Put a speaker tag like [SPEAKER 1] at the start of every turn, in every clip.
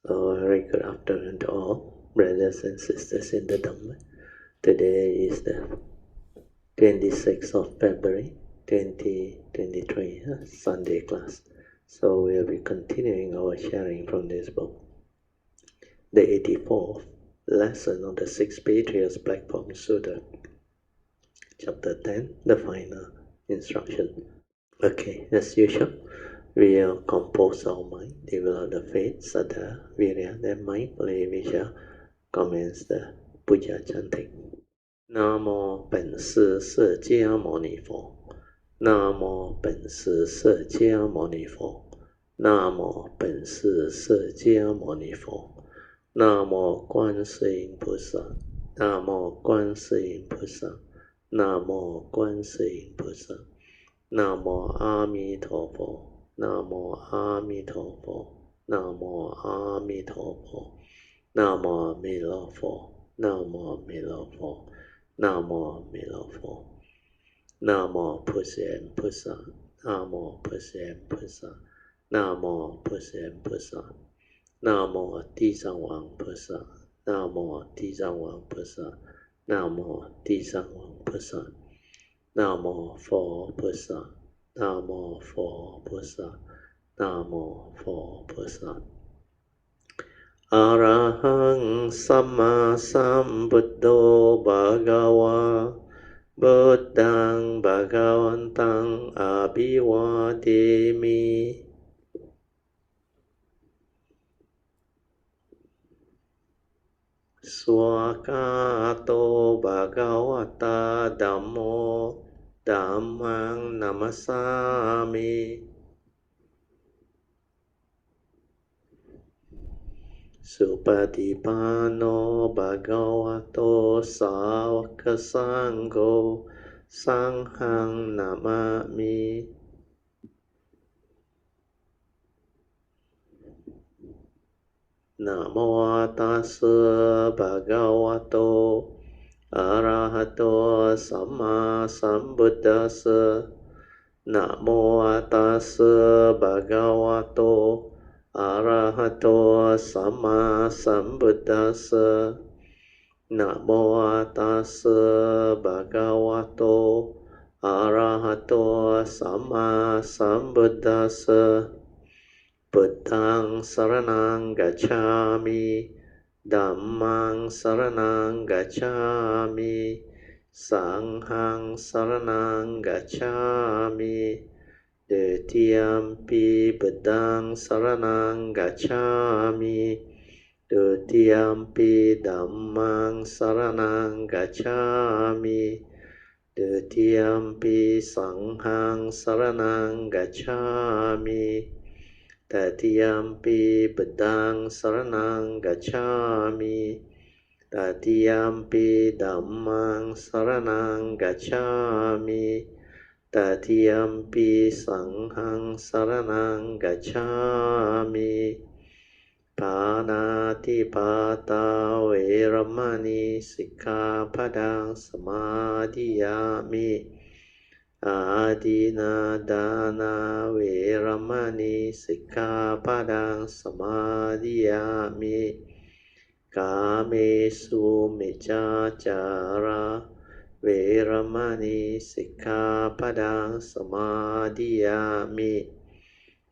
[SPEAKER 1] So, very good afternoon to all brothers and sisters in the Dhamma. Today is the 26th of February 2023, Sunday class. So we'll be continuing our sharing from this book. The 84th lesson of the Six Patriarchs Platform Sutra, Chapter 10, the final instruction. Okay, as usual, we'll compose our mind, develop the faith, Saddha, Virya, then mindfully we shall commence the Puja chanting. Namo 本师释迦牟尼佛，南无本师释迦牟尼佛，南无本师释迦牟尼佛，南无观世音菩萨，南无观世音菩萨，南无观世音菩萨，南无阿弥陀佛，南无阿弥陀佛，南无阿弥陀佛，南无阿弥陀佛，南无阿弥陀佛。南无阿弥陀佛，南无普贤菩萨，南无普贤菩萨，南无普贤菩萨，南无地藏王菩萨，南无地藏王菩萨，南无地藏王菩萨，南无佛菩萨，南无佛菩萨，南无佛菩萨。อะระหังสัมมาสัมพุทโธภะคะวาพุทธังภะคะวันตังอะภิวาเทมิสวากาโตภะคะวะตาธัมโมธัมมังนัมมัสสามิสุปฏิปันโนภะคะวะโตสาวกสังโฆสังฆังนะมามินะโมตัสสะภะคะวะโตอะระหะโตสัมมาสัมพุทธัสสะนะโมตัสสะภะคะวะโตอะระหะโตสัมมาสัมพุทธัสสะนะโมตัสสะภะคะวะโตอะระหะโตสัมมาสัมพุทธัสสะพุทธังสรณังกัจฉามิธัมมังสรณังกัจฉามิสังฆังสรณังกัจฉามิDutiyampi Buddhang Saranang Gacchami Dutiyampi Dhammang Saranang Gacchami Dutiyampi Sanghang Saranang Gacchami Tatiyampi Buddhang Saranang Gacchami Tatiyampi Dhammang Saranang Gacchami Tatiyampi Sanghang Saranang Gacchami Panati Pata Veramani Sikkhapadang Samadhiyami Adina Dana Veramani Sikkhapadang Samadhiyami Kamesu Miccācara Veramani Sikkhapadang Samadhiyami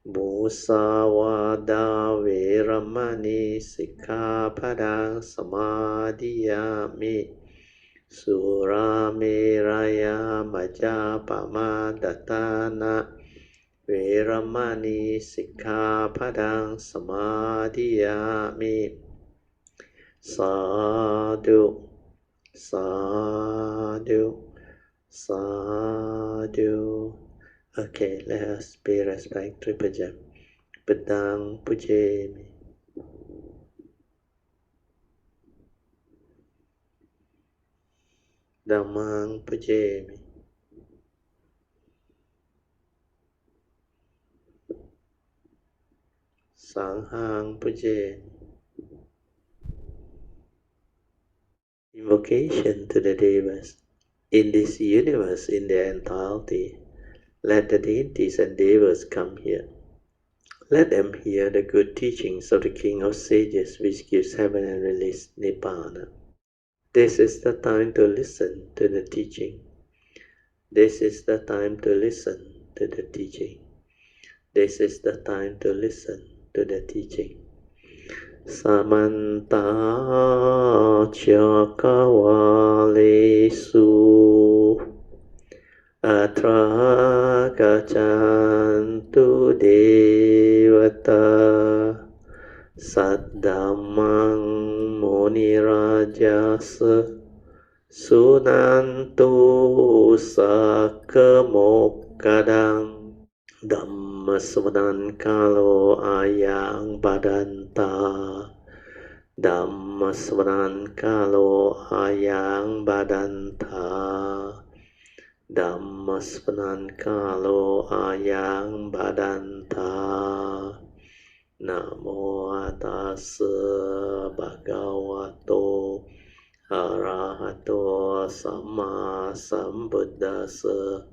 [SPEAKER 1] Musawada Veramani Sikkhapadang Samadhiyami Surameraya Majapama Datana Veramani Sikkhapadang Samadhiyami Sadhu Sadhu, sadhu. Okay, let us pay respect to Puja. Buddhang pujemi. Dhammang pujemi. Sanghang pujemi. Invocation to the Devas. In this universe in their entirety, let the deities and Devas come here. Let them hear the good teachings of the King of Sages, which gives heaven and release Nibbana. This is the time to listen to the teaching. This is the time to listen to the teaching. This is the time to listen to the teaching. Samanta Chakawalesu Atra Gachantu Devata Saddhamang Munirajasa Sunantu Sakemokadang Dhammasvanan Kalo Ayang Badanta Dhammasvanan Kalo Ayang Badanta Dhammasvanan Kalo Ayang Badanta Namo Tassa Bhagavato Arahato Samma Sambuddhassa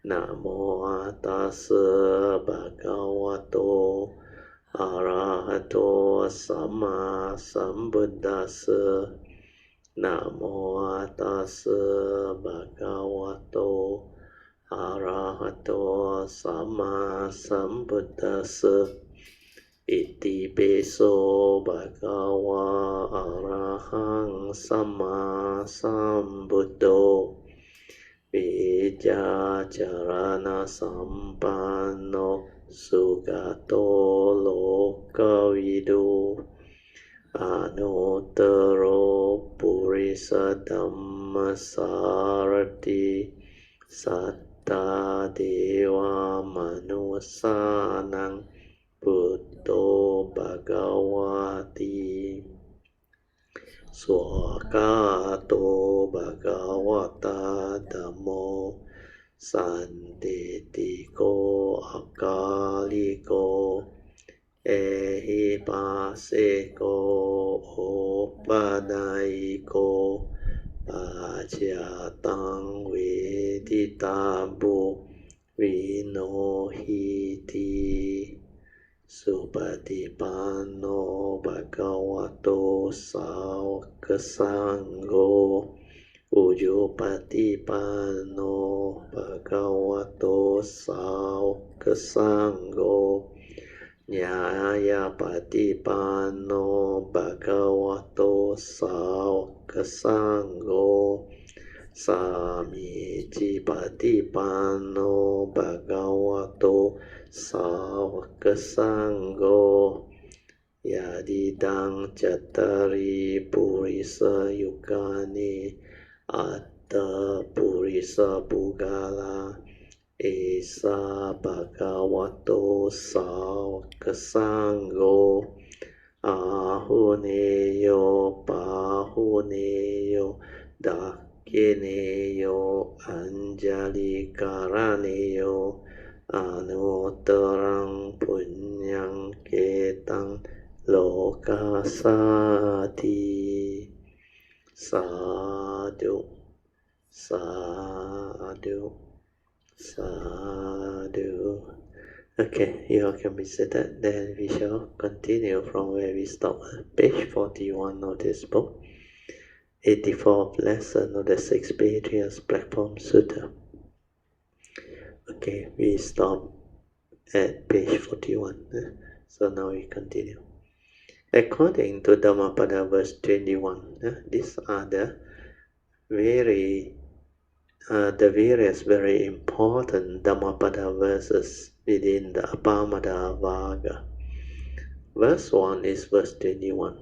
[SPEAKER 1] Namo Tassa Bhagavato Arahato Samma Sambuddhassa Namo Tassa Bhagavato Arahato Samma Sambuddhassa Iti Peso Bhagava Arahang Samma Sambuddho Vijja Charana Sampanno Sugato Lokavidu Anuttaro Purisa Dhamma Sarati Satta Deva Manusanang Buddho Bhagavati Swakato Bhagavata Dhammo Santitiko Akaliko Ehipaseko Opadaiko Pachyatang Veditabu Vinohiti Supatipanno Bhagavato Sangho Ujupatipanno Bhagavato Sangho Nyayapatipanno Bhagavato Sangho Samicipatipanno Bhagavato Sangho Yadidang Cattari Purisa Yukani Atta Purisa Pugala Esa Bhagavato Sangho Ahuneyo Pahuneyo Dakineyo Anjali Karaneyo Anuttarang Punyang Ketang Lokasati Sadhu Sadhu Sadhu. Okay, you all can be seated. Then we shall continue from where we stopped. Page 41 of this book. 84th lesson of the 6 Patriarchs Platform Sutra. Okay, we stop at page 41. So now we continue. According to Dhammapada verse 21, these are the various very important Dhammapada verses within the Apamada Vaga. Verse 1 is verse 21.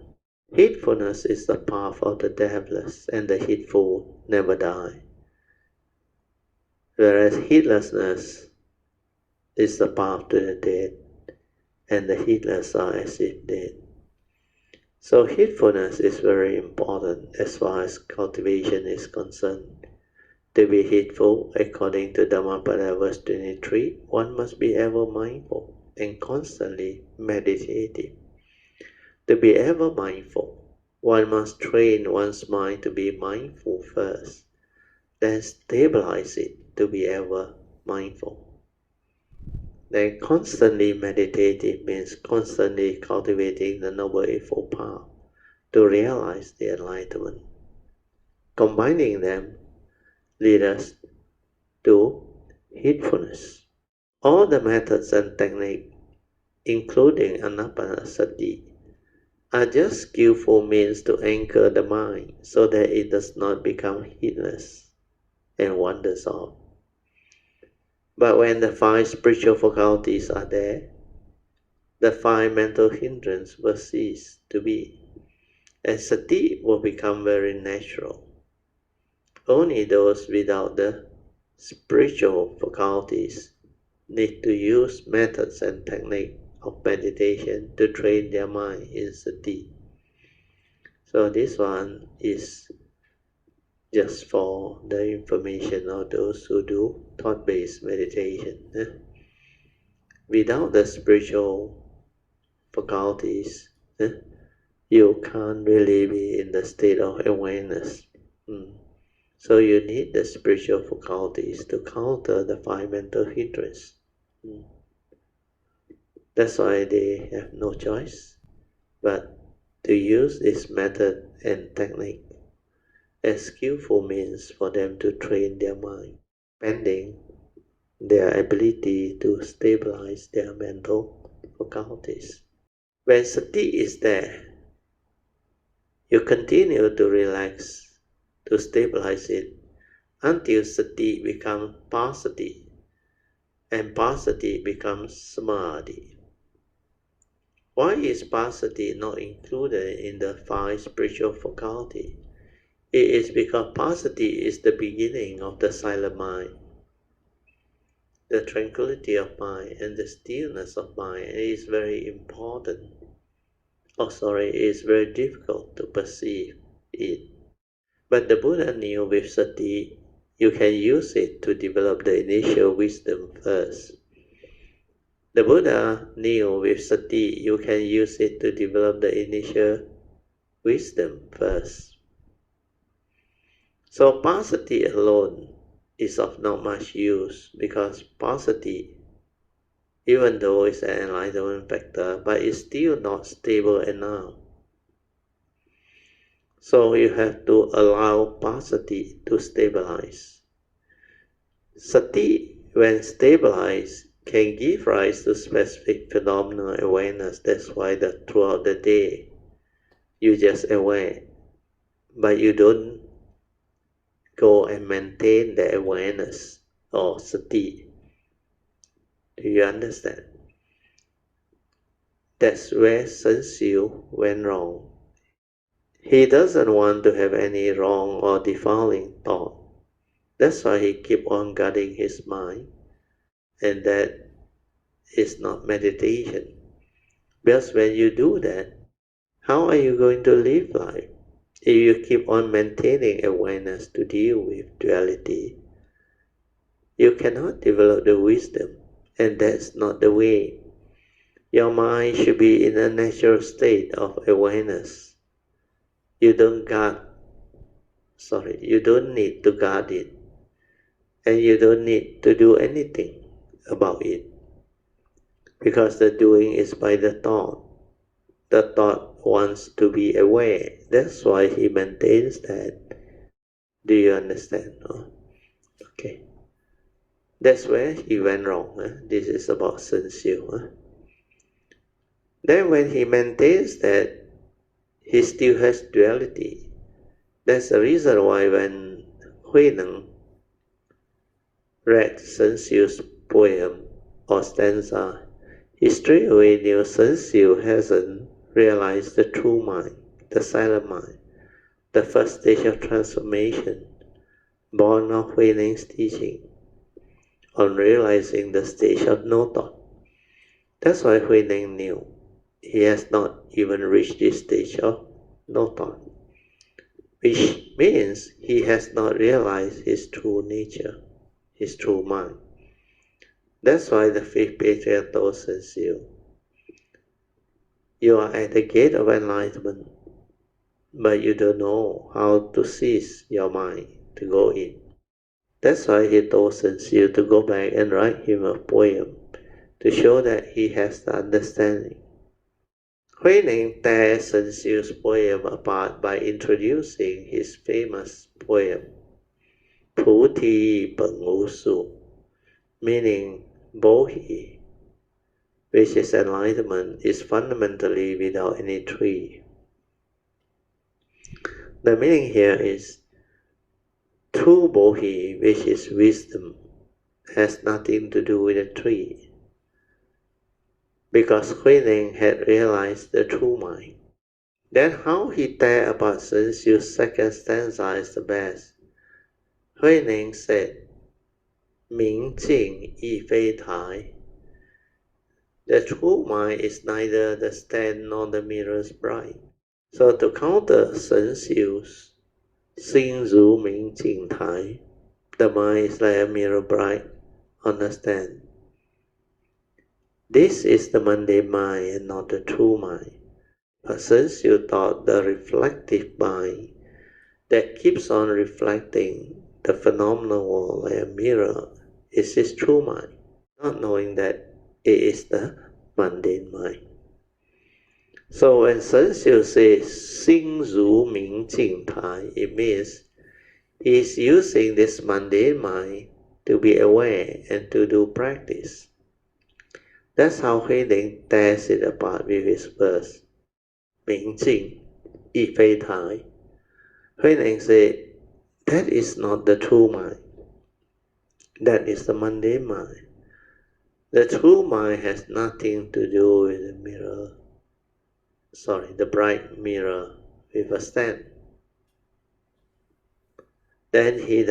[SPEAKER 1] Heedfulness is the path of the deathless, and the heedful never die. Whereas heedlessness is the path to the dead, and the heedless are as if dead. So heedfulness is very important as far as cultivation is concerned. To be heedful, according to Dhammapada verse 23, one must be ever mindful and constantly meditative. To be ever mindful, one must train one's mind to be mindful first, then stabilize it to be ever mindful. Then constantly meditating means constantly cultivating the Noble Eightfold Path to realize the enlightenment. Combining them lead us to heedfulness. All the methods and techniques, including anapanasati, are just skillful means to anchor the mind so that it does not become heedless and wanders off. But when the 5 spiritual faculties are there, the 5 mental hindrances will cease to be, and sati will become very natural. Only those without the spiritual faculties need to use methods and techniques of meditation to train their mind in sati. So this one is just for the information of those who do thought-based meditation. Without the spiritual faculties, you can't really be in the state of awareness. So you need the spiritual faculties to counter the 5 mental hindrances. That's why they have no choice but to use this method and technique as skillful means for them to train their mind, pending their ability to stabilize their mental faculties. When sati is there, you continue to relax, to stabilize it, until sati becomes pasati, and pasati becomes samadhi. Why is pasati not included in the 5 spiritual faculties? It is because pasati is the beginning of the silent mind. The tranquility of mind and the stillness of mind is very important. It is very difficult to perceive it. But the Buddha knew with sati, you can use it to develop the initial wisdom first. The Buddha knew with sati, you can use it to develop the initial wisdom first. So pasati alone is of not much use, because pasati, even though it's an enlightenment factor, but it's still not stable enough. So you have to allow pasati to stabilize. Sati, when stabilized, can give rise to specific phenomenal awareness. That's why throughout the day, you just aware, but you don't go and maintain the awareness or sati. Do you understand? That's where Sun Xiu went wrong. He doesn't want to have any wrong or defiling thought. That's why he keep on guarding his mind, and that is not meditation. Because when you do that, how are you going to live life? If you keep on maintaining awareness to deal with duality, you cannot develop the wisdom, and that's not the way. Your mind should be in a natural state of awareness. You don't need to guard it, and you don't need to do anything about it, because the doing is by the thought. The thought wants to be aware. That's why he maintains that. Do you understand? Okay. That's where he went wrong. This is about Sun Xiu. Then when he maintains that, he still has duality. That's the reason why when Hui Neng read Sun Xiu's poem or stanza, he straightway knew Sun Xiu hasn't realized the true mind, the silent mind, the first stage of transformation, born of Hui Neng's teaching, on realizing the stage of no thought. That's why Hui Neng knew he has not even reached this stage of no thought, which means he has not realized his true nature, his true mind. That's why the 5th Patriarch told Sun Xiu, you are at the gate of enlightenment, but you don't know how to seize your mind to go in. That's why he told Sun Xiu to go back and write him a poem to show that he has the understanding. Huineng tears Sun Xiu's poem apart by introducing his famous poem, Pu Ti Peng Wu Su, meaning Bohi, which is enlightenment, is fundamentally without any tree. The meaning here is true Bohi, which is wisdom, has nothing to do with a tree, because Huineng had realized the true mind. Then how he tear apart Sun Xiu's second stanza is the best. Huineng said, Ming Jing Yi Fei Tai. The true mind is neither the stand nor the mirror's bright. So to counter Sun Xiu's Xing Ru Ming Jing Tai, the mind is like a mirror bright on the stand. This is the mundane mind and not the true mind. But Sun Xiu thought the reflective mind that keeps on reflecting the phenomenal world like a mirror is his true mind, not knowing that it is the mundane mind. So when Sun Xiu says Xing Ru Ming Jing Tai, it means he is using this mundane mind to be aware and to do practice. That's how Huineng tears it apart with his verse, Ming Jing Yi Fei Tai. Huineng said, that is not the true mind. That is the mundane mind. The true mind has nothing to do with the mirror. The bright mirror with a stand. Then he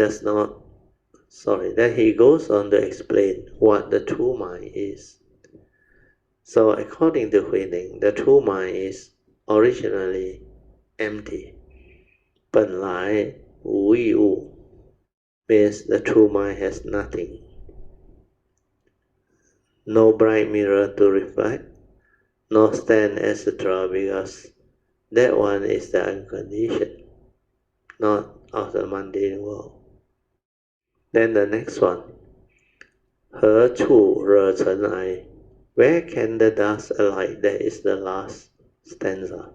[SPEAKER 1] goes on to explain what the true mind is. So according to Huineng, the true mind is originally empty. 本来无一物 means the true mind has nothing. No bright mirror to reflect, no stand, etc. because that one is the unconditioned, not of the mundane world. Then the next one, 何处惹尘埃? Where can the dust alight? That is the last stanza.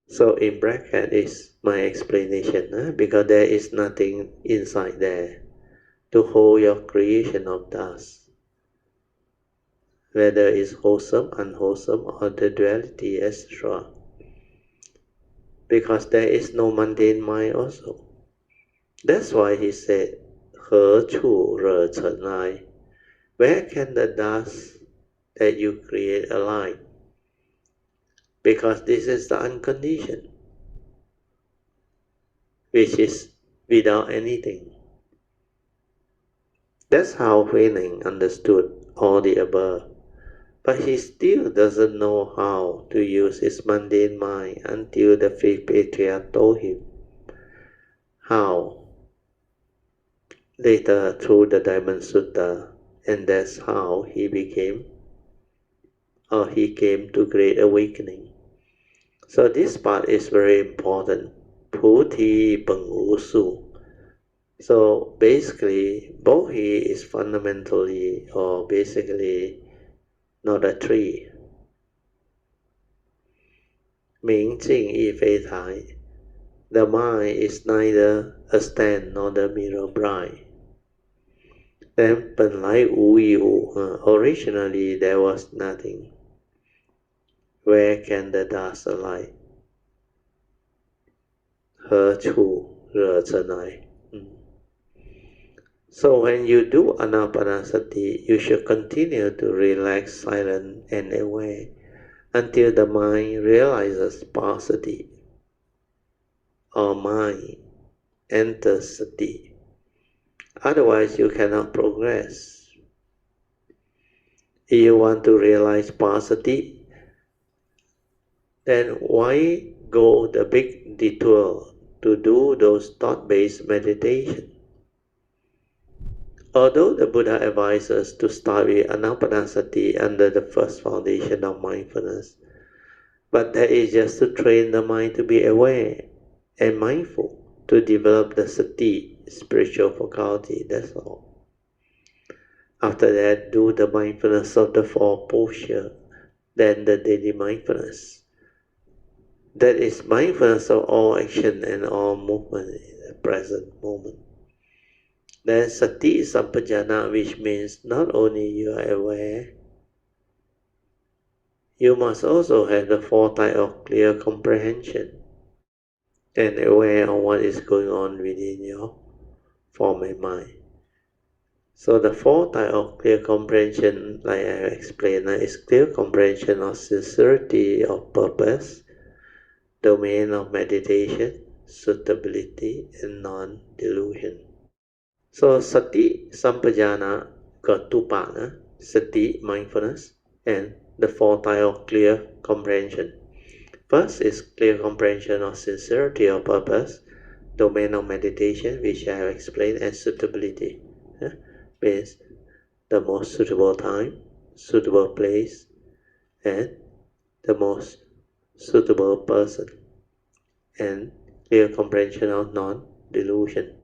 [SPEAKER 1] So in bracket is my explanation, because there is nothing inside there to hold your creation of dust, whether it's wholesome, unwholesome, or the duality, etc. Because there is no mundane mind also. That's why he said, 何处惹尘埃? Where can the dust that you create alight? Because this is the unconditioned, which is without anything. That's how Huineng understood all the above. But he still doesn't know how to use his mundane mind until the fifth Patriarch told him how. Later through the Diamond Sutta, and that's how he came to great awakening. So this part is very important. Pu Ti Peng Wu Su. So basically, Bohi is fundamentally or basically not a tree. Ming Jing Yi Fei Tai. The mind is neither a stand nor the mirror bright. Then 本来无一物. Originally there was nothing. Where can the dust alight? 何处惹尘埃? So when you do Anapanasati, you should continue to relax, silent, and aware until the mind realizes Pasati, or mind enters Sati. Otherwise, you cannot progress. If you want to realize Pasati, then why go the big detour to do those thought-based meditation? Although the Buddha advised us to start with Anapanasati under the first foundation of mindfulness, but that is just to train the mind to be aware and mindful, to develop the Sati, spiritual faculty, that's all. After that, do the mindfulness of the four Puja, then the daily mindfulness. That is mindfulness of all action and all movement in the present moment. Then Sati Sampajana, which means not only you are aware, you must also have the foresight of clear comprehension and aware of what is going on within your form and mind. So the fourth type of clear comprehension, like I explained, is clear comprehension of sincerity of purpose, domain of meditation, suitability, and non-delusion. So Sati Sampajana got two parts, Sati, mindfulness, and the fourth type of clear comprehension. First is clear comprehension of sincerity of purpose, domain of meditation, which I have explained, and suitability. Means the most suitable time, suitable place, and the most suitable person, and clear comprehension of non-delusion.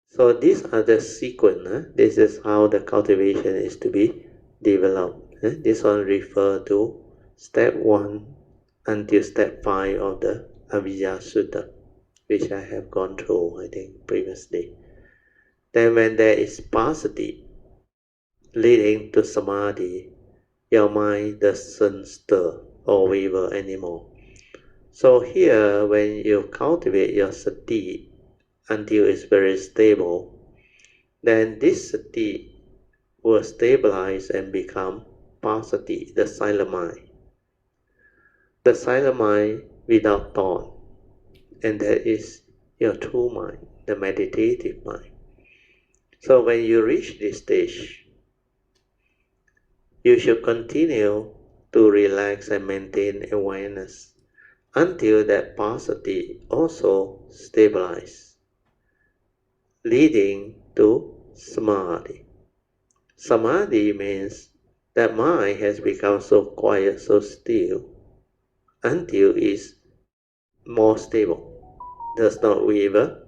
[SPEAKER 1] So these are the sequence. This is how the cultivation is to be developed. This one refer to step 1 until step 5 of the Avijja Sutta, which I have gone through, I think, previously. Then when there is passaddhi leading to samadhi, your mind doesn't stir or waver anymore. So here, when you cultivate your sati until it's very stable, then this sati will stabilize and become passaddhi, the silent mind. The silent mind without thought, and that is your true mind, the meditative mind. So when you reach this stage, you should continue to relax and maintain awareness until that passaddhi also stabilizes, leading to samadhi. Samadhi means that mind has become so quiet, so still, until it's more stable, does not waver,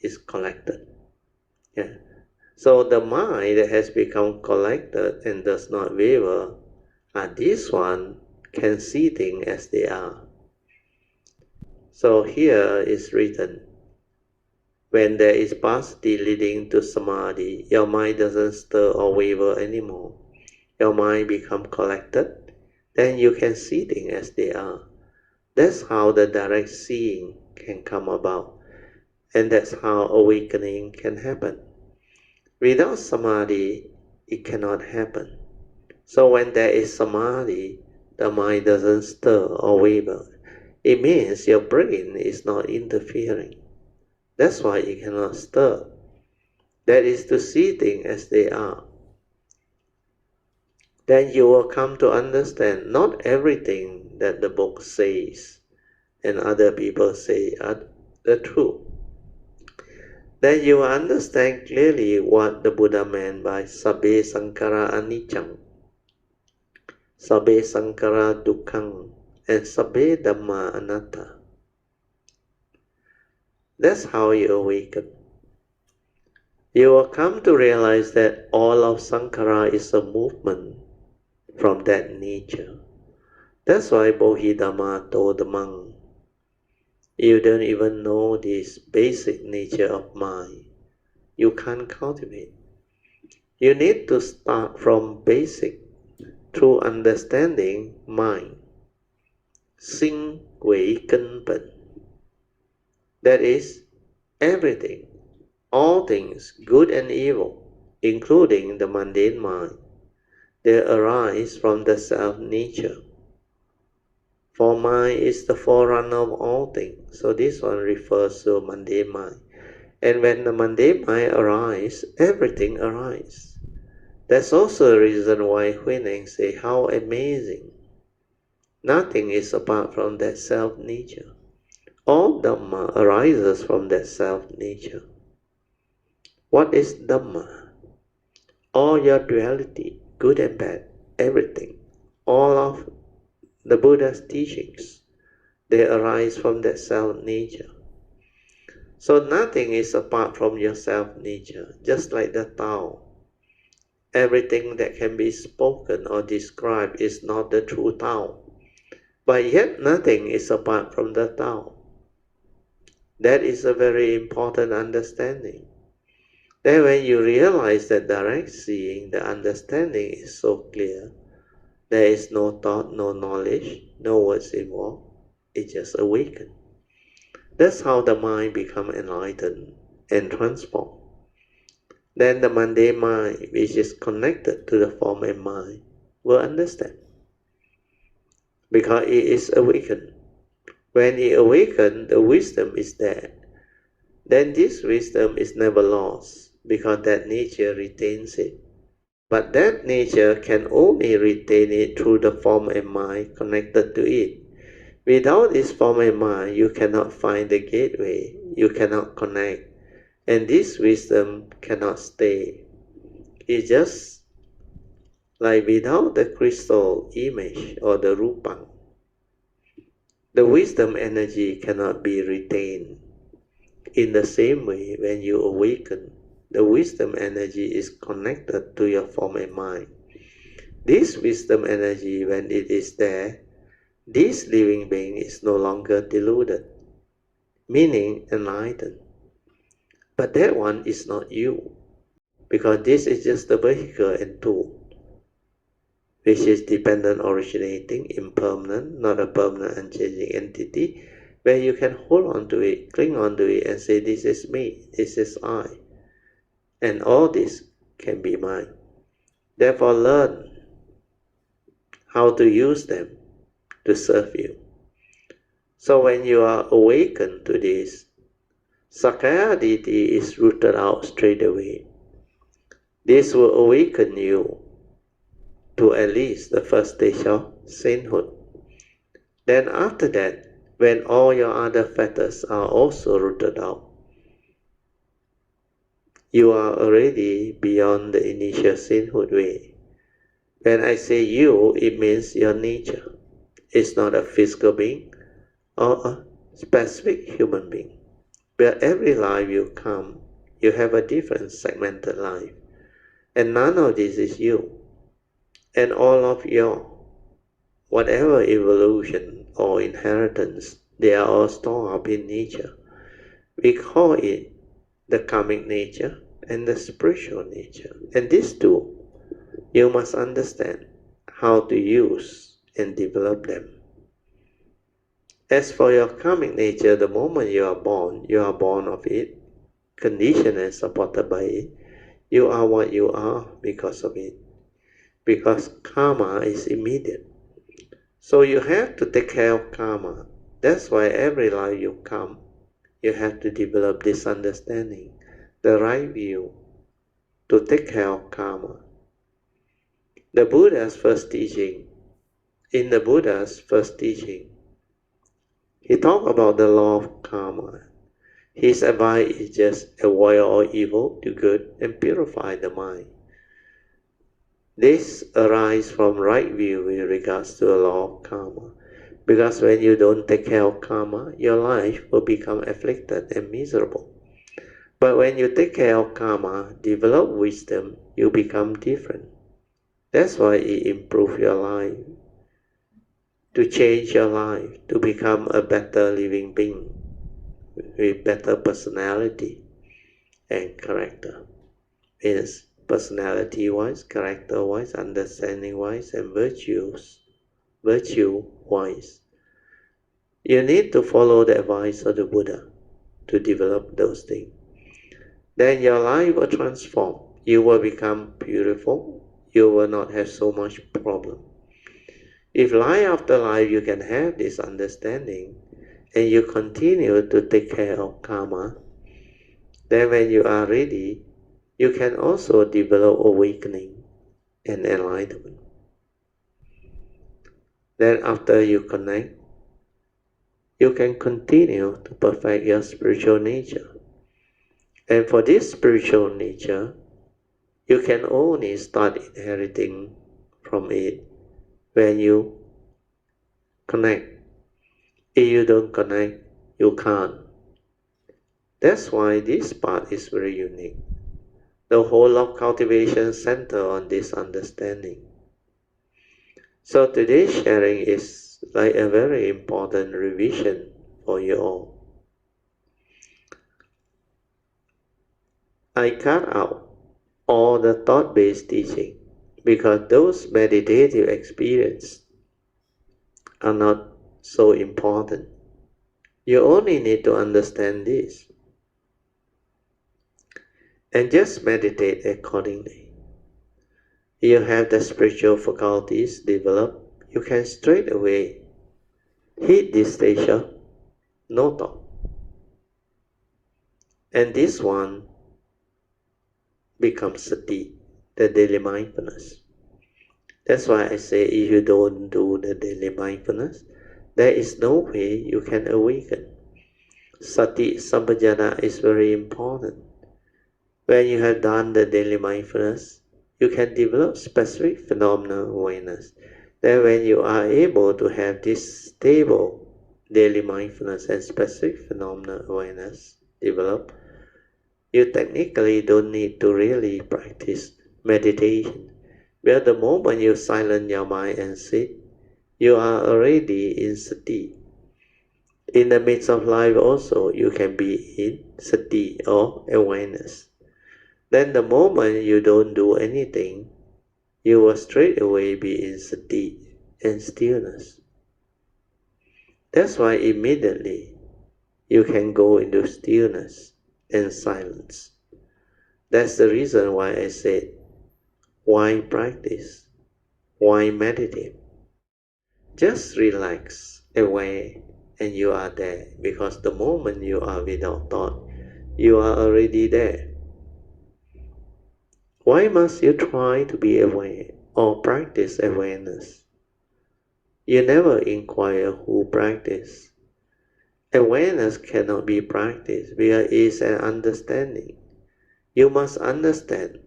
[SPEAKER 1] is collected. Yeah. So the mind that has become collected and does not waver, this one can see things as they are. So here is written, when there is passaddhi leading to samadhi, your mind doesn't stir or waver anymore. Your mind becomes collected, then you can see things as they are. That's how the direct seeing can come about, and that's how awakening can happen. Without samadhi, it cannot happen. So when there is samadhi, the mind doesn't stir or waver. It means your brain is not interfering. That's why it cannot stir. That is to see things as they are. Then you will come to understand not everything that the book says and other people say are the truth. Then you will understand clearly what the Buddha meant by Sabbe Sankara Anicca, Sabbe Sankara Dukkha, and Sabbe Dhamma Anatta. That's how you awaken. You will come to realize that all of Sankara is a movement from that nature. That's why Bodhidharma told the monk, you don't even know this basic nature of mind. You can't cultivate. You need to start from basic through understanding mind. Sinh quỷ kinh bệnh. That is, everything, all things, good and evil, including the mundane mind, they arise from the self-nature. For mind is the forerunner of all things. So this one refers to mundane mind. And when the mundane mind arises, everything arises. That's also the reason why Huineng say, how amazing. Nothing is apart from that self-nature. All Dhamma arises from that self-nature. What is Dhamma? All your duality, good and bad, everything, all of the Buddha's teachings, they arise from that self-nature. So nothing is apart from your self-nature, just like the Tao. Everything that can be spoken or described is not the true Tao, but yet nothing is apart from the Tao. That is a very important understanding. Then when you realize that direct seeing, the understanding is so clear, there is no thought, no knowledge, no words involved, it just awakens. That's how the mind becomes enlightened and transformed. Then the mundane mind, which is connected to the form and mind, will understand. Because it is awakened. When it awakens, the wisdom is there. Then this wisdom is never lost, because that nature retains it. But that nature can only retain it through the form and mind connected to it. Without this form and mind, you cannot find the gateway, you cannot connect, and this wisdom cannot stay. It's just like without the crystal image or the rupang, the wisdom energy cannot be retained. In the same way, when you awaken, the wisdom energy is connected to your form and mind. This wisdom energy, when it is there, this living being is no longer deluded, meaning enlightened. But that one is not you, because this is just the vehicle and tool, which is dependent, originating, impermanent, not a permanent, unchanging entity, where you can hold on to it, cling on to it, and say, this is me, this is I, and all this can be mine. Therefore, learn how to use them to serve you. So when you are awakened to this, Sakaya Deity is rooted out straight away. This will awaken you to at least the first stage of sainthood. Then after that, when all your other fetters are also rooted out, you are already beyond the initial sainthood way. When I say you, it means your nature. It's not a physical being or a specific human being. Where every life you come, you have a different segmented life. And none of this is you. And all of your whatever evolution or inheritance, they are all stored up in nature. We call it the karmic nature and the spiritual nature. And these two, you must understand how to use and develop them. As for your karmic nature, the moment you are born of it, conditioned and supported by it. You are what you are because of it. Because karma is immediate. So you have to take care of karma. That's why every life you come, you have to develop this understanding, the right view, to take care of karma. The Buddha's first teaching, in the Buddha's first teaching, he talked about the law of karma. His advice is just avoid all evil, do good, and purify the mind. This arises from right view with regards to the law of karma. Because when you don't take care of karma, your life will become afflicted and miserable. But when you take care of karma, develop wisdom, you become different. That's why it improves your life. To change your life, to become a better living being with better personality and character. Means personality-wise, character-wise, understanding-wise, and virtue-wise. You need to follow the advice of the Buddha to develop those things. Then your life will transform. You will become beautiful. You will not have so much problem. If life after life you can have this understanding and you continue to take care of karma, then when you are ready, you can also develop awakening and enlightenment. Then after you connect, you can continue to perfect your spiritual nature. And for this spiritual nature, you can only start inheriting from it when you connect. If you don't connect, you can't. That's why this part is very unique. The whole of cultivation center on this understanding. So today's sharing is like a very important revision for you all. I cut out all the thought-based teaching because those meditative experiences are not so important. You only need to understand this and just meditate accordingly. You have the spiritual faculties developed, you can straight away hit this station, no thought. And this one becomes sati, the daily mindfulness. That's why I say if you don't do the daily mindfulness, there is no way you can awaken. Sati sampajana is very important. When you have done the daily mindfulness, you can develop specific phenomena awareness. Then when you are able to have this stable daily mindfulness and specific phenomena awareness develop, you technically don't need to really practice meditation. But the moment you silence your mind and sit, you are already in sati. In the midst of life also, you can be in sati or awareness. Then the moment you don't do anything, you will straight away be in sati and stillness. That's why immediately you can go into stillness and silence. That's the reason why I said, why practice? Why meditate? Just relax, aware, and you are there, because the moment you are without thought, you are already there. Why must you try to be aware or practice awareness? You never inquire who practice. Awareness cannot be practiced because it is an understanding. You must understand.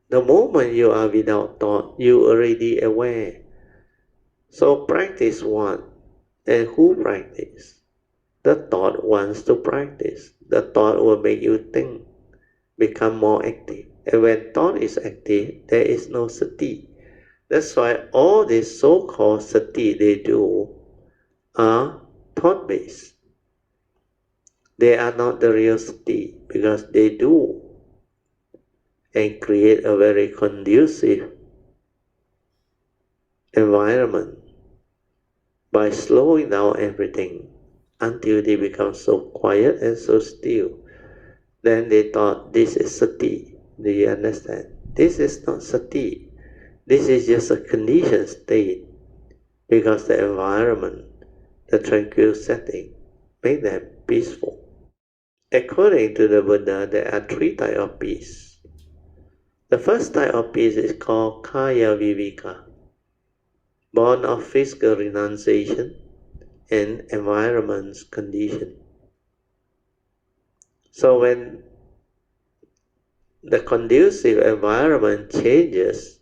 [SPEAKER 1] The moment you are without thought, you are already aware. So practice what? And who practice? The thought wants to practice. The thought will make you think, become more active. And when thought is active, there is no sati. That's why all this so-called sati they do are thought-based. They are not the real sati because they do and create a very conducive environment by slowing down everything until they become so quiet and so still. Then they thought this is sati. Do you understand? This is not sati. This is just a conditioned state because the environment, the tranquil setting, make them peaceful. According to the Buddha, there are three types of peace. The first type of peace is called kaya viveka, born of physical renunciation and environment's condition. So when the conducive environment changes,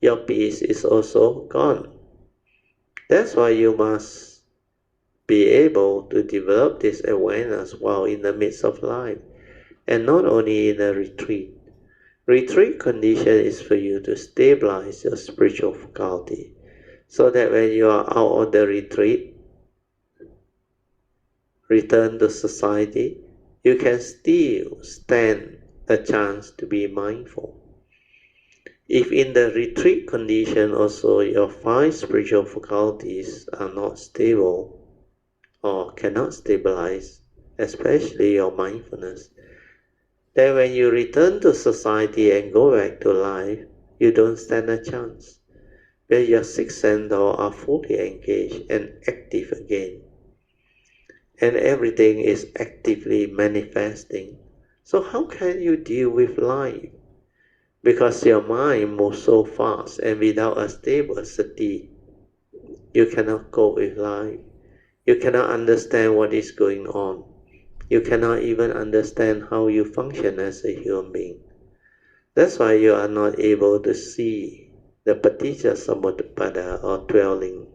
[SPEAKER 1] your peace is also gone. That's why you must be able to develop this awareness while in the midst of life, and not only in a retreat. Retreat condition is for you to stabilize your spiritual faculty, so that when you are out of the retreat, return to society, you can still stand a chance to be mindful. If in the retreat condition also your five spiritual faculties are not stable or cannot stabilize, especially your mindfulness, then when you return to society and go back to life, you don't stand a chance. Where your six senses are fully engaged and active again. And everything is actively manifesting. So how can you deal with life? Because your mind moves so fast, and without a stable sati, you cannot cope with life. You cannot understand what is going on. You cannot even understand how you function as a human being. That's why you are not able to see the paticca samuppada or dwelling,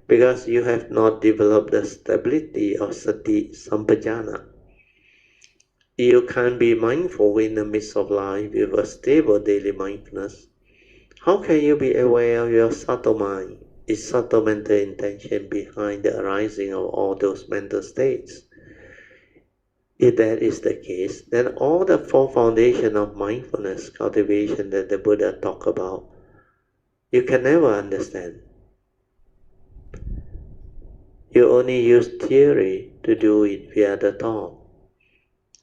[SPEAKER 1] because you have not developed the stability of sati sampajana. You can't be mindful in the midst of life with a stable daily mindfulness. How can you be aware of your subtle mind, its subtle mental intention behind the arising of all those mental states? If that is the case, then all the four foundations of mindfulness cultivation that the Buddha talked about, you can never understand. You only use theory to do it via the thought.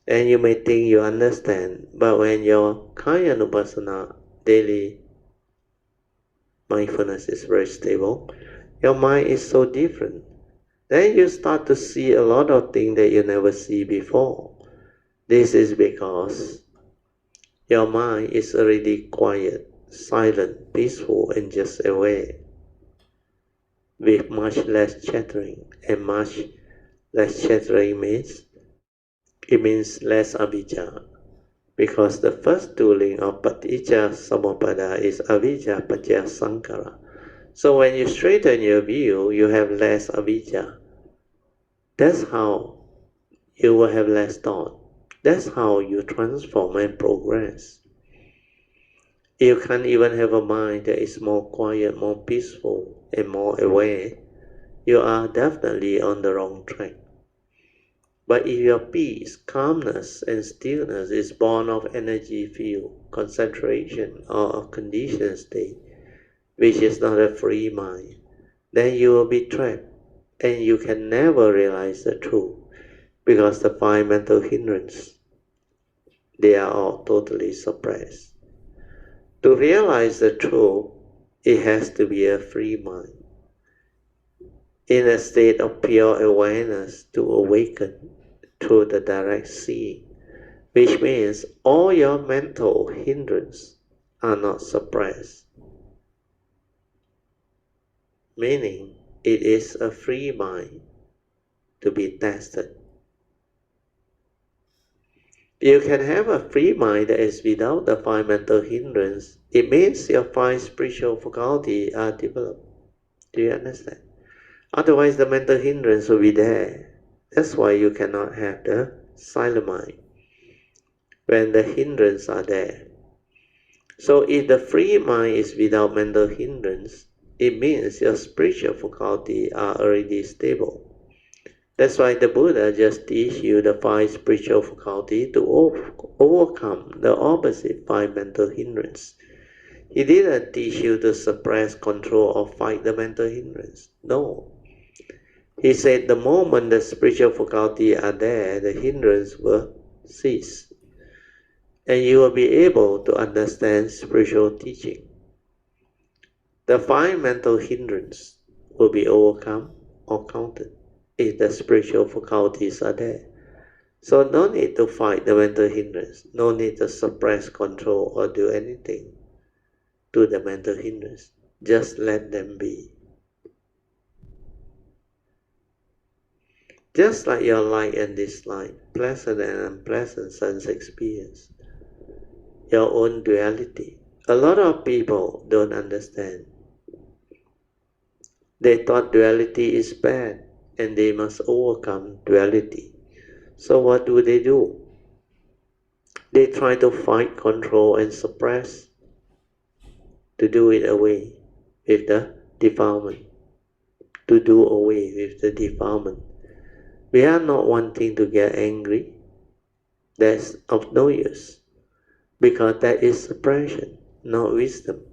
[SPEAKER 1] And you may think you understand, but when your Kaya Nupassana daily mindfulness is very stable, your mind is so different. Then you start to see a lot of things that you never see before. This is because your mind is already quiet, silent, peaceful, and just aware, with much less chattering. And much less chattering means, it means less avijja. Because the first tooling of paticca samuppada is avijja paccaya sankhara. So when you straighten your view, you have less avijja. That's how you will have less thought. That's how you transform and progress. You can't even have a mind that is more quiet, more peaceful, and more aware. You are definitely on the wrong track. But if your peace, calmness, and stillness is born of energy field, concentration, or a conditioned state, which is not a free mind, then you will be trapped, and you can never realize the truth, because the five mental hindrances, they are all totally suppressed. To realize the truth, it has to be a free mind, in a state of pure awareness to awaken through the direct seeing, which means all your mental hindrances are not suppressed, meaning it is a free mind to be tested. You can have a free mind that is without the five mental hindrances. It means your five spiritual faculties are developed. Do you understand? Otherwise, the mental hindrance will be there. That's why you cannot have the silent mind when the hindrance are there. So if the free mind is without mental hindrance, it means your spiritual faculties are already stable. That's why the Buddha just teach you the five spiritual faculties to overcome the opposite five mental hindrance. He didn't teach you to suppress, control, or fight the mental hindrance. No. He said the moment the spiritual faculties are there, the hindrance will cease. And you will be able to understand spiritual teaching. The five mental hindrances will be overcome or countered if the spiritual faculties are there. So no need to fight the mental hindrance, no need to suppress, control, or do anything to the mental hindrance. Just let them be. Just like your like and dislike, pleasant and unpleasant sense experience, your own duality. A lot of people don't understand. They thought duality is bad and they must overcome duality. So what do? They try to fight, control, and suppress to do it away with the defilement. To do away with the defilement. We are not wanting to get angry. That's of no use. Because that is suppression, not wisdom.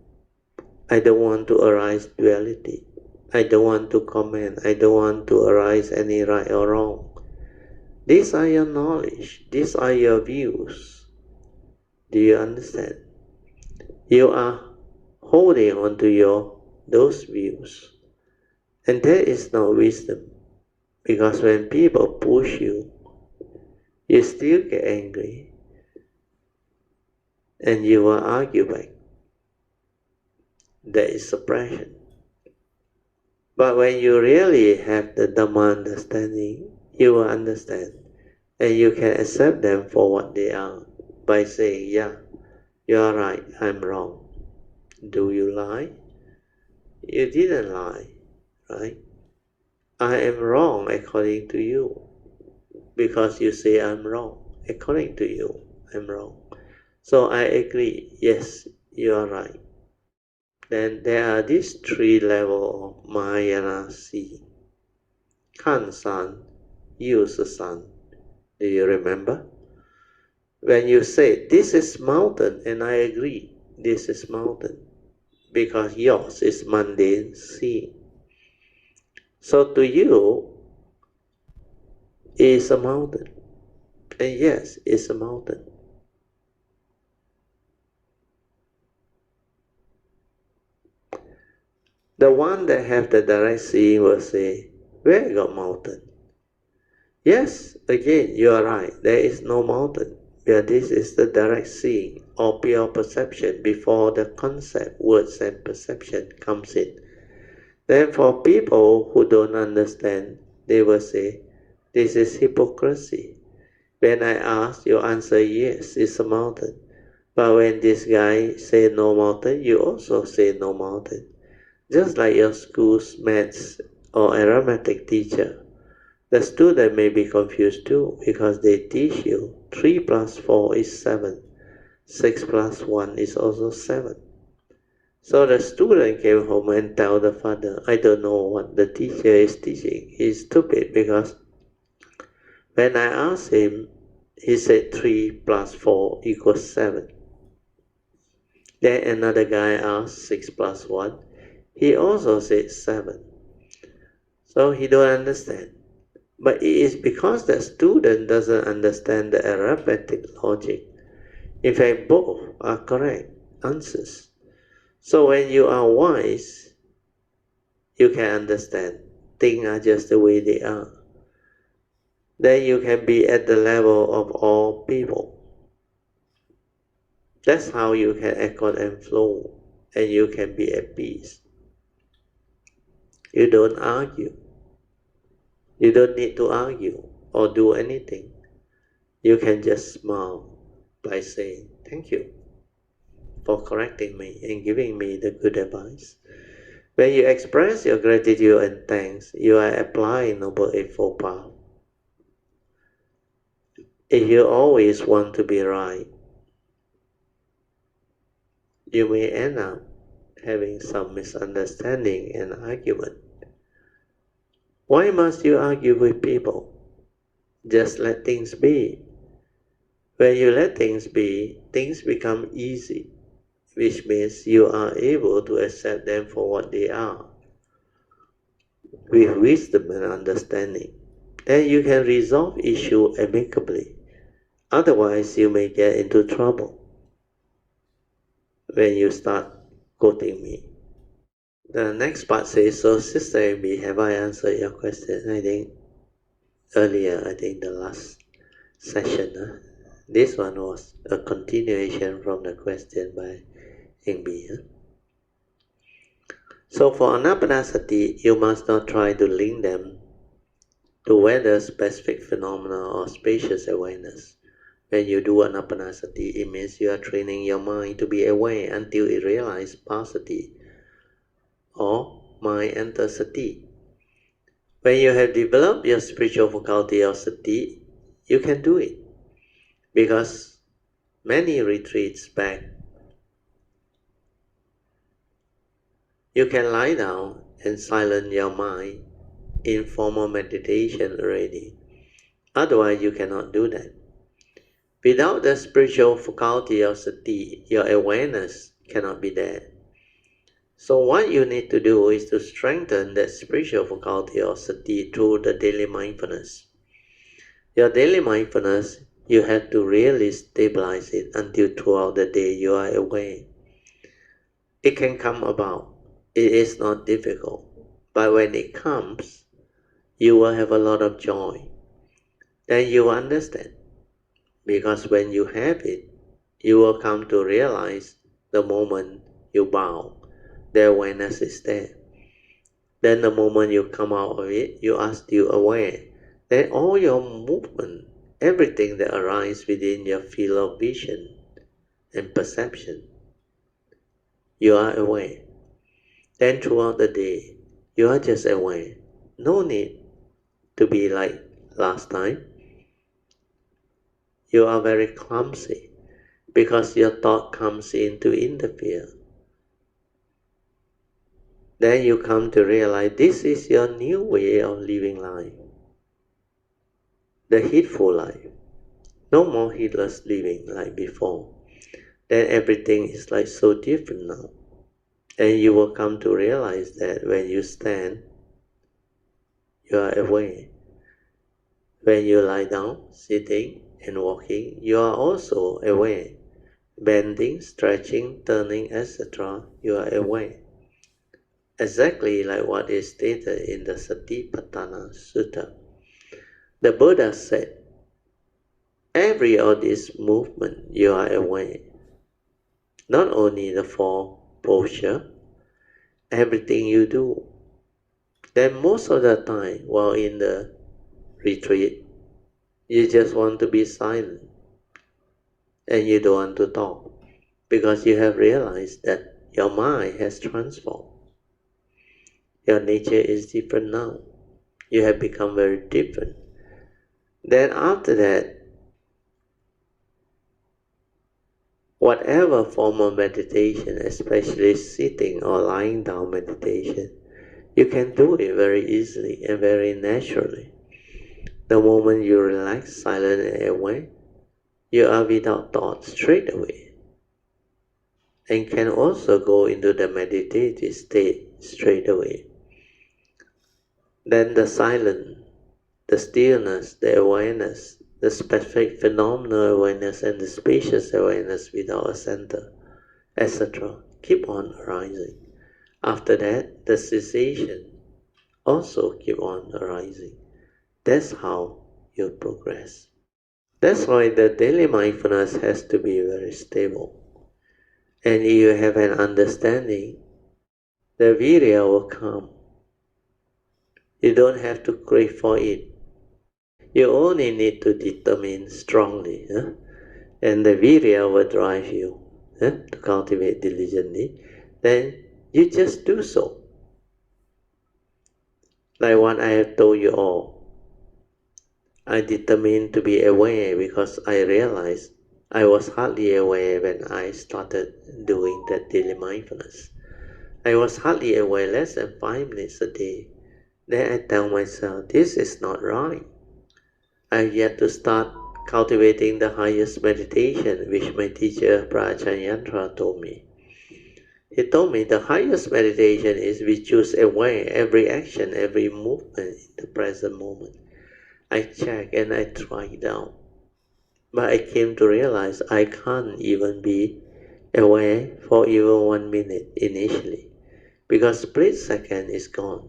[SPEAKER 1] I don't want to arise duality. I don't want to comment. I don't want to arise any right or wrong. These are your knowledge. These are your views. Do you understand? You are holding on to those views. And that is not wisdom. Because when people push you, you still get angry. And you will argue back. That is suppression. But when you really have the Dhamma understanding, you will understand. And you can accept them for what they are by saying, yeah, you are right, I'm wrong. Do you lie? You didn't lie, right? I am wrong according to you, because you say I'm wrong. According to you, I'm wrong. So I agree, yes, you are right. Then there are these three levels of Mahayana C. Kan San, Use San. Do you remember? When you say, this is mountain, and I agree, this is mountain, because yours is mundane seeing. So to you, it's a mountain. And yes, it's a mountain. The one that have the direct seeing will say, where you got mountain? Yes, again, you are right. There is no mountain. Yeah, this is the direct seeing or pure perception before the concept, words and perception comes in. Then for people who don't understand, they will say, this is hypocrisy. When I ask, you answer yes, it's a mountain. But when this guy say no mountain, you also say no mountain. Just like your school's maths or arithmetic teacher. The student may be confused too because they teach you 3 plus 4 is 7, 6 plus 1 is also 7. So the student came home and tell the father, I don't know what the teacher is teaching. He's stupid because when I asked him, he said 3 plus 4 equals 7. Then another guy asked 6 plus 1. He also said 7. So he don't understand. But it is because the student doesn't understand the arithmetic logic. In fact, both are correct answers. So when you are wise, you can understand things are just the way they are. Then you can be at the level of all people. That's how you can accord and flow, and you can be at peace. You don't argue. You don't need to argue or do anything. You can just smile by saying, thank you for correcting me and giving me the good advice. When you express your gratitude and thanks, you are applying Noble Eightfold Path. If you always want to be right, you may end up having some misunderstanding and argument. Why must you argue with people? Just let things be. When you let things be, things become easy, which means you are able to accept them for what they are, with wisdom and understanding. Then you can resolve issue amicably. Otherwise, you may get into trouble when you start quoting me. The next part says, so Sister Amy, have I answered your question? I think earlier, the last session, this one was a continuation from the question by Amy. So for anapanasati, you must not try to link them to whether specific phenomena or spacious awareness. When you do anapanasati, it means you are training your mind to be aware until it realizes pasati, or mind enters sati. When you have developed your spiritual faculty of sati, you can do it. Because many retreats back, you can lie down and silence your mind in formal meditation already. Otherwise, you cannot do that. Without the spiritual faculty of sati, your awareness cannot be there. So what you need to do is to strengthen that spiritual faculty of sati through the daily mindfulness. Your daily mindfulness, you have to really stabilize it until throughout the day you are aware. It can come about. It is not difficult. But when it comes, you will have a lot of joy. Then you understand. Because when you have it, you will come to realize the moment you bow, the awareness is there. Then the moment you come out of it, you are still aware. Then all your movement, everything that arises within your field of vision and perception, you are aware. Then throughout the day, you are just aware. No need to be like last time. you are very clumsy because your thought comes in to interfere. Then you come to realize this is your new way of living life, the heedful life. No more heedless living like before. Then everything is like so different now. And you will come to realize that when you stand, you are aware. When you lie down, sitting, and walking, you are also aware. Bending, stretching, turning, etc., you are aware. Exactly like what is stated in the Satipatthana Sutta. The Buddha said, every of this movement you are aware. Not only the four posture, everything you do. Then most of the time while in the retreat, you just want to be silent and you don't want to talk because you have realized that your mind has transformed. Your nature is different now. You have become very different. Then after that, whatever form of meditation, especially sitting or lying down meditation, you can do it very easily and very naturally. The moment you relax, silent and aware, you are without thought straight away, and can also go into the meditative state straight away. Then the silence, the stillness, the awareness, the specific phenomenal awareness and the spacious awareness without a center, etc., keep on arising. After that, the cessation also keep on arising. That's how you progress. That's why the daily mindfulness has to be very stable. And if you have an understanding, the virya will come. You don't have to crave for it. You only need to determine strongly, and the virya will drive you to cultivate diligently. Then you just do so. Like what I have told you all, I determined to be aware because I realized I was hardly aware when I started doing that daily mindfulness. I was hardly aware less than 5 minutes a day. Then I tell myself, this is not right. I've yet to start cultivating the highest meditation which my teacher Prajnayantra told me. He told me the highest meditation is we choose aware every action, every movement in the present moment. I check and I try it out. But I came to realize I can't even be aware for even 1 minute initially, because split second is gone.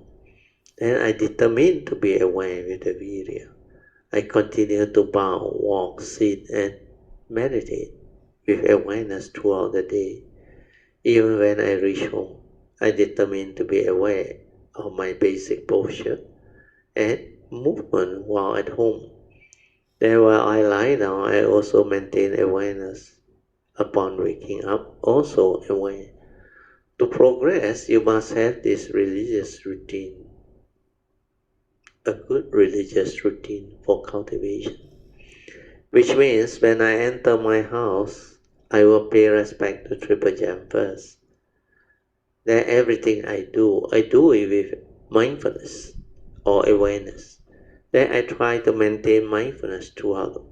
[SPEAKER 1] Then I determined to be aware with the virya. I continue to bow, walk, sit, and meditate with awareness throughout the day. Even when I reach home, I determined to be aware of my basic posture and movement while at home. Then while I lie down, I also maintain awareness. Upon waking up, also aware. To progress, you must have this religious routine, a good religious routine for cultivation. Which means when I enter my house, I will pay respect to Triple Gem first. Then everything I do it with mindfulness or awareness. Then I try to maintain mindfulness throughout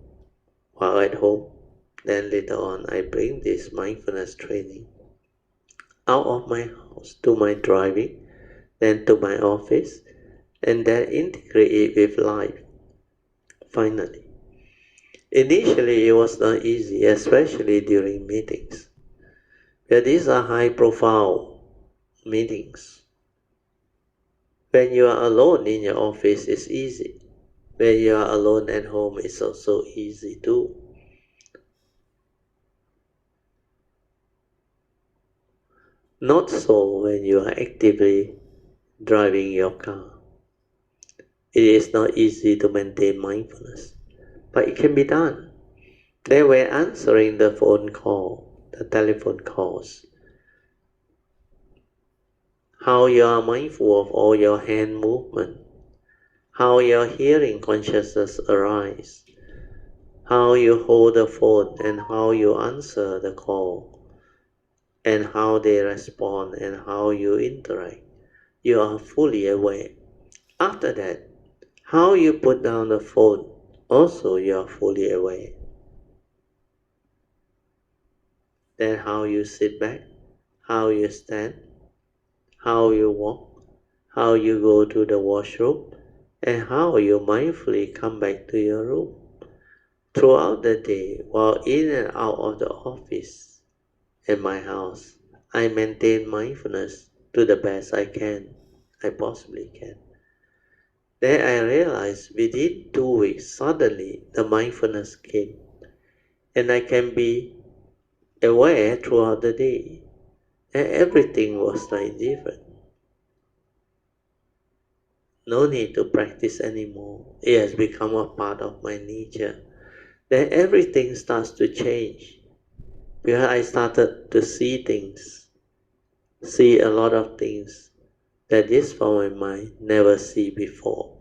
[SPEAKER 1] while at home. Then later on, I bring this mindfulness training out of my house to my driving, then to my office, and then integrate it with life. Finally, initially it was not easy, especially during meetings. But these are high-profile meetings. When you are alone in your office, it's easy. When you are alone at home, it's also easy too. Not so when you are actively driving your car. It is not easy to maintain mindfulness, but it can be done. They were answering the phone call, the telephone calls. How you are mindful of all your hand movement, how your hearing consciousness arise, how you hold the phone and how you answer the call, and how they respond and how you interact. You are fully aware. After that, how you put down the phone, also you are fully aware. Then how you sit back, how you stand, how you walk, how you go to the washroom, and how you mindfully come back to your room. Throughout the day, while in and out of the office and my house, I maintain mindfulness to the best I possibly can. Then I realized within 2 weeks, suddenly the mindfulness came, and I can be aware throughout the day, and everything was like different. No need to practice anymore. It has become a part of my nature. Then everything starts to change because I started to see things, see a lot of things that this form of mind never see before.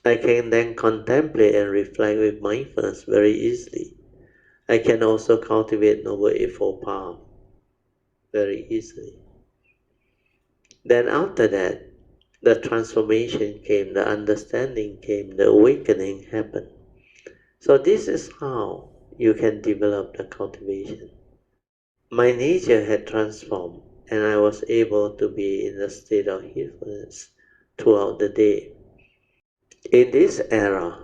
[SPEAKER 1] I can then contemplate and reflect with mindfulness very easily. I can also cultivate Noble Eightfold Path very easily. Then after that, the transformation came, the understanding came, the awakening happened. So this is how you can develop the cultivation. My nature had transformed, and I was able to be in a state of heedfulness throughout the day. In this era,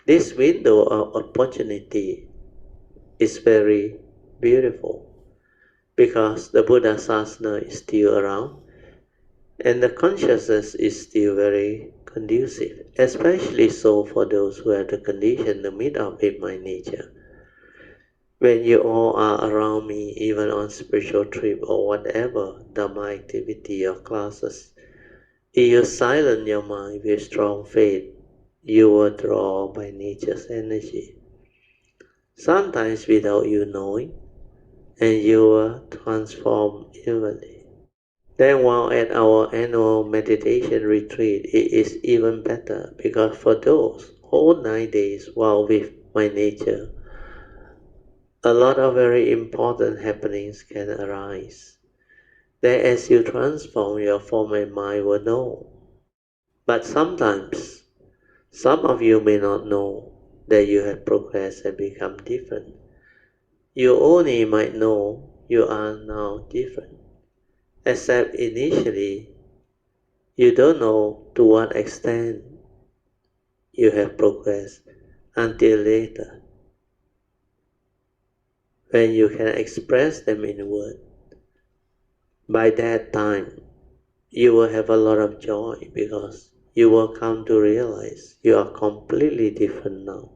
[SPEAKER 1] this window of opportunity is very beautiful because the Buddha Sasana is still around and the consciousness is still very conducive, especially so for those who have the condition to meet up with my nature. When you all are around me, even on spiritual trip or whatever Dhamma activity or classes, if you silence your mind with strong faith, you will draw by nature's energy. Sometimes without you knowing, and you will transform inwardly. Then while at our annual meditation retreat, it is even better because for those whole 9 days while with my nature, a lot of very important happenings can arise. Then as you transform, your form and mind will know. But sometimes, some of you may not know that you have progressed and become different. You only might know you are now different, except initially you don't know to what extent you have progressed until later, when you can express them in words. By that time, you will have a lot of joy because you will come to realize you are completely different now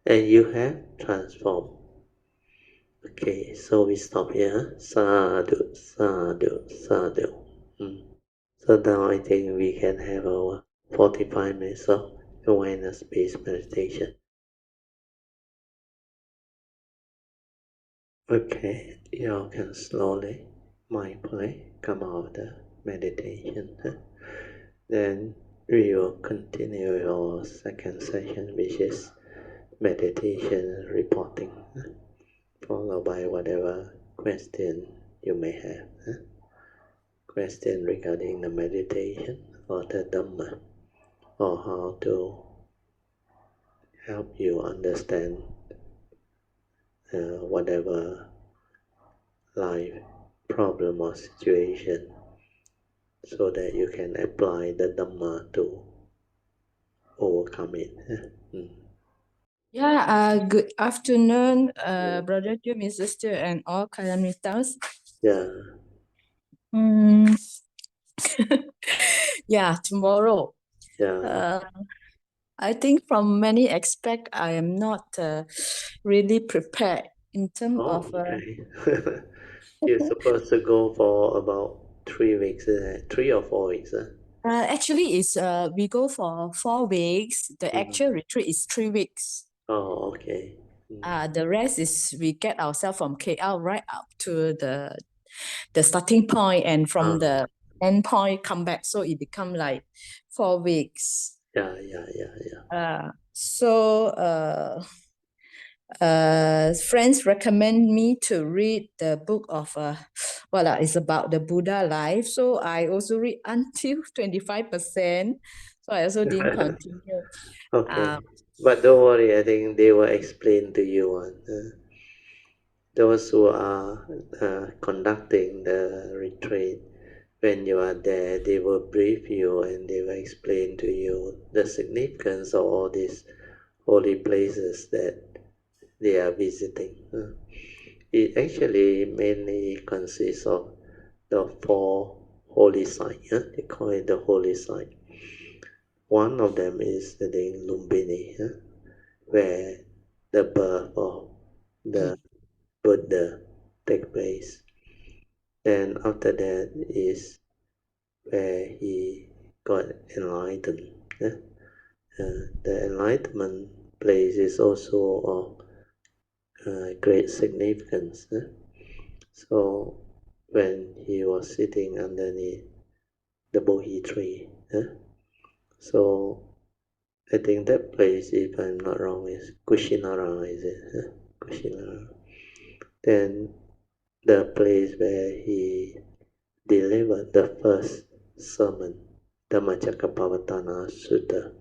[SPEAKER 1] and you have transformed. Okay, so we stop here. Sadhu, sadhu, sadhu. So now I think we can have our 45 minutes of awareness-based meditation. Okay, you all can slowly, mindfully come out of the meditation. Then we will continue our second session, which is meditation reporting, followed by whatever question you may have. Question regarding the meditation or the Dhamma, or how to help you understand whatever life problem or situation, so that you can apply the Dhamma to overcome it.
[SPEAKER 2] Yeah, good afternoon, Brother Jim, Sister, and all Kalamitas.
[SPEAKER 1] Yeah,
[SPEAKER 2] Yeah, tomorrow.
[SPEAKER 1] yeah.
[SPEAKER 2] I think from many aspects, I am not really prepared in terms
[SPEAKER 1] Oh,
[SPEAKER 2] of.
[SPEAKER 1] okay. You're supposed to go for about 3 weeks, 3 or 4 weeks.
[SPEAKER 2] Actually, it's we go for 4 weeks. The
[SPEAKER 1] Mm.
[SPEAKER 2] actual retreat is 3 weeks.
[SPEAKER 1] Oh, okay.
[SPEAKER 2] The rest is we get ourselves from KL right up to the starting point, and from the end point come back. So it become like 4 weeks.
[SPEAKER 1] Yeah.
[SPEAKER 2] So friends recommend me to read the book of it's about the Buddha life. So I also read until 25%. So I also didn't continue.
[SPEAKER 1] Okay, but don't worry, I think they will explain to you one. Those who are conducting the retreat, when you are there, they will brief you and they will explain to you the significance of all these holy places that they are visiting. It actually mainly consists of the four holy sites. They call it the holy site. One of them is the name Lumbini, where the birth of the Buddha take place. Then after that is where he got enlightened. The enlightenment place is also of great significance. So when he was sitting underneath the Bodhi tree, so I think that place, if I'm not wrong, is Kushinara, is it? Kushinara. Then the place where he delivered the first sermon, Dhammacakkappavattana Sutta.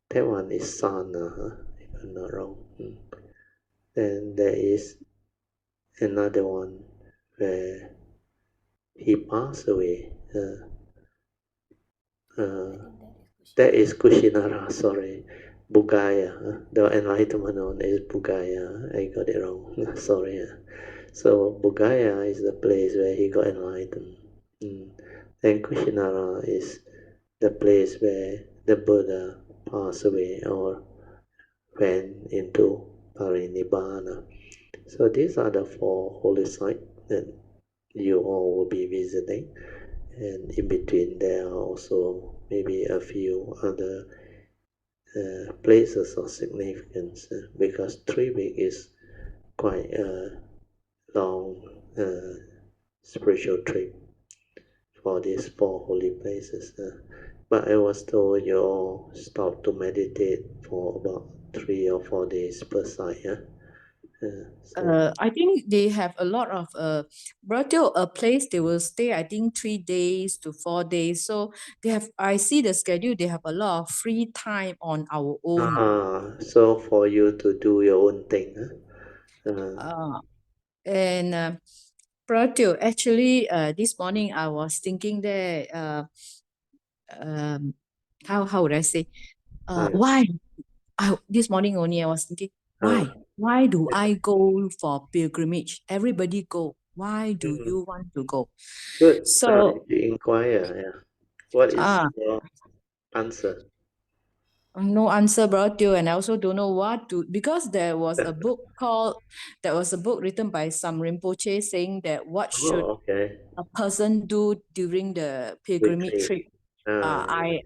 [SPEAKER 1] That one is Sana, if I'm not wrong. Then there is another one where he passed away. That is Kushinara, sorry. Bugaya. The enlightenment one is Bugaya. I got it wrong. Sorry. So Bugaya is the place where he got enlightened. Then Kushinara is the place where the Buddha passed away or went into Parinibbana. So these are the four holy sites that you all will be visiting, and in between there are also maybe a few other places of significance, because 3 weeks is quite a long spiritual trip for these four holy places. But I was told you all stop to meditate for about 3 or 4 days per site.
[SPEAKER 2] I think they have a lot of Brazil, a place they will stay, I think 3 days to 4 days. So they have, I see the schedule, they have a lot of free time on our own.
[SPEAKER 1] So for you to do your own thing.
[SPEAKER 2] And Brazil, actually, this morning I was thinking that how would I say? Why? This morning only I was thinking, why? Why do I go for pilgrimage? Everybody go. Why do you want to go?
[SPEAKER 1] Good.
[SPEAKER 2] So
[SPEAKER 1] You inquire. What is your answer?
[SPEAKER 2] no answer brought you, and I also don't know what to, because there was a book written by some Rinpoche saying that what should
[SPEAKER 1] Okay.
[SPEAKER 2] a person do during the pilgrimage
[SPEAKER 1] Retreat.
[SPEAKER 2] trip. I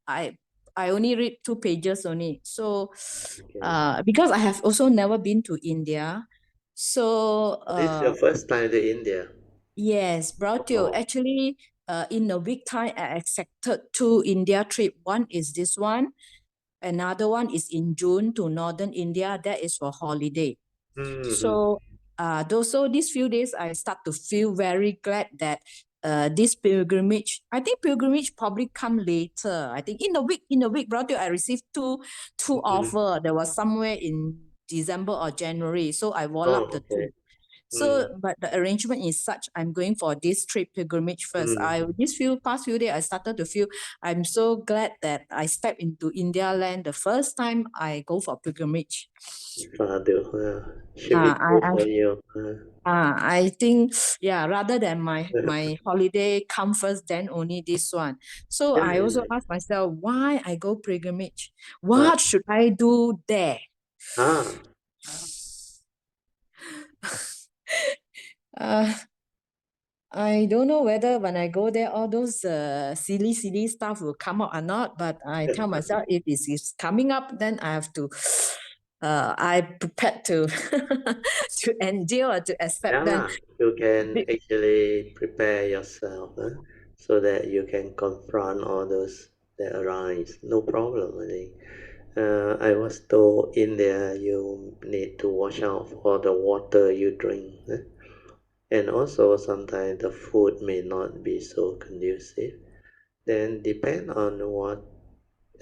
[SPEAKER 2] I I only read 2 pages only. So
[SPEAKER 1] Okay.
[SPEAKER 2] because I have also never been to India. So
[SPEAKER 1] This is your first time to India.
[SPEAKER 2] yes, brought you.
[SPEAKER 1] Oh.
[SPEAKER 2] Actually, in a week time, I accepted 2 India trip. One is this one. Another one is in June to Northern India. That is for holiday. So so these few days I start to feel very glad that this pilgrimage, I think pilgrimage probably come later. I think in a week, brother, I received two offer. There was somewhere in December or January. So I wall up the two.
[SPEAKER 1] Okay.
[SPEAKER 2] So, but the arrangement is such, I'm going for this trip pilgrimage first. These past few days, I started to feel I'm so glad that I stepped into India land the first time I go for pilgrimage.
[SPEAKER 1] Should be good
[SPEAKER 2] I
[SPEAKER 1] for you.
[SPEAKER 2] I think rather than my holiday come first, then only this one. So I also ask myself why I go pilgrimage. What should I do there? Uh, I don't know whether when I go there, all those silly stuff will come up or not. But I tell myself if it is coming up, then I have to. I prepared to to endure to accept. Then
[SPEAKER 1] You can actually prepare yourself, so that you can confront all those that arise. No problem, I think. I was told in there you need to watch out for the water you drink. And also sometimes the food may not be so conducive. Then depend on what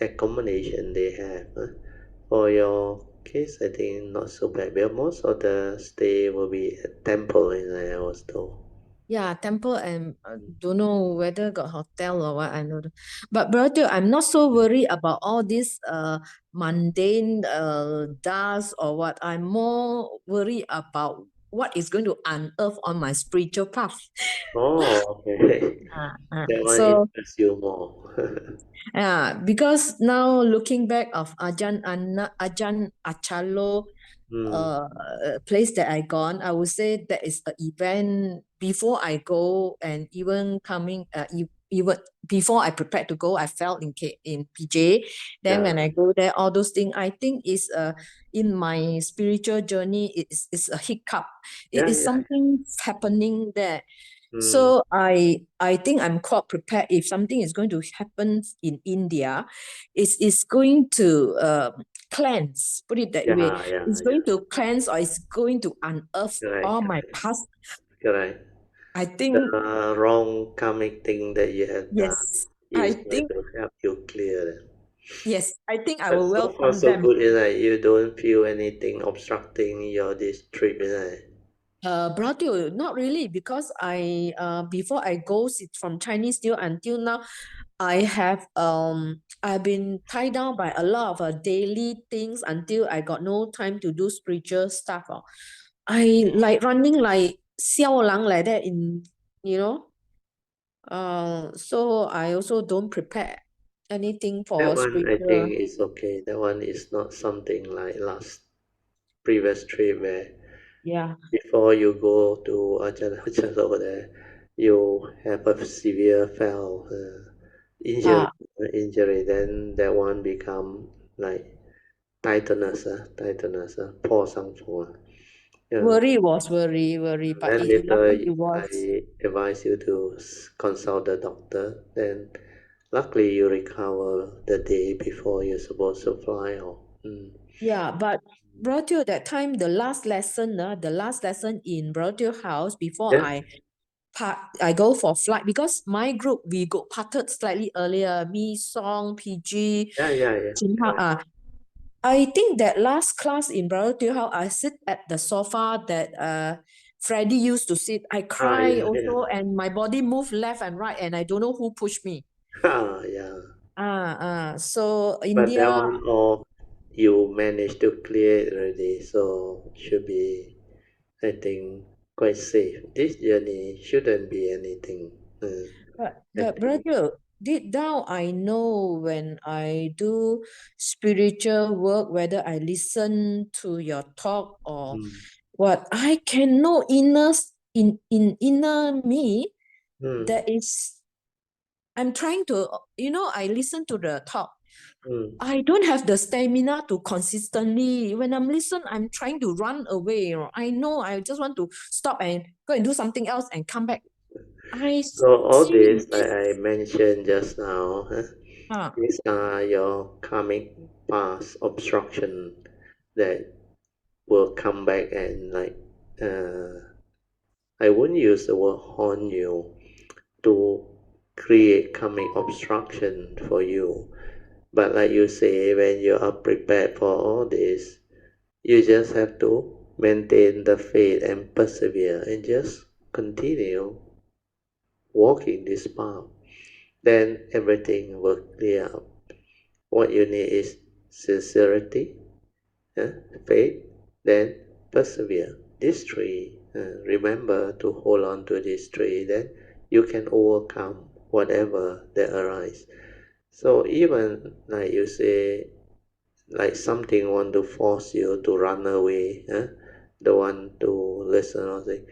[SPEAKER 1] accommodation they have. For your case, I think not so bad. But most of the stay will be at temple, and I was told.
[SPEAKER 2] Yeah, temple and don't know whether got hotel or what. I know, but brother, I'm not so worried about all this mundane dust or what. I'm more worried about what is going to unearth on my spiritual path.
[SPEAKER 1] Oh, okay. That one
[SPEAKER 2] So
[SPEAKER 1] interests you more.
[SPEAKER 2] because now looking back of Ajahn Achalo
[SPEAKER 1] Hmm.
[SPEAKER 2] place that I gone, I would say that is an event before I go, and even coming even before I prepared to go, I felt in PJ. Then
[SPEAKER 1] Yeah.
[SPEAKER 2] when I go there, all those things I think is in my spiritual journey, it's a hiccup. It
[SPEAKER 1] Yeah,
[SPEAKER 2] is
[SPEAKER 1] yeah.
[SPEAKER 2] something happening there.
[SPEAKER 1] Hmm.
[SPEAKER 2] So I think I'm quite prepared if something is going to happen in India, it's going to cleanse, put it that way.
[SPEAKER 1] Yeah, yeah,
[SPEAKER 2] It's going
[SPEAKER 1] yeah.
[SPEAKER 2] to cleanse or it's going to unearth
[SPEAKER 1] Correct,
[SPEAKER 2] all my
[SPEAKER 1] correct,
[SPEAKER 2] past.
[SPEAKER 1] correct.
[SPEAKER 2] I think
[SPEAKER 1] The wrong karmic thing that you have done
[SPEAKER 2] yes. I
[SPEAKER 1] is going
[SPEAKER 2] think
[SPEAKER 1] to help you clear them.
[SPEAKER 2] yes. I think I
[SPEAKER 1] But
[SPEAKER 2] will
[SPEAKER 1] so far
[SPEAKER 2] welcome
[SPEAKER 1] so
[SPEAKER 2] them.
[SPEAKER 1] good, is that you don't feel anything obstructing your this trip, is it?
[SPEAKER 2] Brother, not really, because I before I go from Chinese New until now, I've been tied down by a lot of daily things until I got no time to do spiritual stuff. I like running like xiao lang like that in you know. So I also don't prepare anything
[SPEAKER 1] That
[SPEAKER 2] for
[SPEAKER 1] one I
[SPEAKER 2] spiritual.
[SPEAKER 1] think is okay. That one is not something like last previous trip where
[SPEAKER 2] Yeah.
[SPEAKER 1] before you go to Ajahn over there, you have a severe fell injury,
[SPEAKER 2] Uh,
[SPEAKER 1] injury. Then that one become like tighteners, pour some for. Yeah.
[SPEAKER 2] worry, but
[SPEAKER 1] Then
[SPEAKER 2] luckily
[SPEAKER 1] later
[SPEAKER 2] it was.
[SPEAKER 1] I advise you to consult the doctor. Then luckily you recover the day before you're supposed to fly off. Mm.
[SPEAKER 2] Yeah, but Brother, that time the last lesson in Brother house before
[SPEAKER 1] Yeah,
[SPEAKER 2] I go for flight, because my group we got parted slightly earlier. Me, Song, PG,
[SPEAKER 1] yeah, yeah, yeah.
[SPEAKER 2] Chin Ha.
[SPEAKER 1] Correct.
[SPEAKER 2] I think that last class in Brother house, I sit at the sofa that Freddie used to sit. I
[SPEAKER 1] Ah,
[SPEAKER 2] cry
[SPEAKER 1] yeah, yeah.
[SPEAKER 2] also, and my body moved left and right, and I don't know who pushed me.
[SPEAKER 1] Ah, yeah.
[SPEAKER 2] So
[SPEAKER 1] But that
[SPEAKER 2] India.
[SPEAKER 1] one all you managed to clear it already, so should be, I think, quite safe. This journey shouldn't be anything. I
[SPEAKER 2] But
[SPEAKER 1] think.
[SPEAKER 2] brother, deep down I know when I do spiritual work, whether I listen to your talk or
[SPEAKER 1] Mm,
[SPEAKER 2] what, I can know in inner me
[SPEAKER 1] mm,
[SPEAKER 2] that is I'm trying to, I listen to the talk.
[SPEAKER 1] mm.
[SPEAKER 2] I don't have the stamina to consistently. When I'm listening, I'm trying to run away. I know I just want to stop and go and do something else and come back. I
[SPEAKER 1] So all
[SPEAKER 2] see
[SPEAKER 1] this, like
[SPEAKER 2] this.
[SPEAKER 1] I mentioned just now,
[SPEAKER 2] Ah,
[SPEAKER 1] these are your karmic past obstruction that will come back and like I wouldn't use the word haunt you to create karmic obstruction for you. But like you say, when you are prepared for all this, you just have to maintain the faith and persevere and just continue walking this path. Then everything will clear up. What you need is sincerity, faith, then persevere. This tree, remember to hold on to this tree, then you can overcome whatever that arises. So even like you say, like something want to force you to run away, don't want to listen or say,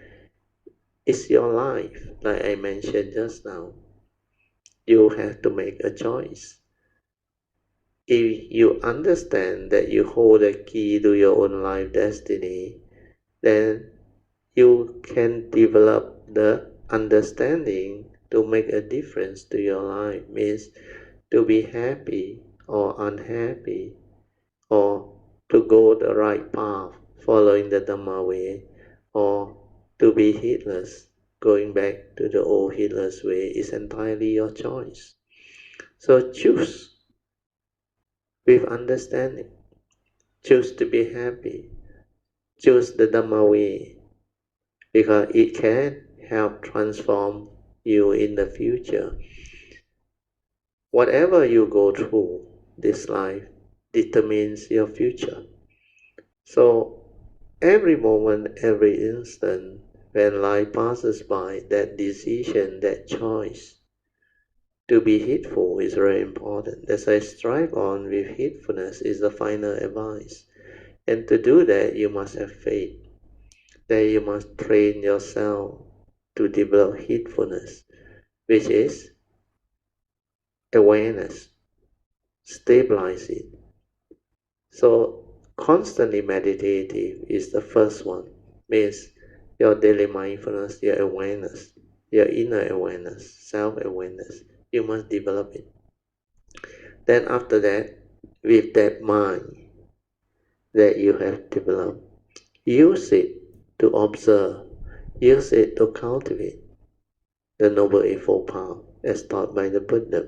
[SPEAKER 1] it's your life. Like I mentioned just now, you have to make a choice. If you understand that you hold the key to your own life destiny, then you can develop the understanding to make a difference to your life. Means to be happy or unhappy, go the right path, following the Dhamma way, or to be heedless, going back to the old heedless way, is entirely your choice. So choose with understanding. Choose to be happy. Choose the Dhamma way, because it can help transform you in the future. Whatever you go through this life determines your future. So every moment, every instant, when life passes by, that decision, that choice to be heedful is very important. As I strive on with heedfulness is the final advice. And to do that, you must have faith. That you must train yourself to develop heedfulness, which is awareness, stabilize it. So constantly meditative is the first one, means your daily mindfulness, your awareness, your inner awareness, self-awareness. You must develop it. Then after that, with that mind that you have developed, use it to observe, use it to cultivate the Noble Eightfold Path as taught by the Buddha,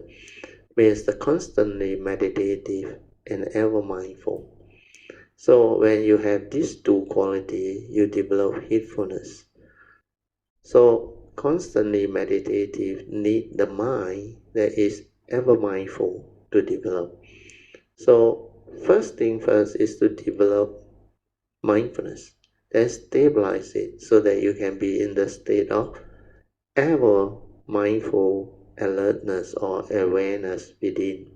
[SPEAKER 1] means the constantly meditative and ever mindful. So when you have these two qualities, you develop heedfulness. So constantly meditative need the mind that is ever mindful to develop. So first thing first is to develop mindfulness, then stabilize it so that you can be in the state of ever mindful alertness or awareness within.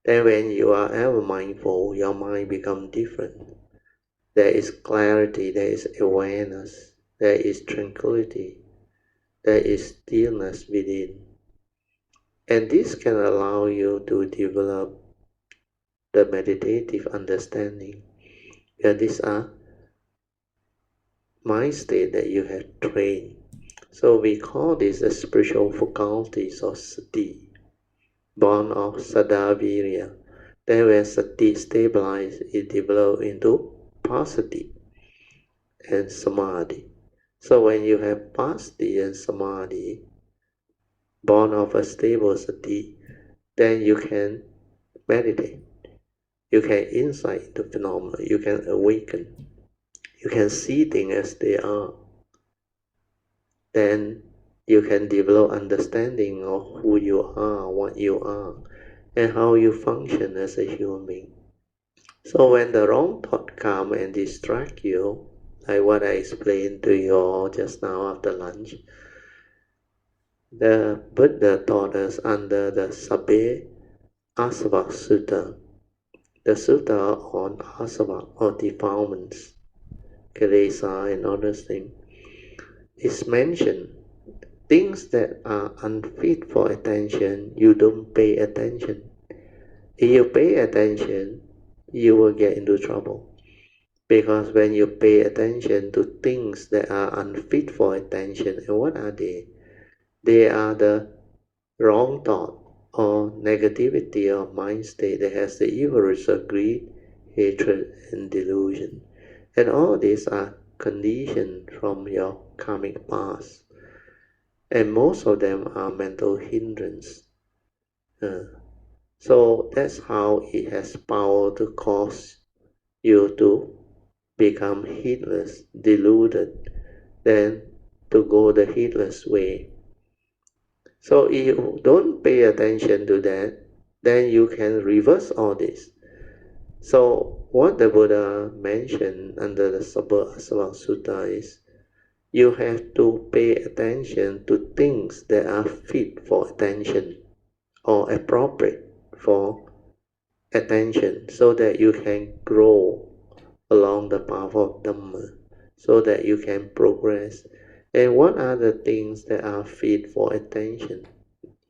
[SPEAKER 1] Then when you are ever mindful, your mind becomes different. There is clarity, there is awareness, there is tranquility, there is stillness within. And this can allow you to develop the meditative understanding. And these are mind state that you have trained. So we call this the spiritual faculties of sati, born of sadavirya. Then when sati stabilizes, it develops into pasati and samadhi. So when you have pasati and samadhi, born of a stable sati, then you can meditate. You can insight into phenomena. You can awaken. You can see things as they are. Then you can develop understanding of who you are, what you are, and how you function as a human being. So when the wrong thought come and distract you, like what I explained to you all just now after lunch, the Buddha taught us under the Sabbe Asava Sutta, the Sutta on Asava or defilements, Kilesa and other things, is mentioned. Things that are unfit for attention, you don't pay attention. If you pay attention, you will get into trouble. Because when you pay attention to things that are unfit for attention, and what are they? They are the wrong thought or negativity of mind state that has the evil roots of greed, hatred, and delusion. And all these are conditioned from your karmic past. And most of them are mental hindrance. So that's how it has power to cause you to become heedless, deluded, then to go the heedless way. So if you don't pay attention to that, then you can reverse all this. So what the Buddha mentioned under the Sabba Asava Sutta is, you have to pay attention to things that are fit for attention or appropriate for attention, so that you can grow along the path of Dhamma, so that you can progress. And what are the things that are fit for attention?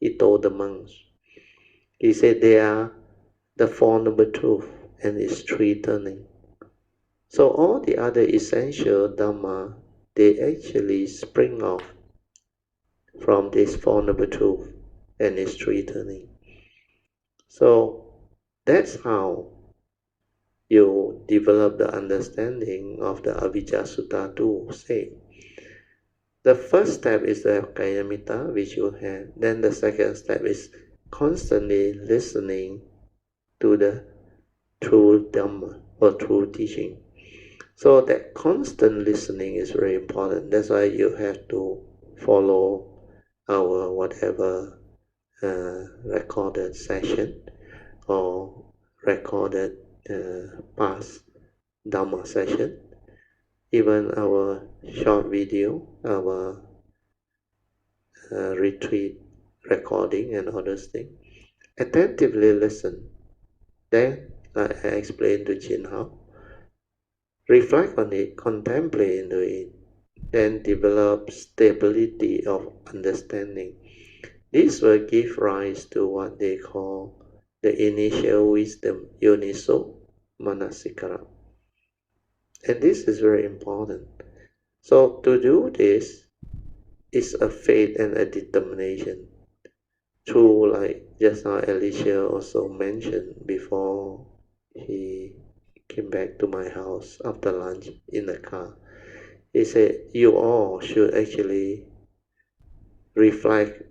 [SPEAKER 1] He told the monks. He said they are the Four Noble Truths and its three turning. So all the other essential Dhamma, they actually spring off from this Four Noble Truths and its three turning. So that's how you develop the understanding of the Avijja Sutta too. Say, the first step is the Kayamita, which you have. Then the second step is constantly listening to the true Dhamma or true teaching. So that constant listening is very important. That's why you have to follow our whatever recorded session or recorded past Dhamma session, even our short video, our retreat recording and all those things. Attentively listen. Then, like I explained to Jin Hao, reflect on it, contemplate into it, then develop stability of understanding. This will give rise to what they call the initial wisdom, yoniso manasikara. And this is very important. So to do this is a faith and a determination. True, like just now Alicia also mentioned before he came back to my house after lunch in the car. He said, you all should actually reflect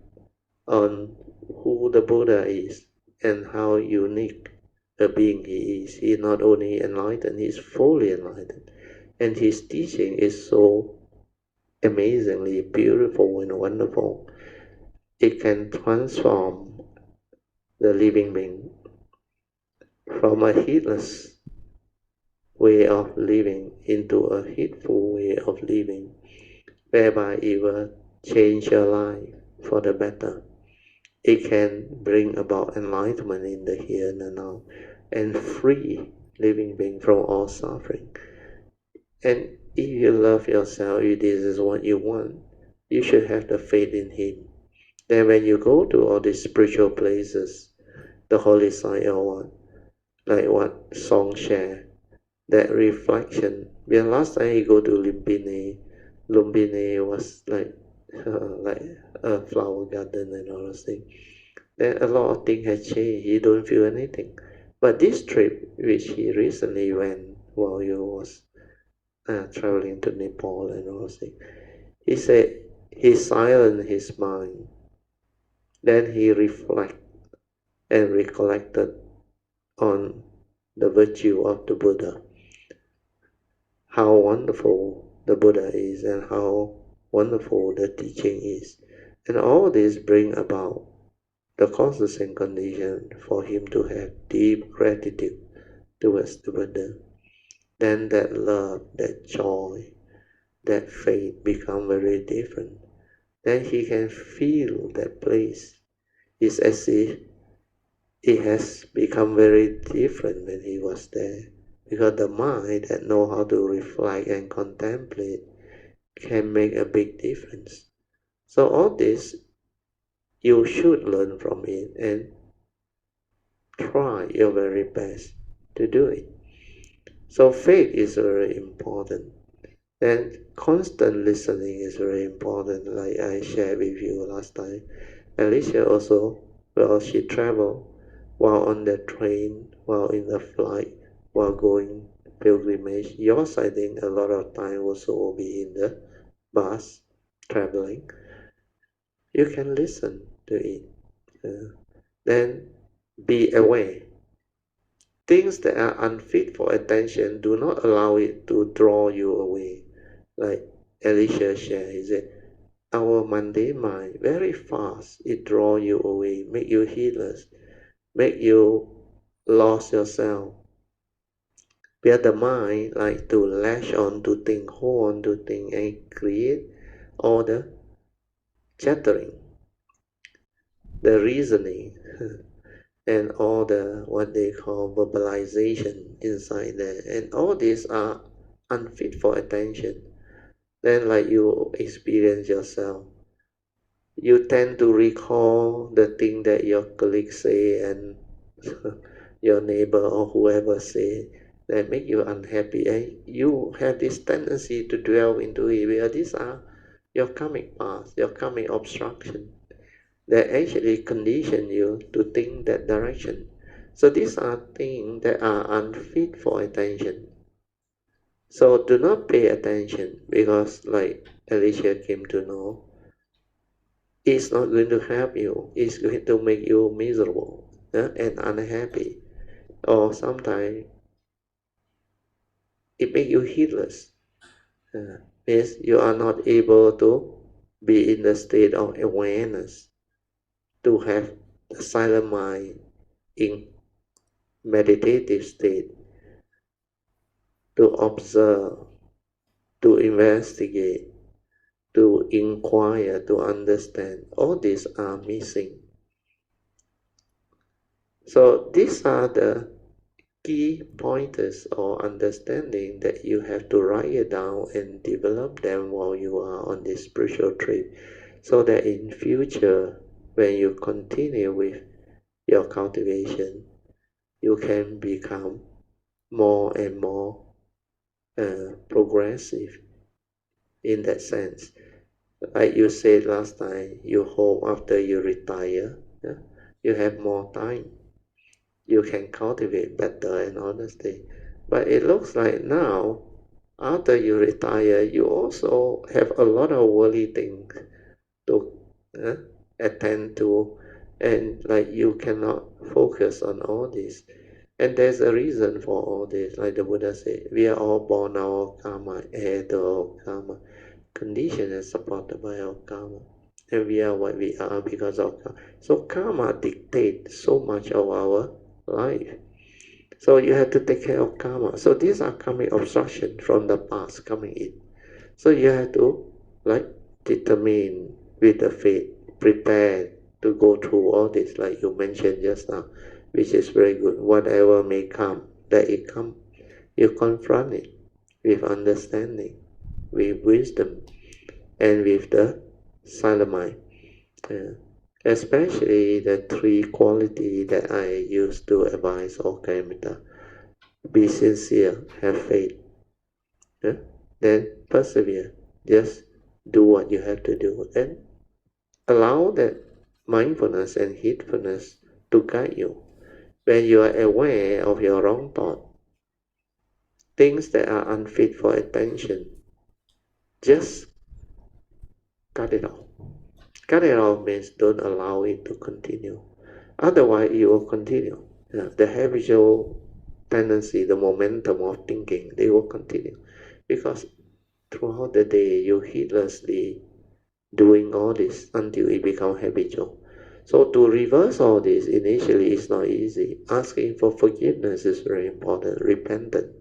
[SPEAKER 1] on who the Buddha is and how unique a being he is. He is not only enlightened, he is fully enlightened. And his teaching is so amazingly beautiful and wonderful. It can transform the living being from a heedless way of living into a heedful way of living, whereby it will change your life for the better. It can bring about enlightenment in the here and now and free living being from all suffering. And if you love yourself, if this is what you want, you should have the faith in Him. Then when you go to all these spiritual places, the holy site or what, like what Song share, that reflection. Because last time he go to Lumbini was like a flower garden and all those things. Then a lot of things had changed. He don't feel anything. But this trip, which he recently went while he was traveling to Nepal and all those things, he said he silenced his mind. Then he reflected and recollected on the virtue of the Buddha, how wonderful the Buddha is and how wonderful the teaching is. And all this bring about the causes and condition for him to have deep gratitude towards the Buddha. Then that love, that joy, that faith become very different. Then he can feel that place. It's as if it has become very different when he was there. Because the mind that know how to reflect and contemplate can make a big difference. So all this, you should learn from it and try your very best to do it. So faith is very important. Then constant listening is very important, like I shared with you last time. Alicia also, well, she traveled while on the train, while in the flight, while going pilgrimage. Yours, I think, a lot of time also will be in the bus, traveling. You can listen to it. Then be aware. Things that are unfit for attention, do not allow it to draw you away. Like Alicia shared, he said, our mundane mind, very fast, it draw you away, make you heedless, make you lost yourself. Where the mind like to latch on to things, hold on to things, and create all the chattering, the reasoning, and all the what they call verbalization inside there. And all these are unfit for attention. Then like you experience yourself, you tend to recall the thing that your colleagues say and your neighbor or whoever say that make you unhappy, and you have this tendency to dwell into it, where these are your karmic paths, your karmic obstruction that actually condition you to think that direction. So these are things that are unfit for attention. So do not pay attention, because like Alicia came to know, it's not going to help you. It's going to make you miserable and unhappy. Or sometimes it makes you heedless. Means you are not able to be in the state of awareness, to have the silent mind in meditative state, to observe, to investigate, to inquire, to understand. All these are missing. So these are the key pointers or understanding that you have to write it down and develop them while you are on this spiritual trip, so that in future, when you continue with your cultivation, you can become more and more progressive in that sense. Like you said last time, you hope after you retire, you have more time. You can cultivate better and honesty. But it looks like now, after you retire, you also have a lot of worldly things to uh, attend to, and like you cannot focus on all this. And there's a reason for all this. Like the Buddha said, we are all born our karma, heir to our karma, conditioned and supported by our karma. And we are what we are because of karma. So karma dictates so much of our life. So you have to take care of karma. So these are karmic obstruction from the past coming in. So you have to like determine with the faith, prepare to go through all this, like you mentioned just now, which is very good. Whatever may come, that it come, you confront it with understanding, with wisdom, and with the silent mind. Especially the three qualities that I use to advise all Kalmita. Be sincere, have faith, then persevere. Just do what you have to do, and allow that mindfulness and heedfulness to guide you. When you are aware of your wrong thought, things that are unfit for attention, just cut it off. Cut it off means don't allow it to continue. Otherwise, it will continue. The habitual tendency, the momentum of thinking, they will continue. Because throughout the day, you heedlessly doing all this until it becomes habitual. So to reverse all this initially is not easy. Asking for forgiveness is very important. Repentance.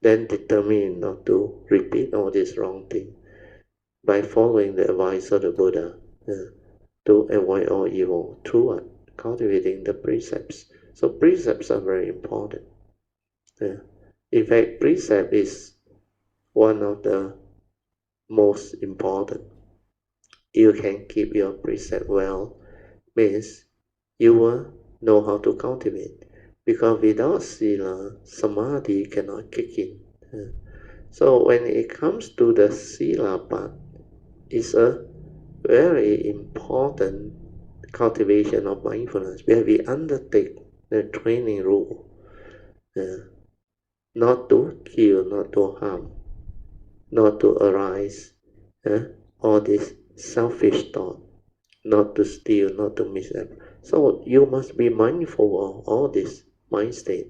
[SPEAKER 1] Then determine not to repeat all this wrong thing by following the advice of the Buddha to avoid all evil through what? Cultivating the precepts. So precepts are very important. In fact, precept is one of the most important. You can keep your precept well, means you will know how to cultivate. Because without sila, samadhi cannot kick in. So when it comes to the sila part, it's a very important cultivation of mindfulness, where we undertake the training rule, not to kill, not to harm, not to arise all this selfish thought, not to steal, not to mislead. So you must be mindful of all this mind state.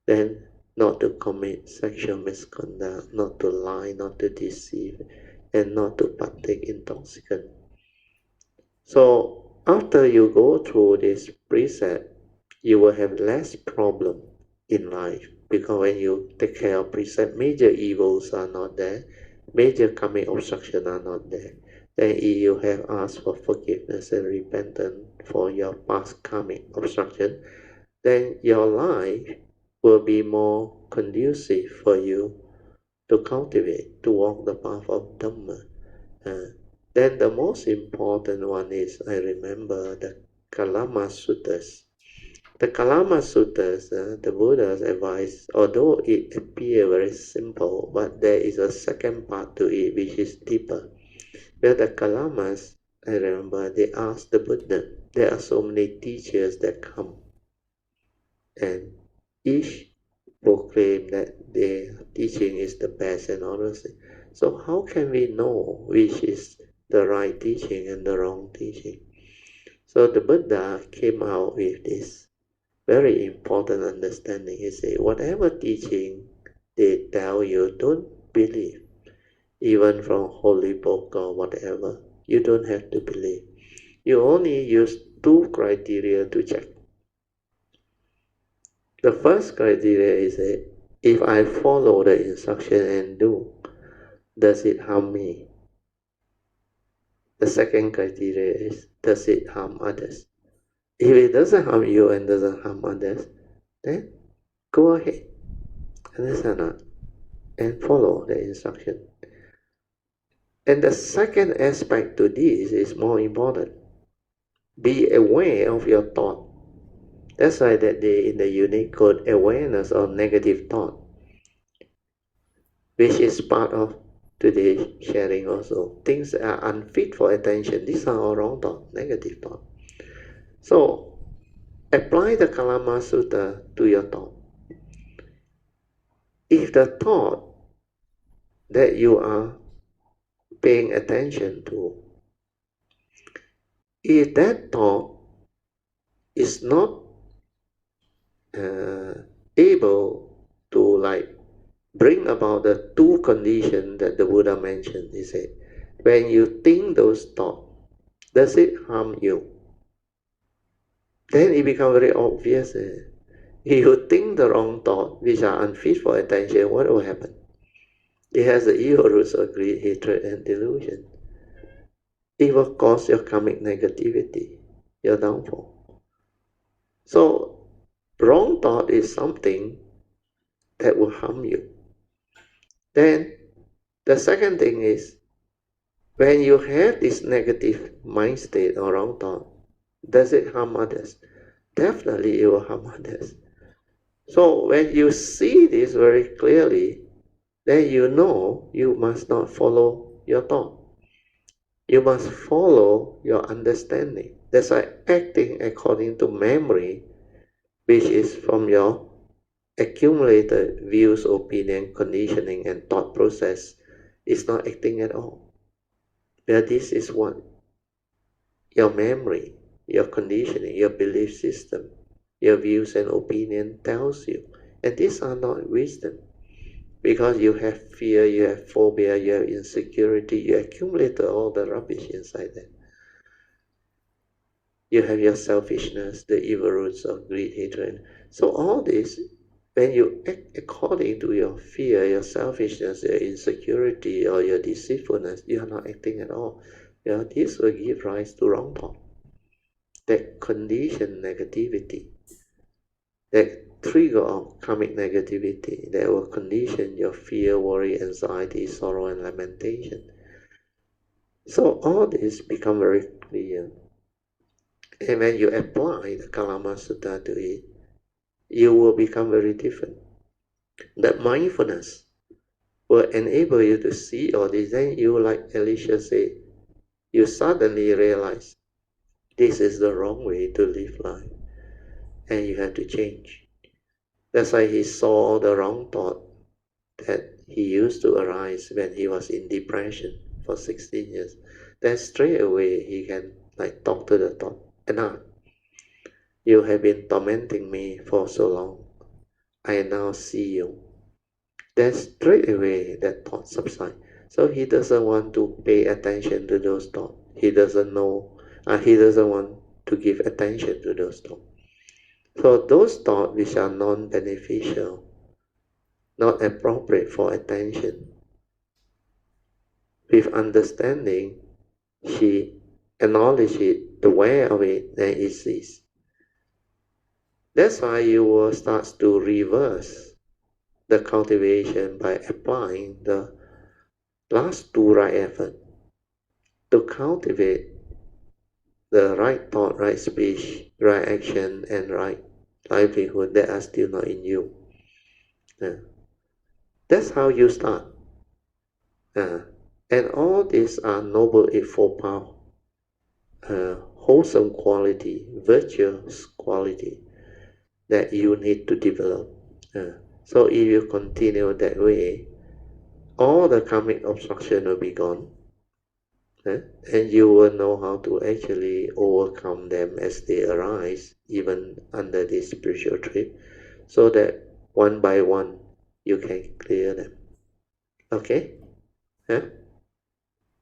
[SPEAKER 1] Then not to commit sexual misconduct, not to lie, not to deceive, and not to partake intoxicant. So after you go through this precept, you will have less problem in life, because when you take care of precept, major evils are not there, major karmic obstruction are not there. Then you have asked for forgiveness and repentance for your past karmic obstruction, then your life will be more conducive for you to cultivate, to walk the path of Dhamma. Then the most important one is, I remember the Kalama Suttas. The Kalama Suttas, the Buddha's advice, although it appears very simple, but there is a second part to it which is deeper. Where the Kalamas, I remember, they asked the Buddha, there are so many teachers that come. and each proclaim that their teaching is the best and all those things. So how can we know which is the right teaching and the wrong teaching? So the Buddha came out with this very important understanding. He said, whatever teaching they tell you, don't believe. Even from holy book or whatever, you don't have to believe. You only use two criteria to check. The first criteria is that if I follow the instruction and do, does it harm me? The second criteria is, does it harm others? If it doesn't harm you and doesn't harm others, then go ahead, understand that, and follow the instruction. And the second aspect to this is more important. Be aware of your thought. That's why that day in the Unicode, awareness of negative thought, which is part of today's sharing also. Things are unfit for attention. These are all wrong thought, negative thought. So apply the Kalama Sutta to your thought. If the thought that you are paying attention to, if that thought is not able to bring about the two conditions that the Buddha mentioned, he said, when you think those thoughts, does it harm you? Then it becomes very obvious. If you think the wrong thought, which are unfit for attention, what will happen? It has the evil roots of greed, hatred, and delusion. It will cause your karmic negativity, your downfall. So, wrong thought is something that will harm you. Then, the second thing is, when you have this negative mind state or wrong thought, does it harm others? Definitely it will harm others. So when you see this very clearly, then you know you must not follow your thought. You must follow your understanding. That's why acting according to memory, which is from your accumulated views, opinion, conditioning, and thought process, is not acting at all. But this is what your memory, your conditioning, your belief system, your views and opinion tells you. And these are not wisdom. Because you have fear, you have phobia, you have insecurity, you accumulated all the rubbish inside there. You have your selfishness, the evil roots of greed, hatred. So all this, when you act according to your fear, your selfishness, your insecurity, or your deceitfulness, you are not acting at all. This will give rise to wrong thought. That condition negativity, that trigger of karmic negativity that will condition your fear, worry, anxiety, sorrow, and lamentation. So all this become very clear. And when you apply the Kalama Sutta to it, you will become very different. That mindfulness will enable you to see all this. Then you, like Alicia said, you suddenly realize this is the wrong way to live life. And you have to change. That's why he saw the wrong thought that he used to arise when he was in depression for 16 years. Then straight away he can talk to the thought, enough. You have been tormenting me for so long. I now see you. Then straight away that thought subsides. So he doesn't want to pay attention to those thoughts. He doesn't know, he doesn't want to give attention to those thoughts. So those thoughts which are non-beneficial, not appropriate for attention, with understanding, she acknowledges it, aware of it, then it ceases. That's why you will start to reverse the cultivation by applying the last two right effort to cultivate the right thought, right speech, right action, and right livelihood that are still not in you. That's how you start. And all these are noble eightfold path, wholesome quality, virtuous quality. that you need to develop. So if you continue that way, all the karmic obstruction will be gone, and you will know how to actually overcome them as they arise, even under this spiritual trip, so that one by one you can clear them. Okay? Huh?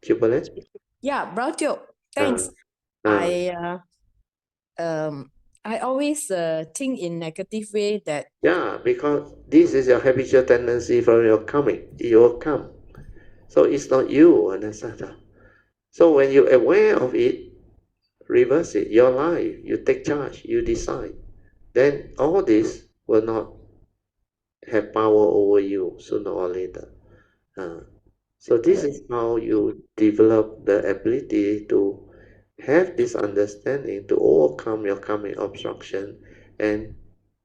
[SPEAKER 1] Chipotle?
[SPEAKER 2] Yeah, Brother Teo, thanks.
[SPEAKER 1] Uh,
[SPEAKER 2] I always think in negative way that
[SPEAKER 1] yeah, because this is your habitual tendency from your coming. It will come. So it's not you, understand? So when you're aware of it, reverse it. Your life, you take charge, you decide. Then all this will not have power over you sooner or later. So this is how you develop the ability to have this understanding to overcome your karmic obstruction and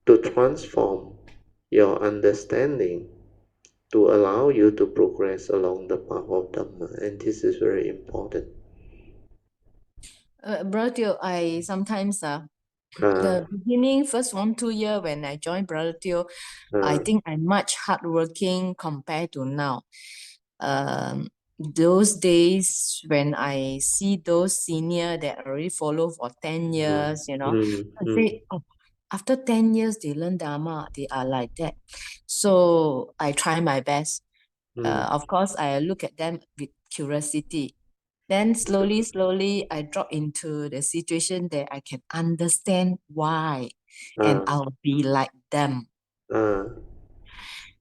[SPEAKER 1] to transform your understanding to allow you to progress along the path of Dhamma. And this is very important.
[SPEAKER 2] Brother Teo, I sometimes
[SPEAKER 1] Uh,
[SPEAKER 2] the beginning first 1-2 year when I joined Brother Teo, I
[SPEAKER 1] uh,
[SPEAKER 2] think I'm much hardworking compared to now. Those days when I see those senior that already follow for 10 years, I say, oh, after 10 years they learn Dharma, they are like that. So I try my best. Of course, I look at them with curiosity. Then slowly, I drop into the situation that I can understand why, and I'll be like them.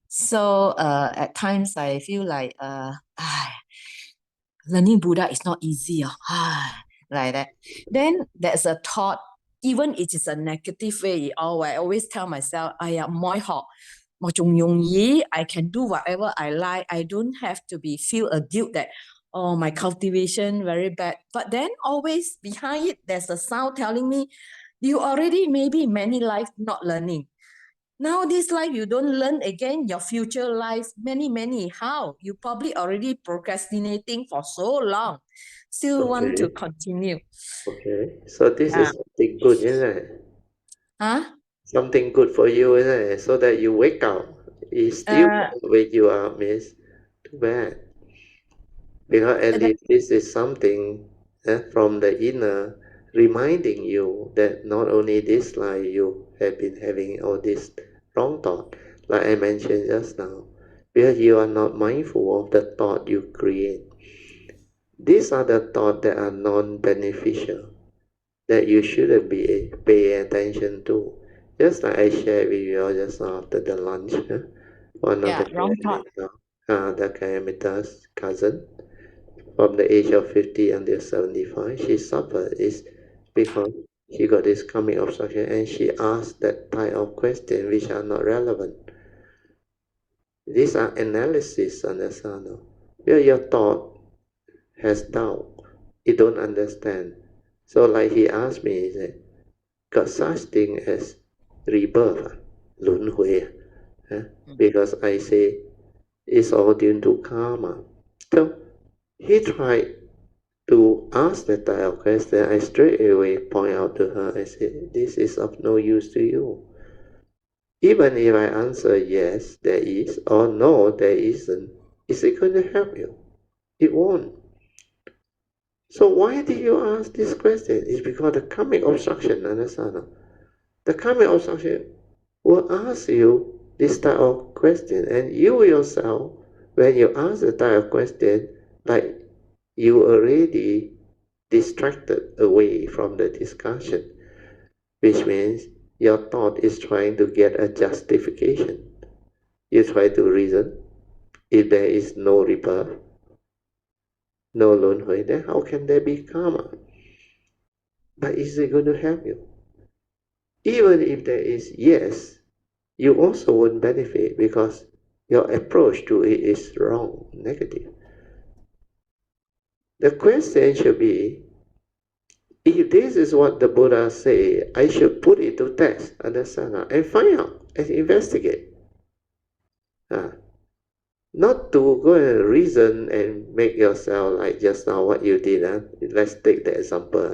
[SPEAKER 2] So at times I feel like learning Buddha is not easy, like that. Then there's a thought, even it is a negative way, I always tell myself, moi học, I can do whatever I like. I don't have to feel a guilt that, oh, my cultivation very bad. But then always behind it, there's a sound telling me, you already maybe many life not learning. Now this life you don't learn again, your future life, many, how? You probably already procrastinating for so long, still want to
[SPEAKER 1] okay.
[SPEAKER 2] continue.
[SPEAKER 1] Okay. So this
[SPEAKER 2] Yeah.
[SPEAKER 1] is something good, isn't it?
[SPEAKER 2] Huh?
[SPEAKER 1] Something good for you, isn't it? So that you wake up. It still
[SPEAKER 2] Uh,
[SPEAKER 1] wake you up, miss. Too bad. Because at
[SPEAKER 2] that,
[SPEAKER 1] least this is something from the inner reminding you that not only this life you have been having all this wrong thought, like I mentioned just now, because you are not mindful of the thought you create. These are the thoughts that are non-beneficial, that you shouldn't be paying attention to. Just like I shared with you all just after the lunch, one of
[SPEAKER 2] yeah, wrong thought.
[SPEAKER 1] The Kayamita's cousin, from the age of 50 until 75, she suffered is because she got this karmic obstruction and she asked that type of question which are not relevant. These are analysis, understand? Where your thought has doubt, it don't understand. So like he asked me, he said, got such thing as rebirth, 轮回, because I say it's all due to karma. So he tried to ask that type of question. I straight away point out to her, I said, this is of no use to you. Even if I answer yes, there is, or no, there isn't, is it going to help you? It won't. So why did you ask this question? It's because the karmic obstruction, understand? The karmic obstruction will ask you this type of question, and you yourself, when you ask the type of question, like you already distracted away from the discussion, which means your thought is trying to get a justification. You try to reason, if there is no rebirth, no轮回, then how can there be karma? But is it going to help you? Even if there is yes, you also won't benefit because your approach to it is wrong, negative. The question should be, if this is what the Buddha say, I should put it to test, understand, and find out and investigate. Not to go and reason and make yourself like just now what you did. Let's take the example.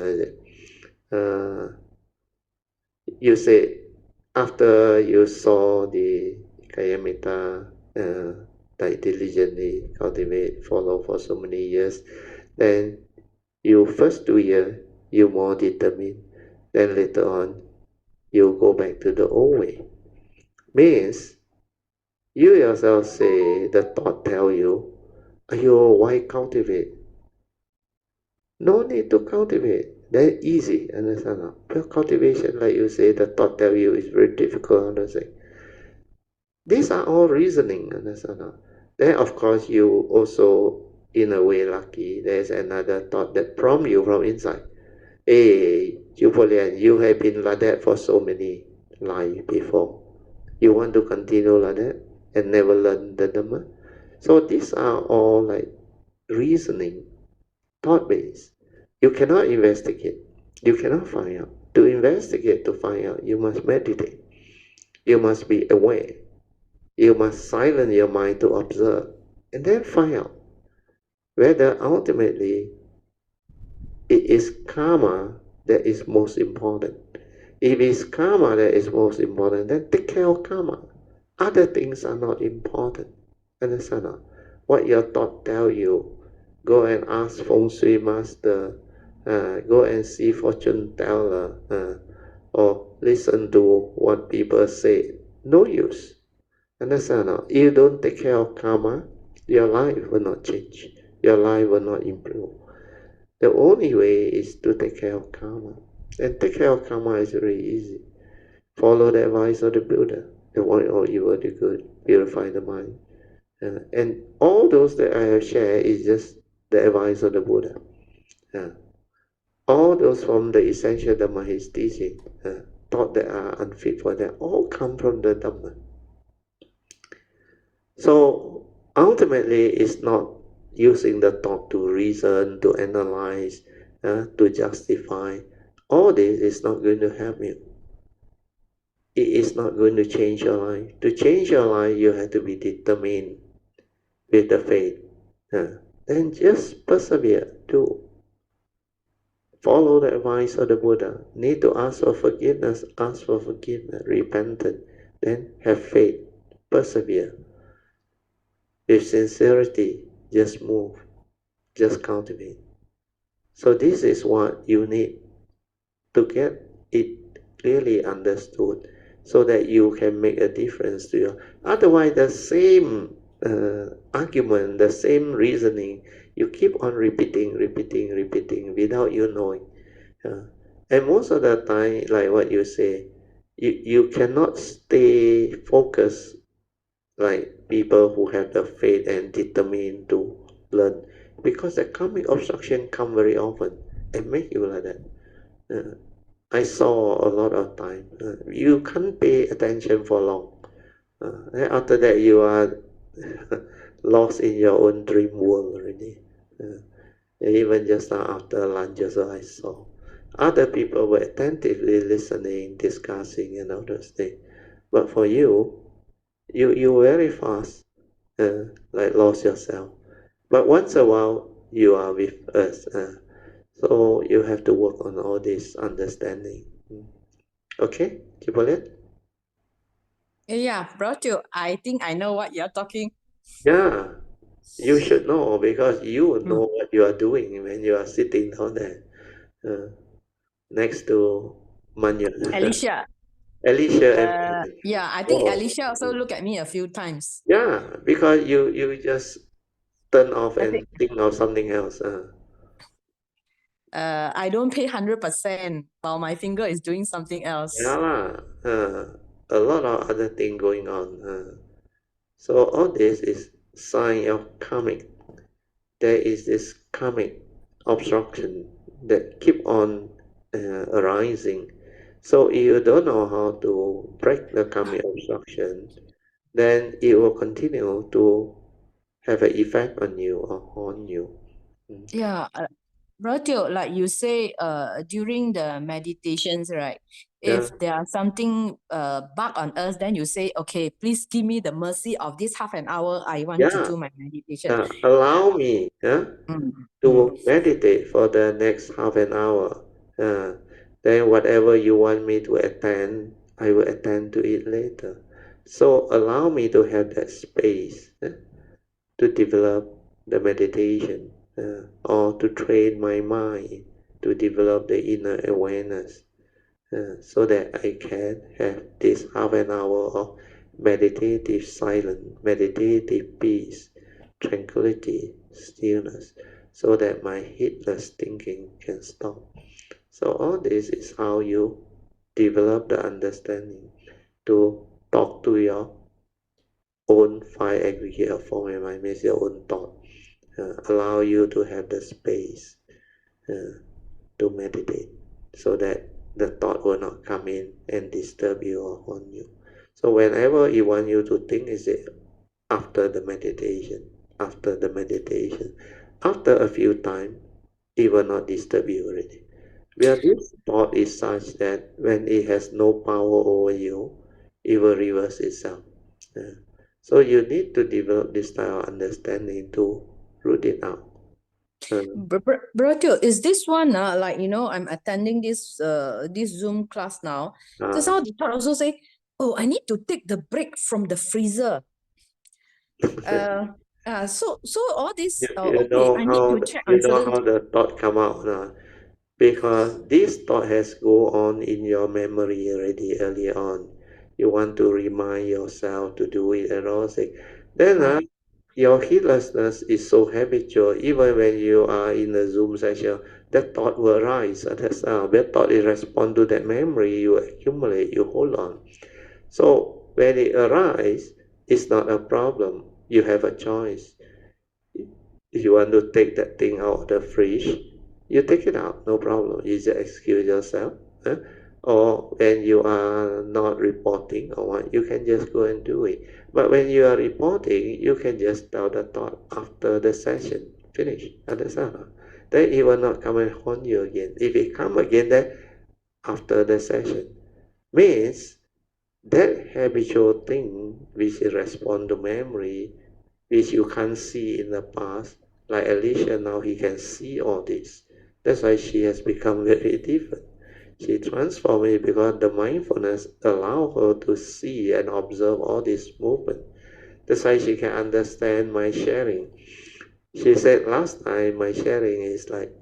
[SPEAKER 1] You say, after you saw the Kayamita like diligently cultivate, follow for so many years, then you first 2 years, you more determined. Then later on, you go back to the old way. Means you yourself say the thought tell you, "Ayo, why cultivate?" No need to cultivate. That easy, understand? But cultivation, like you say, the thought tell you is very difficult, understand? These are all reasoning, understand? Then of course you also, in a way, lucky. There's another thought that prompt you from inside. Hey, Sis Poh Lian, you have been like that for so many lives before. You want to continue like that and never learn the Dhamma? So these are all like reasoning, thought-based. You cannot investigate. You cannot find out. To investigate, to find out, you must meditate. You must be aware. You must silence your mind to observe and then find out whether ultimately it is karma that is most important. If it's karma that is most important, then take care of karma. Other things are not important. Understand? What your thought tell you, go and ask feng shui master, go and see fortune teller, or listen to what people say. No use. Understand? If you don't take care of karma, your life will not change. Your life will not improve. The only way is to take care of karma. And take care of karma is very easy. Follow the advice of the Buddha. Avoid all evil, do good, purify the mind. And all those that I have shared is just the advice of the Buddha. All those from the essential Dhamma, his teaching, thought that are unfit for that, all come from the Dhamma. So ultimately, it's not using the thought to reason, to analyze, to justify. All this is not going to help you. It is not going to change your life. To change your life, you have to be determined with the faith. Then just persevere, do. Follow the advice of the Buddha. Need to ask for forgiveness, repentance. Then have faith, persevere. With sincerity, just move, just cultivate. So this is what you need to get it clearly understood so that you can make a difference to you. Otherwise, the same argument, the same reasoning, you keep on repeating without you knowing. And most of the time, like what you say, you cannot stay focused like people who have the faith and determined to learn, because the karmic obstruction come very often and make you like that. I saw a lot of time. You can't pay attention for long. Then after that, you are lost in your own dream world already. Even just now after lunch, also I saw other people were attentively listening, discussing, and all those things. But for you, you very fast, like lost yourself. But once a while, you are with us. So you have to work on all this understanding. Okay, Sis Poh Lian?
[SPEAKER 2] Yeah, brought you. I think I know what you're talking.
[SPEAKER 1] Yeah, you should know because you know what you are doing when you are sitting down there next to Manya.
[SPEAKER 2] Alicia.
[SPEAKER 1] Alicia and Manya.
[SPEAKER 2] Yeah, I think
[SPEAKER 1] Oh,
[SPEAKER 2] Alicia also looked at me a few times.
[SPEAKER 1] yeah, because you just turn off
[SPEAKER 2] I
[SPEAKER 1] and
[SPEAKER 2] think
[SPEAKER 1] think of something else.
[SPEAKER 2] I don't pay 100% while my finger is doing something else.
[SPEAKER 1] Yeah lah, a lot of other thing going on. So all this is sign of karmic. There is this karmic obstruction that keep on arising. So if you don't know how to break the karmic obstruction, then it will continue to have an effect on you or haunt you.
[SPEAKER 2] Yeah, Bratio, like you say, during the meditations, right?
[SPEAKER 1] Yeah,
[SPEAKER 2] If there are something bug on us, then you say, okay, please give me the mercy of this half an hour. I want to
[SPEAKER 1] yeah,
[SPEAKER 2] do my meditation.
[SPEAKER 1] allow me
[SPEAKER 2] Mm,
[SPEAKER 1] to meditate for the next half an hour. Then whatever you want me to attend, I will attend to it later. So allow me to have that space to develop the meditation or to train my mind to develop the inner awareness so that I can have this half an hour of meditative silence, meditative peace, tranquility, stillness, so that my heedless thinking can stop. So all this is how you develop the understanding to talk to your own five aggregate form and mind, means your own thought. Allow you to have the space to meditate so that the thought will not come in and disturb you or haunt you. So whenever you want you to think, is it after the meditation, after the meditation, after a few times, it will not disturb you already. Where this thought is such that when it has no power over you, it will reverse itself. Uh, so you need to develop this style of understanding to root it out.
[SPEAKER 2] Brother, is this one like I'm attending this Zoom class now. Just how the thought also say, oh, I need to take the break from the freezer. So all this okay, I need to check on certain.
[SPEAKER 1] How the thought come out because this thought has go on in your memory already earlier on. You want to remind yourself to do it and all say. Then your heedlessness is so habitual, even when you are in a Zoom session, that thought will rise. That thought is respond to that memory you accumulate, you hold on. So when it arises, it's not a problem. You have a choice. If you want to take that thing out of the fridge, you take it out, no problem. You just excuse yourself. Or when you are not reporting or what, you can just go and do it. But when you are reporting, you can just tell the thought after the session finish. Understand? Then it will not come and haunt you again. If it come again, then after the session means that habitual thing which respond to memory, which you can't see in the past, like Alicia now, he can see all this. That's why she has become very different. She transformed it because the mindfulness allow her to see and observe all this movement. That's why she can understand my sharing. She said last time my sharing is like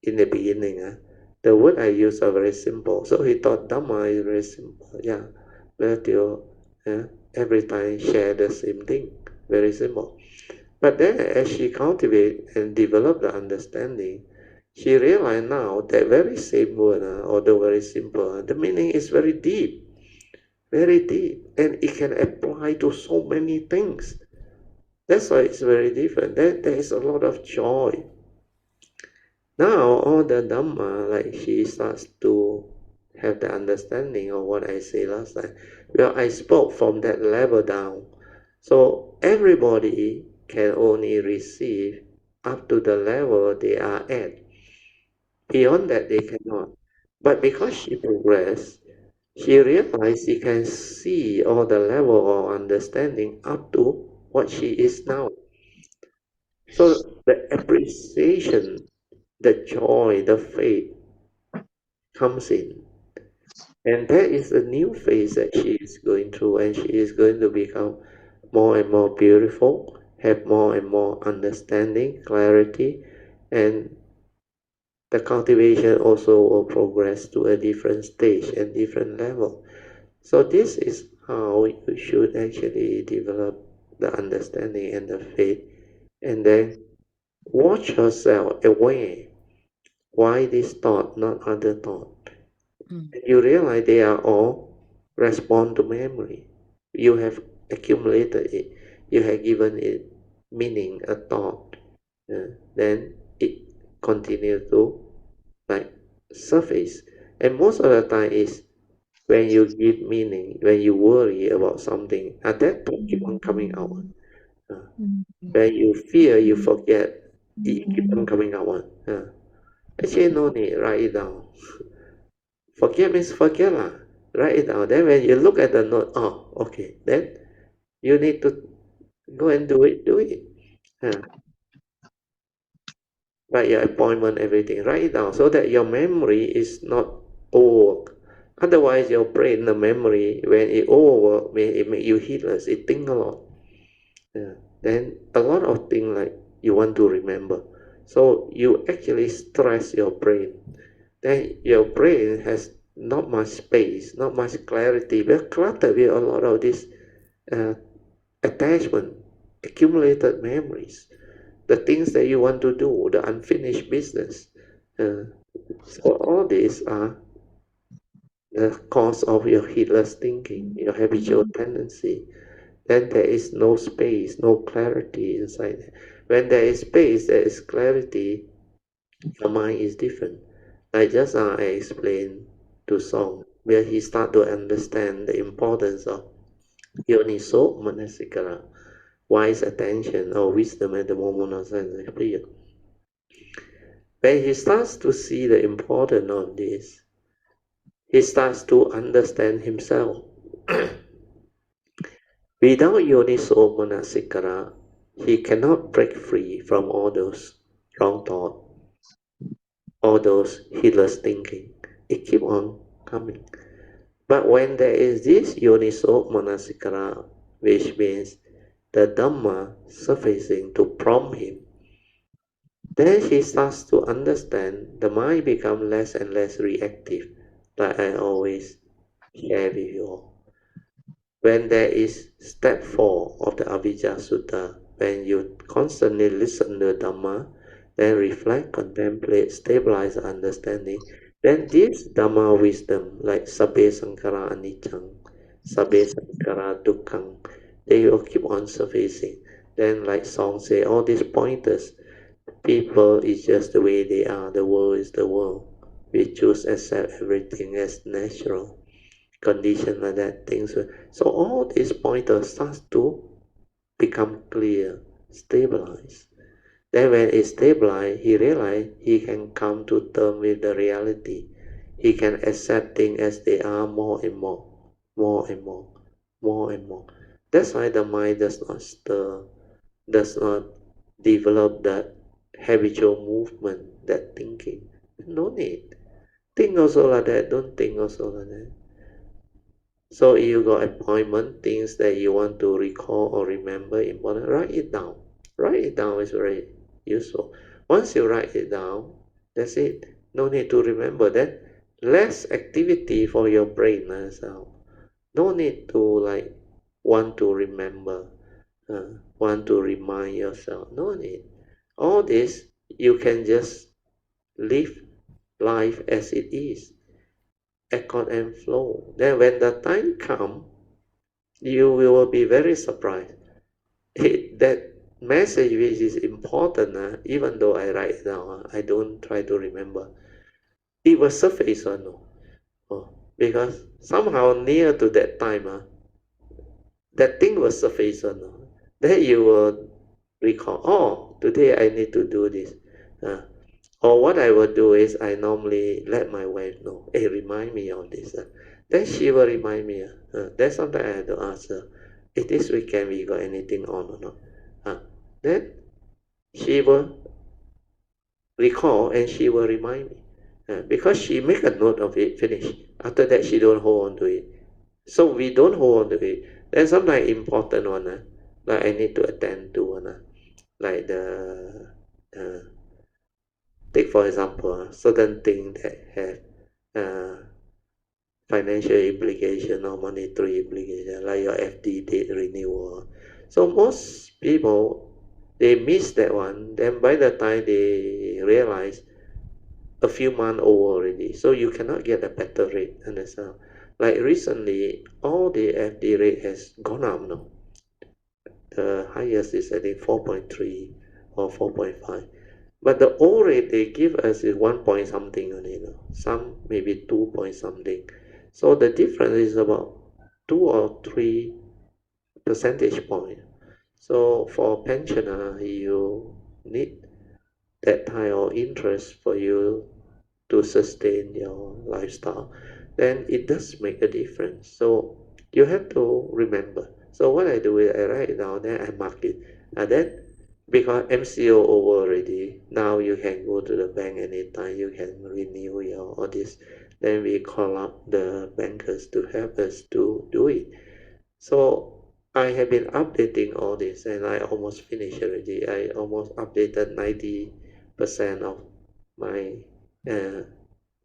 [SPEAKER 1] in the beginning, the word I use are very simple. So he thought Dhamma is very simple. Yeah, but you every time share the same thing, very simple. But then as she cultivate and develop the understanding, she realized now that very same word or the very simple, the meaning is very deep, and it can apply to so many things. That's why it's very different. There is a lot of joy. Now all the Dhamma, like she starts to have the understanding of what I say last time. Well, I spoke from that level down. So everybody can only receive up to the level they are at. Beyond that, they cannot. But because she progressed, she realized she can see all the level of understanding up to what she is now. So the appreciation, the joy, the faith comes in. And that is a new phase that she is going through, and she is going to become more and more beautiful, have more and more understanding, clarity, and the cultivation also will progress to a different stage and different level. So this is how you should actually develop the understanding and the faith, and then watch yourself aware. Why this thought, not other thought? And you realize they are all respond to memory. You have accumulated it. You have given it meaning, a thought. Then it continues to like surface. And most of the time is when you give meaning, when you worry about something, at that thought keep on coming out. Uh, when you fear, you forget, it keep on coming out. Actually, no need, write it down. Forget means forget lah. Write it down. Then when you look at the note, oh, okay. Then you need to go and do it. Do it. Write your appointment, everything. Write it down so that your memory is not overworked. Otherwise, your brain, the memory, when it overwork, it make you heedless. It think a lot. Yeah. Then a lot of things like you want to remember. So you actually stress your brain. Then your brain has not much space, not much clarity. We're cluttered with a lot of this uh, attachment, accumulated memories, the things that you want to do, the unfinished business. Uh, so all these are the cause of your heedless thinking, your habitual tendency. Then there is no space, no clarity inside. When there is space, there is clarity, your mind is different. Like just now I explained to Song, where he start to understand the importance of Yoniso Manasikara, wise attention or wisdom at the moment of sense experience. When he starts to see the importance of this, he starts to understand himself. Without Yoniso Manasikara, he cannot break free from all those wrong thoughts, all those heedless thinking. It keep on coming. But when there is this Yoniso Manasikara, which means the Dhamma surfacing to prompt him, then he starts to understand, the mind becomes less and less reactive, like I always share with you all. When there is step 4 of the Avijja Sutta, when you constantly listen to Dhamma, then reflect, contemplate, stabilize understanding, then this Dhamma wisdom, like Sabbe Sankara Anicca, Sabbe Sankara Dukkhang, they will keep on surfacing. Then like Song say, all these pointers, people is just the way they are, the world is the world. We choose accept everything as natural, condition like that, things. So all these pointers starts to become clear, stabilize. Then when it stabilize, he realize he can come to terms with the reality. He can accept things as they are more and more, more and more, more and more. That's why the mind does not stir, does not develop that habitual movement, that thinking. No need. Think also like that, don't think also like that. So if you got appointment, things that you want to recall or remember important, write it down. Write it down is very useful. Once you write it down, that's it. No need to remember. Then less activity for your brain as well. No need to like want to remember, want to remind yourself. No need. All this you can just live life as it is, accord and flow. Then when the time comes, you will be very surprised. That message which is important, even though I write it down, I don't try to remember. It will surface or no? Oh, because somehow near to that time, that thing will surface or no? Then you will recall, oh, today I need to do this. Or what I will do is I normally let my wife know, hey, remind me of this. Then she will remind me. Then sometimes I have to ask her, hey, this weekend we got anything on or not? Then she will recall and she will remind me. Because she make a note of it, finish. After that, she don't hold on to it. So we don't hold on to it. Then sometimes important one, like I need to attend to one, like the take for example, certain things that have financial implication or monetary implication, like your FD date renewal. So most people, they miss that one. Then by the time they realize, a few months over already, so you cannot get a better rate. Understand? Like recently, all the FD rate has gone up now. The highest is I think 4.3 or 4.5. But the old rate they give us is 1 point something only, some maybe 2 point something. So the difference is about 2 or 3 percentage point. So for pensioner, you need that type of interest for you to sustain your lifestyle. Then it does make a difference. So you have to remember. So what I do is I write it down, then I mark it. And then because MCO over already, now you can go to the bank anytime, you can renew your all this. Then we call up the bankers to help us to do it. So I have been updating all this, and I almost finished already. I almost updated 90% of my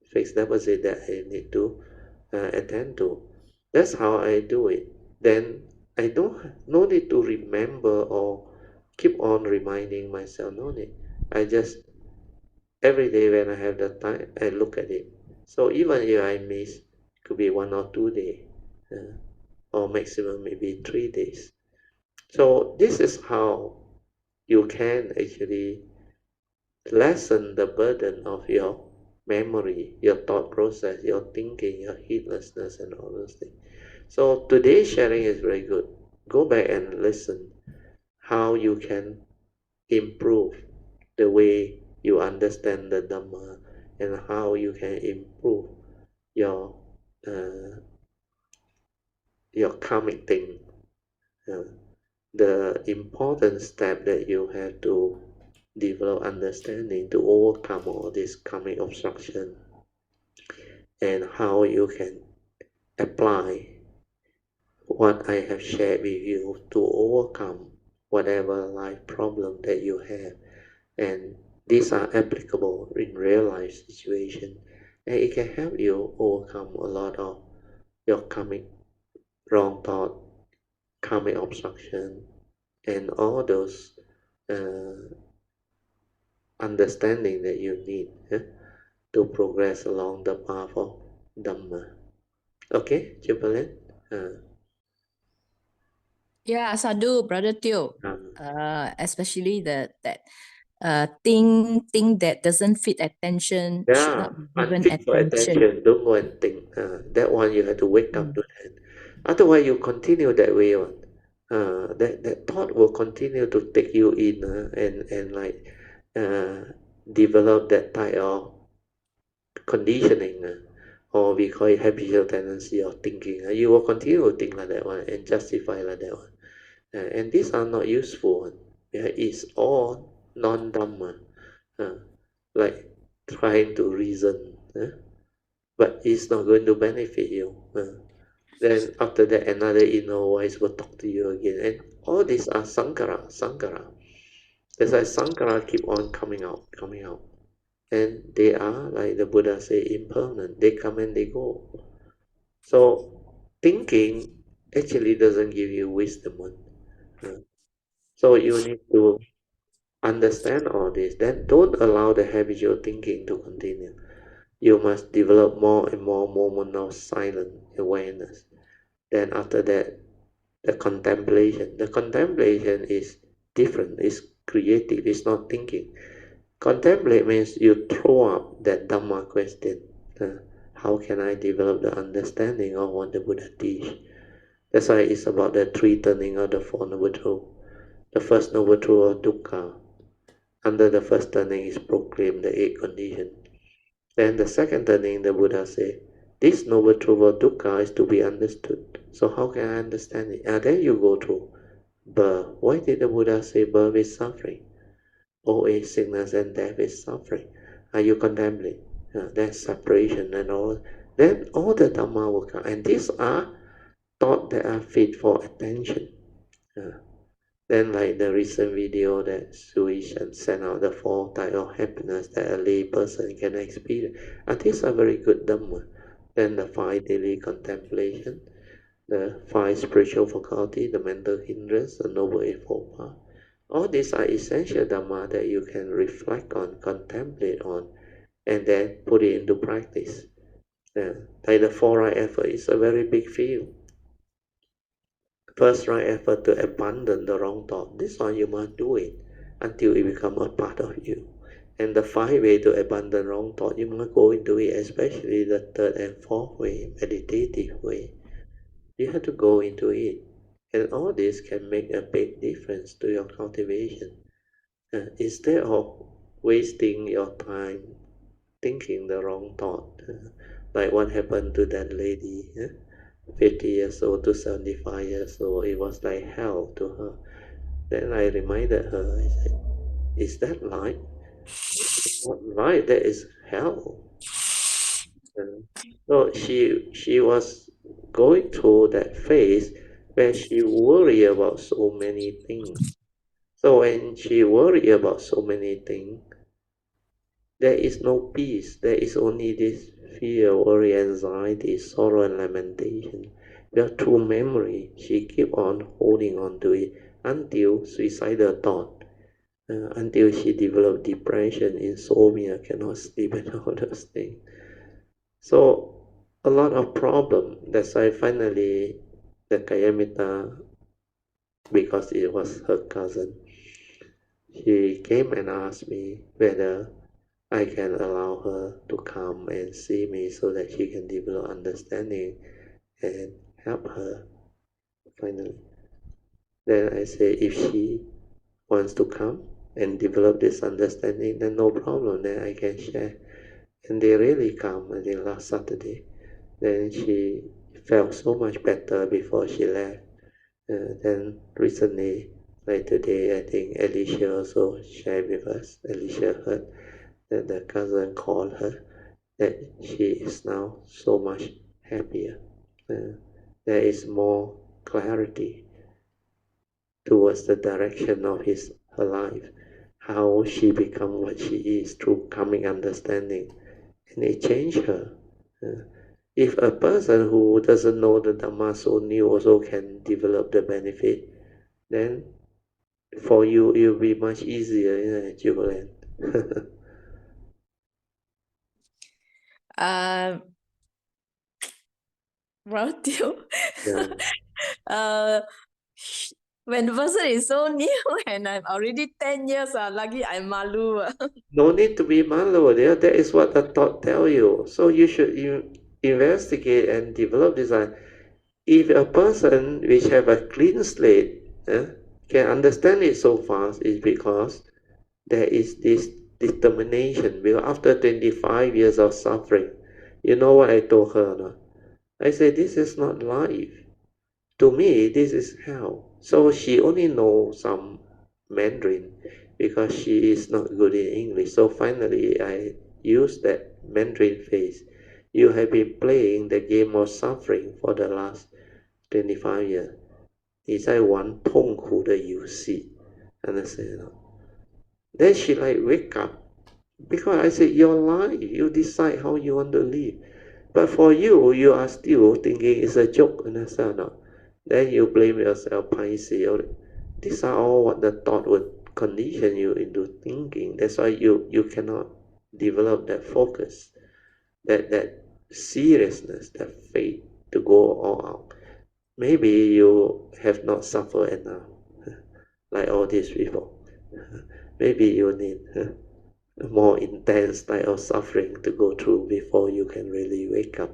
[SPEAKER 1] fixed deposit that I need to attend to. That's how I do it. Then I don't no need to remember or keep on reminding myself. No need. I just every day when I have the time, I look at it. So even if I miss, could be 1 or 2 days, or maximum maybe 3 days. So this is how you can actually lessen the burden of your memory, your thought process, your thinking, your heedlessness, and all those things. So today's sharing is very good. Go back and listen how you can improve the way you understand the Dhamma and how you can improve your uh, your karmic thing. Uh, the important step that you have to develop understanding to overcome all this karmic obstruction and how you can apply what I have shared with you to overcome whatever life problem that you have. And these are applicable in real life situation, and it can help you overcome a lot of your karmic wrong thought, karmic obstruction, and all those uh, understanding that you need to progress along the path of Dhamma. Okay, Jubilant?
[SPEAKER 2] Yeah, Sadhu, Brother Teo.
[SPEAKER 1] Um,
[SPEAKER 2] Especially that thing that doesn't fit attention should
[SPEAKER 1] yeah,
[SPEAKER 2] not be given
[SPEAKER 1] unfit for
[SPEAKER 2] attention.
[SPEAKER 1] attention. Don't go and think. That one you have to wake up
[SPEAKER 2] Mm.
[SPEAKER 1] to that. Otherwise, you continue that way on. That thought will continue to take you in and like develop that type of conditioning, or we call it habitual tendency of thinking. You will continue to think like that one and justify like that one. And these are not useful. Yeah, it's all non-dhamma, like trying to reason, but it's not going to benefit you. Then after that, another inner voice will talk to you again, and all these are sankara. That's why sankara keep on coming out, and they are like the Buddha say impermanent. They come and they go. So thinking actually doesn't give you wisdom. So you need to understand all this. Then don't allow the habitual thinking to continue. You must develop more and more moment of silent awareness. Then after that, the contemplation. The contemplation is different. It's creative. It's not thinking. Contemplate means you throw up that Dhamma question. How can I develop the understanding of what the Buddha teach? That's why it's about the three turning of the Four Noble Truths. The first Noble Truth of Dukkha. Under the first turning is proclaimed the eight conditions. Then the second turning, the Buddha said, this noble truth of dukkha is to be understood. So how can I understand it? And then you go through birth. Why did the Buddha say birth is suffering? Old age, sickness, and death is suffering. You contemplate. Then separation and all. Then all the Dhamma will come. And these are thoughts that are fit for attention. Then like the recent video that Suishan sent out, the four types of happiness that a lay person can experience. And these are very good Dhamma. Then the five daily contemplation, the five spiritual faculty, the mental hindrance, the noble eightfold path. All these are essential Dhamma that you can reflect on, contemplate on, and then put it into practice. Like the four right effort is a very big field. First, right effort to abandon the wrong thought. This one you must do it until it becomes a part of you. And the five way to abandon wrong thought, you must go into it, especially the third and fourth way, meditative way. You have to go into it. And all this can make a big difference to your cultivation. Instead of wasting your time thinking the wrong thought, like what happened to that lady, 50 years old to 75 years old, it was like hell to her. Then I reminded her, I said, is that light? What light? That is hell. So she was going through that phase where she worried about so many things. So when she worried about so many things, there is no peace. There is only this fear, worry, anxiety, sorrow, and lamentation. Where through memory, she keep on holding on to it until suicidal thought, until she developed depression, insomnia, cannot sleep, and all those things. So a lot of problem. That's why finally the Kayamita, because it was her cousin, she came and asked me whether I can allow her to come and see me so that she can develop understanding and help her finally. Then I say if she wants to come and develop this understanding, then no problem, then I can share. And they really come, I think last Saturday. Then she felt so much better before she left. Then recently, like today, I think Alicia also shared with us. Alicia heard that the cousin called her that she is now so much happier. There is more clarity towards the direction of her life, how she become what she is through coming understanding, and it changed her. If a person who doesn't know the Dhamma so new also can develop the benefit, then for you it will be much easier, Jubilant.
[SPEAKER 2] Brother Teo,
[SPEAKER 1] Yeah.
[SPEAKER 2] when the person is so new and I'm already 10 years, lagi I'm malu.
[SPEAKER 1] No need to be malu. That is what the thought tell you. So you should investigate and develop design. If a person which have a clean slate can understand it so fast, is because there is this determination. Because after 25 years of suffering, you know what I told her? No? I said, this is not life. To me, this is hell. So she only knows some Mandarin because she is not good in English. So finally, I used that Mandarin phrase. You have been playing the game of suffering for the last 25 years. 你在玩痛苦的游戏 understand? Then she like wake up because I said your life, you decide how you want to live. But for you, you are still thinking it's a joke, understand? Then you blame yourself, paiseh. These are all what the thought would condition you into thinking. That's why you cannot develop that focus, that seriousness, that faith to go all out. Maybe you have not suffered enough, like all these people. Maybe you need a more intense type of suffering to go through before you can really wake up.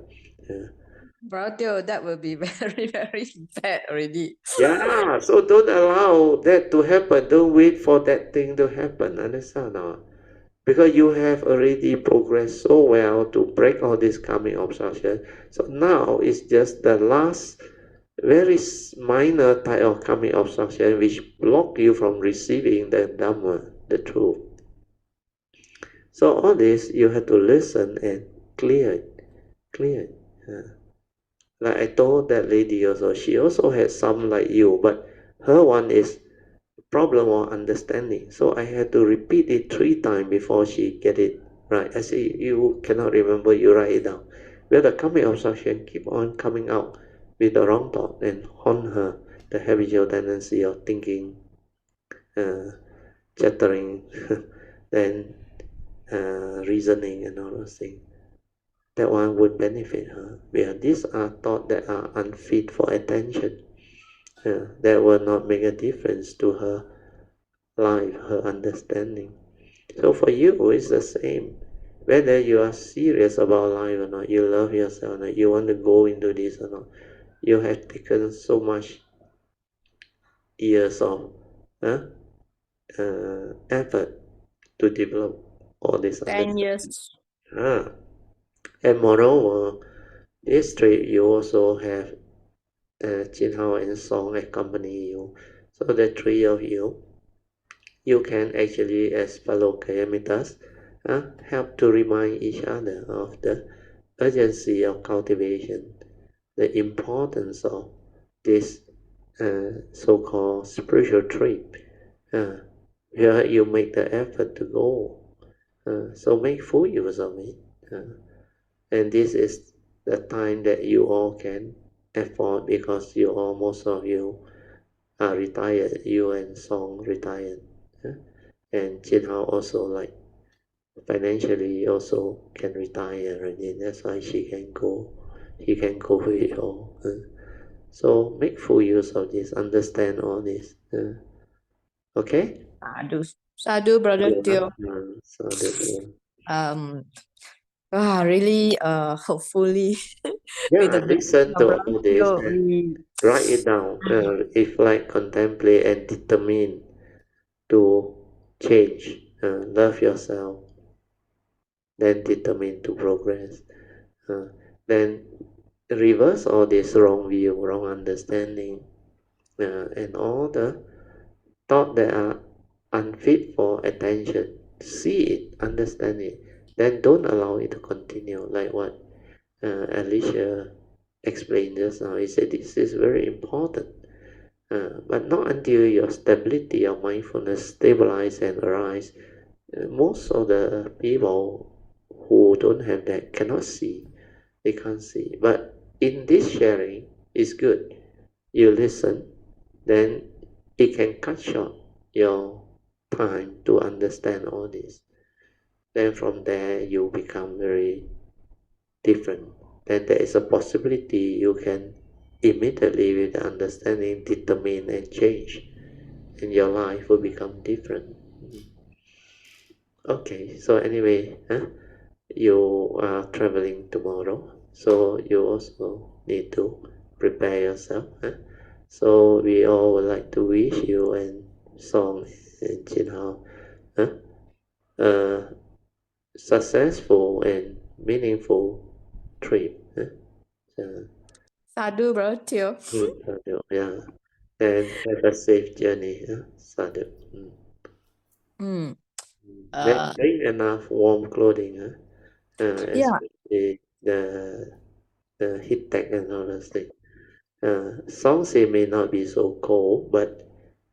[SPEAKER 2] Brother Teo, that will be very, very bad already.
[SPEAKER 1] Yeah, so don't allow that to happen. Don't wait for that thing to happen. Understand? Because you have already progressed so well to break all this karmic obstruction. So now it's just the last very minor type of karmic obstruction which block you from receiving the Dhamma, the truth. So all this you have to listen and clear it, clear it. Like I told that lady also, she also had some like you, but her one is problem of understanding. So I had to repeat it 3 times before she get it right. I say you cannot remember, you write it down. Where the karmic obstruction keep on coming out with the wrong thought and haunt her, the habitual tendency of thinking, chattering, then reasoning and all those things. That one would benefit her. Yeah, these are thoughts that are unfit for attention. That will not make a difference to her life, her understanding. So for you, it's the same. Whether you are serious about life or not, you love yourself or not, you want to go into this or not, you have taken so much years of effort to develop all this
[SPEAKER 2] 10
[SPEAKER 1] understanding.
[SPEAKER 2] years.
[SPEAKER 1] And moreover, this trip you also have Jin Hao and Song accompany you. So the 3 of you, you can actually, as fellow Kayamitas, help to remind each other of the urgency of cultivation, the importance of this so-called spiritual trip, where you make the effort to go. So make full use of it. And this is the time that you all can afford because most of you are retired. You and Song retired. And Jin Hao also like financially also can retire already. That's why she can go. He can go with you all. So make full use of this. Understand all this. Okay?
[SPEAKER 2] Sadhu, sadhu, Brother Teo.
[SPEAKER 1] Sadhu.
[SPEAKER 2] Really, hopefully, with
[SPEAKER 1] Yeah,
[SPEAKER 2] the blessing
[SPEAKER 1] listen
[SPEAKER 2] of
[SPEAKER 1] to
[SPEAKER 2] Brother
[SPEAKER 1] all this
[SPEAKER 2] Teo,
[SPEAKER 1] and write it down. If like contemplate and determine to change, love yourself, then determine to progress. Then reverse all this wrong view, wrong understanding, and all the thought that are unfit for attention. See it, understand it, then don't allow it to continue. Like what Alicia explained just now, he said this is very important. But not until your stability of mindfulness stabilize and arise. Most of the people who don't have that cannot see. They can't see. But in this sharing, it's good. You listen, then it can cut short your time to understand all this. Then from there, you become very different. Then there is a possibility you can immediately, with the understanding, determine and change, and your life will become different. Okay, so anyway, you are traveling tomorrow, so you also need to prepare yourself. So we all would like to wish you and Song and Jin Hao a successful and meaningful trip.
[SPEAKER 2] sadhu, Brother Teo.
[SPEAKER 1] Sadhu, yeah, and have a safe journey. Sadhu.
[SPEAKER 2] Mm.
[SPEAKER 1] Then
[SPEAKER 2] Uh,
[SPEAKER 1] bring enough warm clothing,
[SPEAKER 2] yeah,
[SPEAKER 1] especially the heat tech and all those things. Songs it may not be so cold, but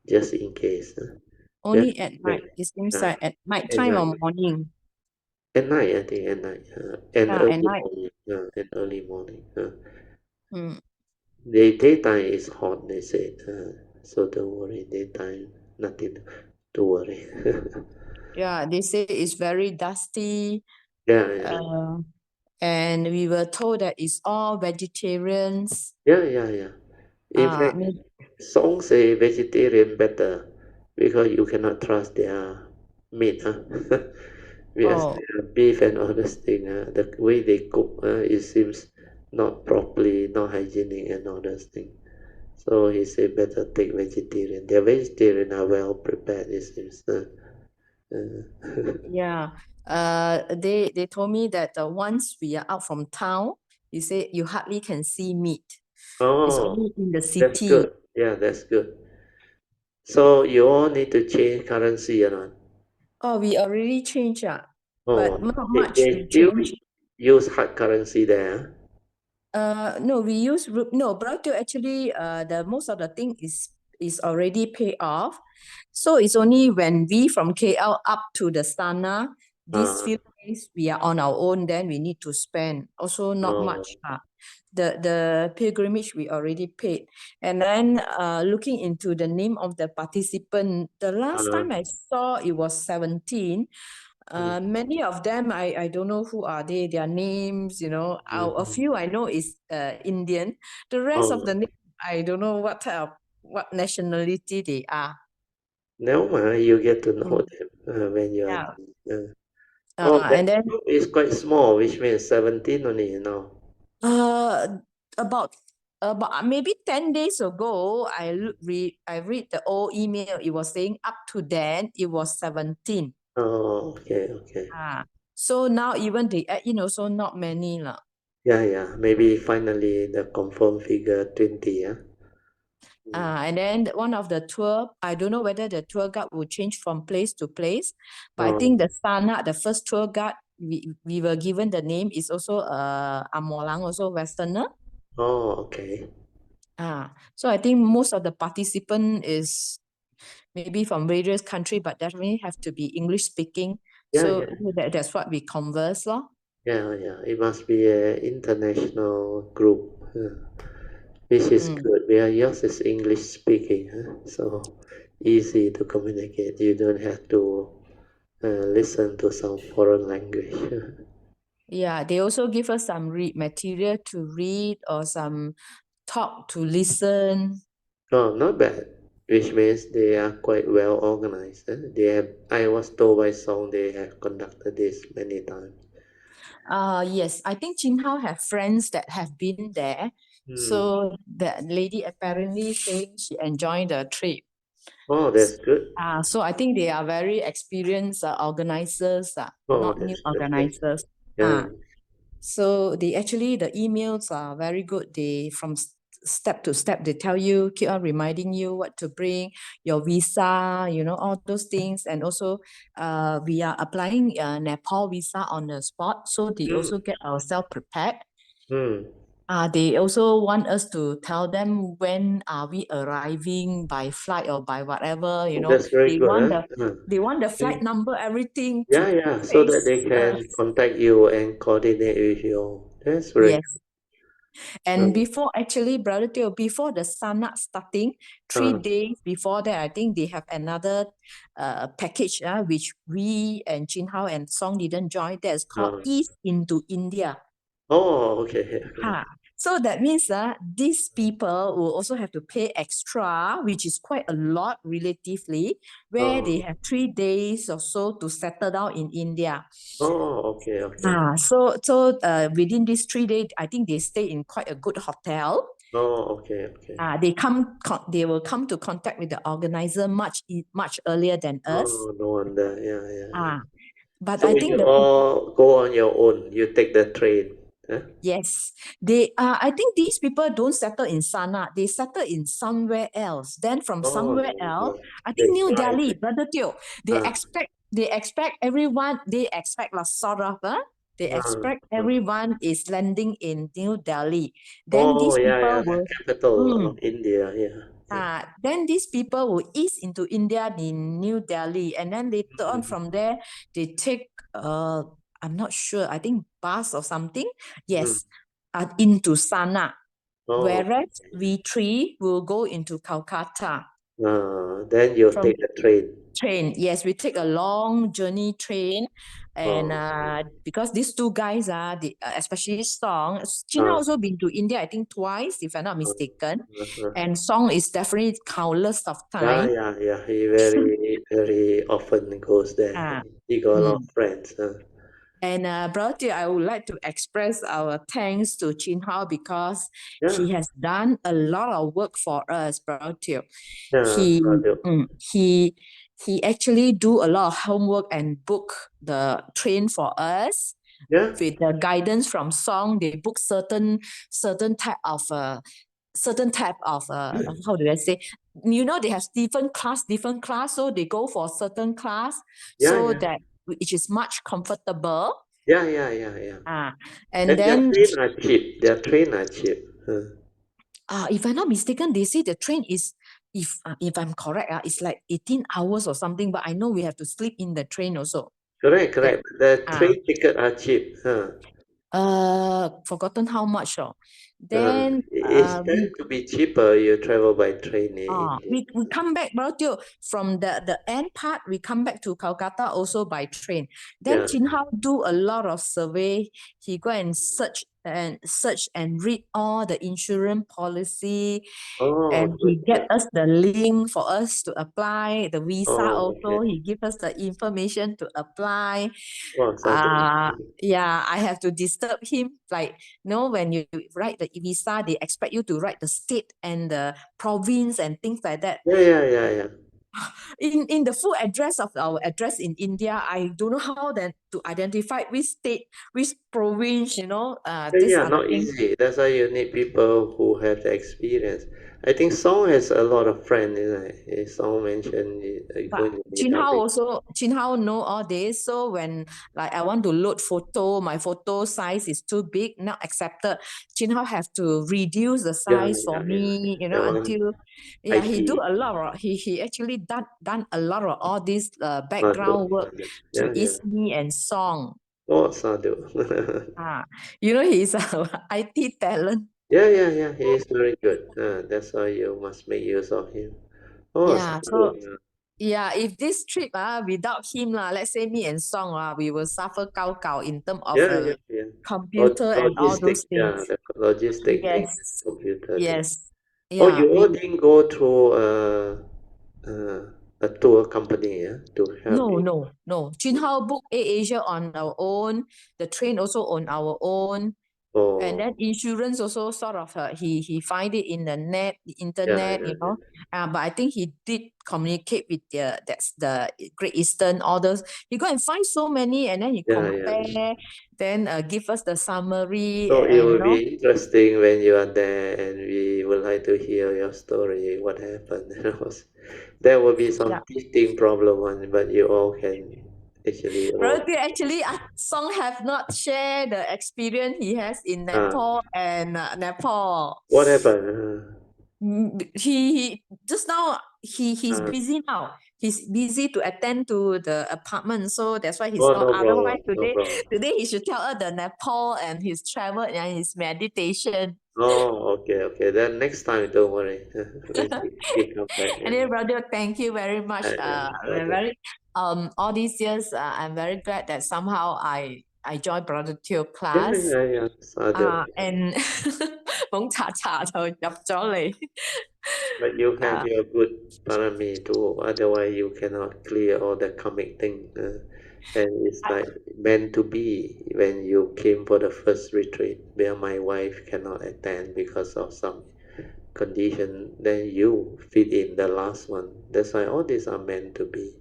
[SPEAKER 1] just in case. Just
[SPEAKER 2] only at
[SPEAKER 1] yeah,
[SPEAKER 2] night. It seems
[SPEAKER 1] uh,
[SPEAKER 2] like at night
[SPEAKER 1] at
[SPEAKER 2] time
[SPEAKER 1] night.
[SPEAKER 2] or morning.
[SPEAKER 1] At night, I think at night. And
[SPEAKER 2] Yeah, at
[SPEAKER 1] early
[SPEAKER 2] night.
[SPEAKER 1] morning. And early morning.
[SPEAKER 2] Mm.
[SPEAKER 1] The daytime is hot, they said. So don't worry, daytime, nothing to worry.
[SPEAKER 2] Yeah, they say it's very dusty.
[SPEAKER 1] Yeah.
[SPEAKER 2] And we were told that it's all vegetarians.
[SPEAKER 1] Yeah. In fact,
[SPEAKER 2] Maybe,
[SPEAKER 1] songs say vegetarian better because you cannot trust their meat. Because
[SPEAKER 2] oh,
[SPEAKER 1] beef and all those things, the way they cook, it seems not properly, not hygienic and all those things. So he said better take vegetarian. Their vegetarian are well prepared, it seems.
[SPEAKER 2] yeah. They told me that once we are out from town, you say you hardly can see meat. It's
[SPEAKER 1] Oh,
[SPEAKER 2] only in the
[SPEAKER 1] that's
[SPEAKER 2] city.
[SPEAKER 1] good. Yeah, that's good. So you all need to change currency or not?
[SPEAKER 2] Oh, we already changed,
[SPEAKER 1] Oh,
[SPEAKER 2] but not much
[SPEAKER 1] they
[SPEAKER 2] we
[SPEAKER 1] still
[SPEAKER 2] changed.
[SPEAKER 1] use hard currency there.
[SPEAKER 2] No, we use no, Brother actually the most of the thing is already paid off. So it's only when we from KL up to the Stana, these
[SPEAKER 1] Uh,
[SPEAKER 2] few days we are on our own, then we need to spend. Also not
[SPEAKER 1] oh,
[SPEAKER 2] much. The pilgrimage we already paid. And then looking into the name of the participant, the last
[SPEAKER 1] uh,
[SPEAKER 2] time I saw it was 17.
[SPEAKER 1] mm,
[SPEAKER 2] Many of them, I don't know who are they, their names, a
[SPEAKER 1] mm,
[SPEAKER 2] few I know is Indian. The rest of the
[SPEAKER 1] oh,
[SPEAKER 2] name, I don't know what nationality they are.
[SPEAKER 1] now you get to know
[SPEAKER 2] Mm.
[SPEAKER 1] them when you are
[SPEAKER 2] Yeah.
[SPEAKER 1] there. Oh, that
[SPEAKER 2] And then
[SPEAKER 1] group is quite small, which means 17 only, you know.
[SPEAKER 2] uh about maybe 10 days ago, I read the old email. It was saying up to then it was 17.
[SPEAKER 1] Oh, okay.
[SPEAKER 2] So now even they add in also not many lah.
[SPEAKER 1] Yeah. Maybe finally the confirmed figure 20, yeah.
[SPEAKER 2] And then one of the tour, I don't know whether the tour guide will change from place to place, but I
[SPEAKER 1] Oh,
[SPEAKER 2] think the Sana, the first tour guide, we were given the name is also Amolang, also Westerner.
[SPEAKER 1] Oh, okay.
[SPEAKER 2] So I think most of the participant is maybe from various country, but definitely have to be English speaking.
[SPEAKER 1] Yeah,
[SPEAKER 2] That's what we converse lor.
[SPEAKER 1] yeah. It must be an international group, which is good. Yours is English speaking, so easy to communicate. You don't have to listen to some foreign language.
[SPEAKER 2] Yeah, they also give us some material to read or some talk to listen.
[SPEAKER 1] Oh, not bad. Which means they are quite well organized. They have. I was told by Song they have conducted this many times.
[SPEAKER 2] Yes, I think Chin Hao have friends that have been there. So that lady apparently saying she enjoyed the trip.
[SPEAKER 1] Oh, that's good.
[SPEAKER 2] So I think they are very experienced organizers, not new
[SPEAKER 1] That's good.
[SPEAKER 2] organizers.
[SPEAKER 1] Yeah.
[SPEAKER 2] So the emails are very good. They from step to step, they tell you, keep on reminding you what to bring, your visa, all those things. And also we are applying Nepal visa on the spot. So they also get ourselves prepared. They also want us to tell them when are we arriving by flight or by whatever,
[SPEAKER 1] That's very
[SPEAKER 2] they
[SPEAKER 1] good.
[SPEAKER 2] want they want the flight number, everything to
[SPEAKER 1] Yeah. So that
[SPEAKER 2] face
[SPEAKER 1] they can contact you and coordinate with you. That's very
[SPEAKER 2] yes. And before Brother Teo, before the Sanat starting, 3 days before that, I think they have another package which we and Chin Hao and Song didn't join. That's called East into India.
[SPEAKER 1] Oh, okay.
[SPEAKER 2] So that means these people will also have to pay extra, which is quite a lot relatively, where they have 3 days or so to settle down in India.
[SPEAKER 1] Oh, okay.
[SPEAKER 2] So within these 3 days, I think they stay in quite a good hotel.
[SPEAKER 1] Oh, okay.
[SPEAKER 2] They will come to contact with the organizer much earlier than us.
[SPEAKER 1] Oh, no wonder. Yeah.
[SPEAKER 2] But
[SPEAKER 1] So
[SPEAKER 2] I think
[SPEAKER 1] you all go on your own. You take the train.
[SPEAKER 2] yes, I think these people don't settle in Sanat. They settle in somewhere else. Then from somewhere else, I think
[SPEAKER 1] They
[SPEAKER 2] New
[SPEAKER 1] fly.
[SPEAKER 2] Delhi, Brother Teo. They expect everyone. They expect sort of. They expect everyone is landing in New Delhi. Then
[SPEAKER 1] Oh,
[SPEAKER 2] these
[SPEAKER 1] yeah.
[SPEAKER 2] people will.
[SPEAKER 1] Capital of India. Yeah.
[SPEAKER 2] Then these people will ease into India in New Delhi, and then later on from there they take I'm not sure, I think bus or something. Yes, into Sana. Whereas we three will go into Calcutta.
[SPEAKER 1] Then you
[SPEAKER 2] From
[SPEAKER 1] take the train.
[SPEAKER 2] train, yes, we take a long journey train, and because these two guys are especially Song. Gina also been to India, I think twice, if I'm not mistaken, and Song is definitely countless of time.
[SPEAKER 1] Yeah. He very, very often goes there. He got a lot of friends.
[SPEAKER 2] And Brother Teo, I would like to express our thanks to Chin Hao because he has done a lot of work for us, Brother Teo. He actually do a lot of homework and book the train for us.
[SPEAKER 1] Yeah.
[SPEAKER 2] With the guidance from Song, they book certain type of how do I say? They have different class, so they go for certain class, so that which is much comfortable.
[SPEAKER 1] Yeah.
[SPEAKER 2] And then
[SPEAKER 1] Their train are cheap.
[SPEAKER 2] if I'm not mistaken, they say the train is, if I'm correct, it's like 18 hours or something, but I know we have to sleep in the train also.
[SPEAKER 1] Correct. The train ticket are cheap.
[SPEAKER 2] Forgotten how much. Then
[SPEAKER 1] It's tend to be cheaper. You travel by train in India.
[SPEAKER 2] we come back, bro, from the end part, we come back to Calcutta also by train. Then Chin Hao do a lot of survey. He go and search and read all the insurance policy, and he get us the link for us to apply the visa also. He give us the information to apply. Yeah, I have to disturb him. Like, when you write the visa, they expect you to write the state and the province and things like that.
[SPEAKER 1] Yeah.
[SPEAKER 2] In the full address of our address in India, I don't know how then to identify which state, which province, these are the
[SPEAKER 1] Not
[SPEAKER 2] things.
[SPEAKER 1] easy. That's why you need people who have the experience. I think Song has a lot of friends, isn't it? Song mentioned
[SPEAKER 2] But
[SPEAKER 1] going to meet
[SPEAKER 2] Chin
[SPEAKER 1] up
[SPEAKER 2] Hao
[SPEAKER 1] with.
[SPEAKER 2] also, Chin Hao know all this. So when like I want to load photo, my photo size is too big, not accepted. Chin Hao have to reduce the
[SPEAKER 1] Yeah,
[SPEAKER 2] size for
[SPEAKER 1] yeah, yeah.
[SPEAKER 2] me,
[SPEAKER 1] That one,
[SPEAKER 2] until he do
[SPEAKER 1] IT.
[SPEAKER 2] a lot of he actually done a lot of all this
[SPEAKER 1] Sadhu,
[SPEAKER 2] background work
[SPEAKER 1] sadhu.
[SPEAKER 2] to
[SPEAKER 1] Yeah, yeah.
[SPEAKER 2] ease me and song.
[SPEAKER 1] Oh, sadhu.
[SPEAKER 2] He's a IT talent.
[SPEAKER 1] Yeah, yeah, yeah. He is very good. That's why you must make use of him. Oh,
[SPEAKER 2] Yeah, so
[SPEAKER 1] sadhu.
[SPEAKER 2] if this trip without him let's say me and Song we will suffer gao in terms of
[SPEAKER 1] Yeah, yeah, yeah.
[SPEAKER 2] computer and all
[SPEAKER 1] Logistic,
[SPEAKER 2] those
[SPEAKER 1] yeah,
[SPEAKER 2] things.
[SPEAKER 1] the logistic thing,
[SPEAKER 2] Yes,
[SPEAKER 1] computer thing.
[SPEAKER 2] yes,
[SPEAKER 1] Oh,
[SPEAKER 2] yeah.
[SPEAKER 1] you all didn't go through a tour company, yeah, to help
[SPEAKER 2] No,
[SPEAKER 1] you.
[SPEAKER 2] no, no. Junhao booked Asia on our own. The train also on our own. And
[SPEAKER 1] Oh,
[SPEAKER 2] then insurance also sort of he find it in the
[SPEAKER 1] yeah,
[SPEAKER 2] internet,
[SPEAKER 1] yeah, yeah.
[SPEAKER 2] but I think he did communicate with that's the Great Eastern, all those. He go and find so many, and then he
[SPEAKER 1] Yeah, yeah, yeah.
[SPEAKER 2] compare, then give us the summary,
[SPEAKER 1] So it
[SPEAKER 2] and
[SPEAKER 1] will be interesting when you are there, and we would like to hear your story, what happened. There will be
[SPEAKER 2] yeah.
[SPEAKER 1] some teething problem one, but you all can actually all
[SPEAKER 2] Probably actually, Song have not shared the experience he has in
[SPEAKER 1] ah
[SPEAKER 2] Nepal and Nepal.
[SPEAKER 1] what happened?
[SPEAKER 2] He just now he's
[SPEAKER 1] Uh,
[SPEAKER 2] busy now. He's busy to attend to the apartment, so that's why he's
[SPEAKER 1] oh,
[SPEAKER 2] not.
[SPEAKER 1] no problem,
[SPEAKER 2] Otherwise,
[SPEAKER 1] no
[SPEAKER 2] today
[SPEAKER 1] problem.
[SPEAKER 2] he should tell us the Nepal and his travel and his meditation.
[SPEAKER 1] Oh, okay, okay. Then next time, don't worry. When he come back,
[SPEAKER 2] Anyway,
[SPEAKER 1] and
[SPEAKER 2] brother, thank you very much.
[SPEAKER 1] yeah,
[SPEAKER 2] Very all these years, I'm very glad that somehow I joined Brother Teo
[SPEAKER 1] yeah,
[SPEAKER 2] class.
[SPEAKER 1] yeah, yeah. Sadhu.
[SPEAKER 2] And 懵查查就入咗嚟。
[SPEAKER 1] But you have
[SPEAKER 2] 啊
[SPEAKER 1] your good parami too. Otherwise, you cannot clear all the karmic thing. And it's like meant to be when you came for the first retreat, where my wife cannot attend because of some condition. Then you fit in the last one. That's why all these are meant to be.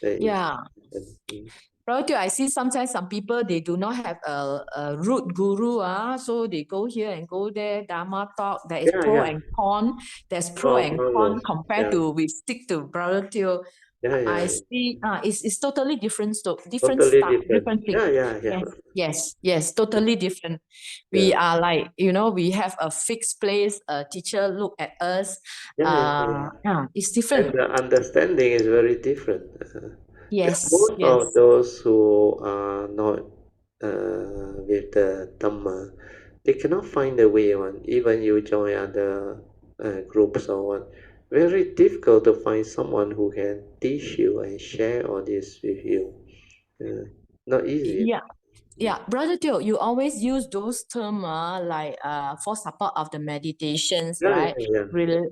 [SPEAKER 1] Then it
[SPEAKER 2] Yeah.
[SPEAKER 1] happen.
[SPEAKER 2] Relative, I see sometimes some people they do not have a root guru, so they go here and go there. Dharma talk. There is
[SPEAKER 1] Yeah,
[SPEAKER 2] pro
[SPEAKER 1] yeah.
[SPEAKER 2] and con. There's pro
[SPEAKER 1] Oh,
[SPEAKER 2] and con
[SPEAKER 1] marvelous.
[SPEAKER 2] compared
[SPEAKER 1] Yeah,
[SPEAKER 2] to we stick to Brother Teo.
[SPEAKER 1] yeah, yeah,
[SPEAKER 2] I
[SPEAKER 1] yeah.
[SPEAKER 2] see. It's totally different. Different
[SPEAKER 1] Totally
[SPEAKER 2] stuff,
[SPEAKER 1] different.
[SPEAKER 2] different thing.
[SPEAKER 1] Yeah, yeah, yeah.
[SPEAKER 2] Yes. Totally different. We
[SPEAKER 1] Yeah,
[SPEAKER 2] are like we have a fixed place. A teacher look at us.
[SPEAKER 1] yeah, yeah, yeah.
[SPEAKER 2] It's
[SPEAKER 1] And
[SPEAKER 2] different.
[SPEAKER 1] the understanding is very different. Yeah,
[SPEAKER 2] Yes,
[SPEAKER 1] most of
[SPEAKER 2] yes.
[SPEAKER 1] those who are not with the Dhamma, they cannot find the way one. Even you join other groups or what, very difficult to find someone who can teach you and share all this with you. Not easy.
[SPEAKER 2] Yeah. Yeah, Brother Teo, you always use those terms like for support of the meditations,
[SPEAKER 1] Yeah, yeah,
[SPEAKER 2] right?
[SPEAKER 1] yeah.
[SPEAKER 2] Really,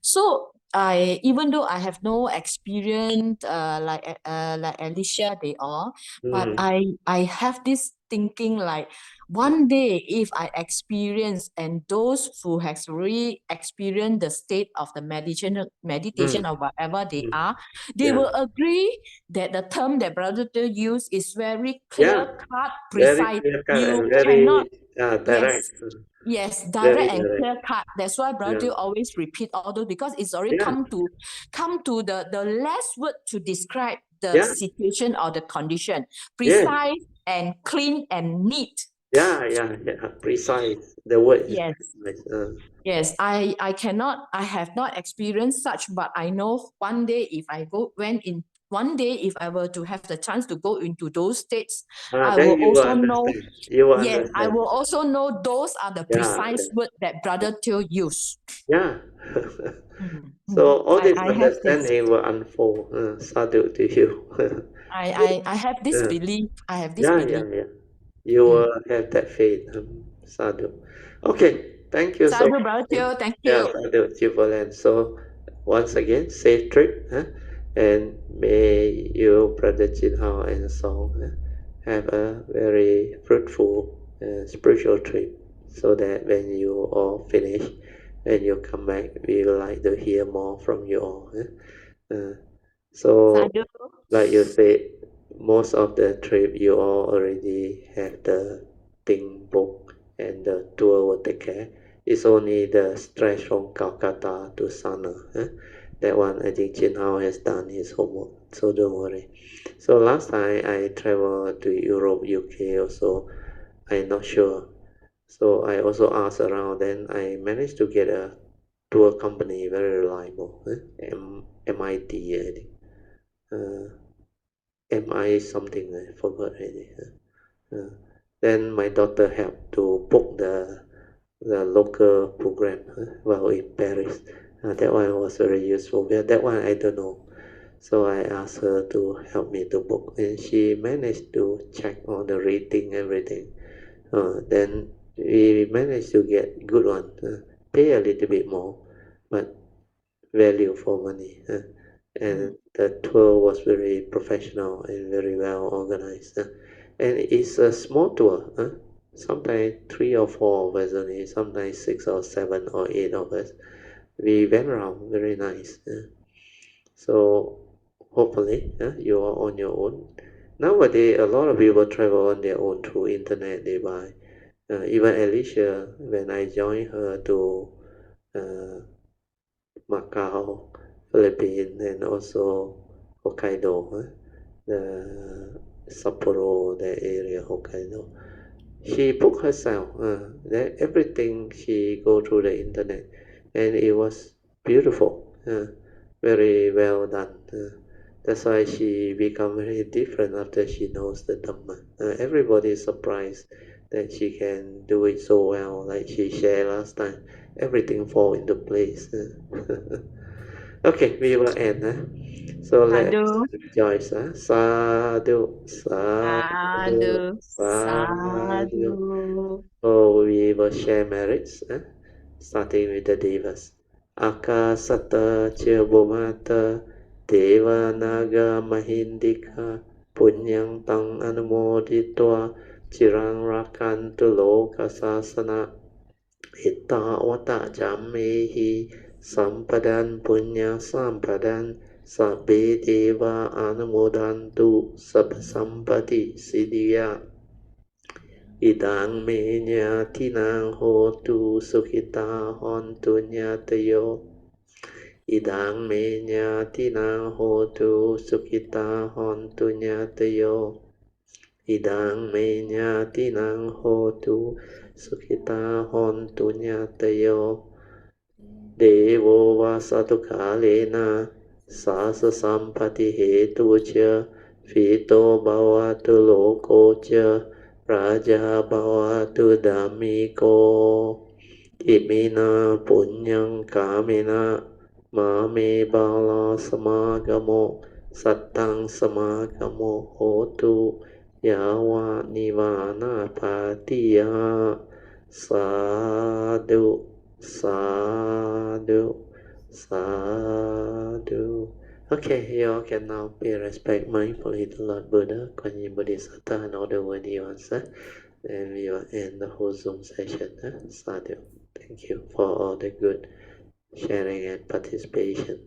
[SPEAKER 2] so I even though I have no experience like Alicia they all, but
[SPEAKER 1] Mm,
[SPEAKER 2] I have this thinking like one day if I experience and those who has really experienced the state of the meditation
[SPEAKER 1] mm,
[SPEAKER 2] or whatever they
[SPEAKER 1] mm.
[SPEAKER 2] are, they
[SPEAKER 1] Yeah,
[SPEAKER 2] will agree that the term that Brother Teo use is very
[SPEAKER 1] yeah.
[SPEAKER 2] clear cut,
[SPEAKER 1] Very
[SPEAKER 2] precise.
[SPEAKER 1] clear cut
[SPEAKER 2] You
[SPEAKER 1] and
[SPEAKER 2] cannot,
[SPEAKER 1] very direct.
[SPEAKER 2] yes, yes,
[SPEAKER 1] Very
[SPEAKER 2] direct and
[SPEAKER 1] direct.
[SPEAKER 2] clear cut. That's why Brother
[SPEAKER 1] Yeah,
[SPEAKER 2] Teo always repeat all those because it's already
[SPEAKER 1] yeah,
[SPEAKER 2] come to the last word to describe the
[SPEAKER 1] yeah,
[SPEAKER 2] situation or the condition.
[SPEAKER 1] yes.
[SPEAKER 2] Precise and clean and neat.
[SPEAKER 1] Yeah, yeah, yeah. Precise. The word is
[SPEAKER 2] Yes.
[SPEAKER 1] precise.
[SPEAKER 2] Yes, I have not experienced such, but I know one day if I were to have the chance to go into those states, I will
[SPEAKER 1] Then you will
[SPEAKER 2] also know,
[SPEAKER 1] understand. You will
[SPEAKER 2] yes, I
[SPEAKER 1] understand.
[SPEAKER 2] will also know those are the
[SPEAKER 1] Yeah,
[SPEAKER 2] precise
[SPEAKER 1] yeah,
[SPEAKER 2] word that Brother Teo used.
[SPEAKER 1] yeah.
[SPEAKER 2] Mm.
[SPEAKER 1] So all this
[SPEAKER 2] I have this.
[SPEAKER 1] understanding will unfold. Sadhu to you.
[SPEAKER 2] I have this
[SPEAKER 1] Yeah,
[SPEAKER 2] belief. I have this
[SPEAKER 1] yeah, yeah,
[SPEAKER 2] belief.
[SPEAKER 1] yeah. You
[SPEAKER 2] Mm.
[SPEAKER 1] will have that faith. Sadhu. Okay, thank you so
[SPEAKER 2] Sadhu, Brother
[SPEAKER 1] much.
[SPEAKER 2] Teo, thank
[SPEAKER 1] Yeah,
[SPEAKER 2] you.
[SPEAKER 1] Sadhu, Chivolan. So once again, safe trip. And may you, Brother Jinhao and Song, have a very fruitful spiritual trip so that when you all finish, when you come back, we would like to hear more from you all. Uh, so,
[SPEAKER 2] Sadhu.
[SPEAKER 1] like you said, most of the trip you all already have the thing booked and the tour will take care. It's only the stretch from Calcutta to Sana. That one I think Chin Hao has done his homework, so don't worry. So last time I traveled to Europe, UK also, I'm not sure. So I also asked around, then I managed to get a tour company, very reliable. MIT, I think. MI something, I forgot already. Then my daughter helped to book the local program while in Paris. That one was very useful. But that one I don't know. So I asked her to help me to book, and she managed to check all the rating, everything. Then we managed to get good one. Pay a little bit more, but value for money. And the tour was very professional and very well organized. And it's a small tour. Sometimes 3 or 4 of us only, sometimes 6 or 7 or 8 of us. We went around, very nice. So hopefully you are on your own. Nowadays, a lot of people travel on their own through internet. They buy. Even Alicia, when I joined her to uh, Macau, Philippines, and also Hokkaido, the Sapporo, the area Hokkaido. She booked herself. That everything she go through the internet, and it was beautiful. Very well done. That's why she become very different after she knows the Dhamma. Everybody is surprised that she can do it so well, like she shared last time. Everything fall into place. Okay, we will end. So let's
[SPEAKER 2] Sadhu,
[SPEAKER 1] rejoice. Sadhu, sadhu,
[SPEAKER 2] sadhu,
[SPEAKER 1] sadhu.
[SPEAKER 2] sadhu.
[SPEAKER 1] Oh, we will share merits, starting with the Devas. Akasata Chirabhumata Deva Naga Mahindika Punyang Tang Anumoditwa Chirang Rakantu Loka Sasana Hitta Wata Jamehi Sampadan Punya Sampadan Sabbe Deva Anumodantu Sabbasampati Siddhya Idang me nyatinang hotu sukhita hontu nyatayo. Idang me nyatinang hotu sukhita hontu nyatayo. Idang me nyatinang hotu sukhita hontu nyatayo. Devo vasatu kalena sasa sampati hetu cha Fito bhavatu loko cha Raja bhavatu dhammiko. Imina punyang kamena mame bala samagamo sattang samagamo hotu yawa nivana patiya. Sadhu, sadhu, sadhu. Okay, you all can now pay respect mindfully to Lord Buddha, Kuan Yin Bodhisattva, and all the worthy ones. And we will end the whole Zoom session. Sadhu. Thank you for all the good sharing and participation.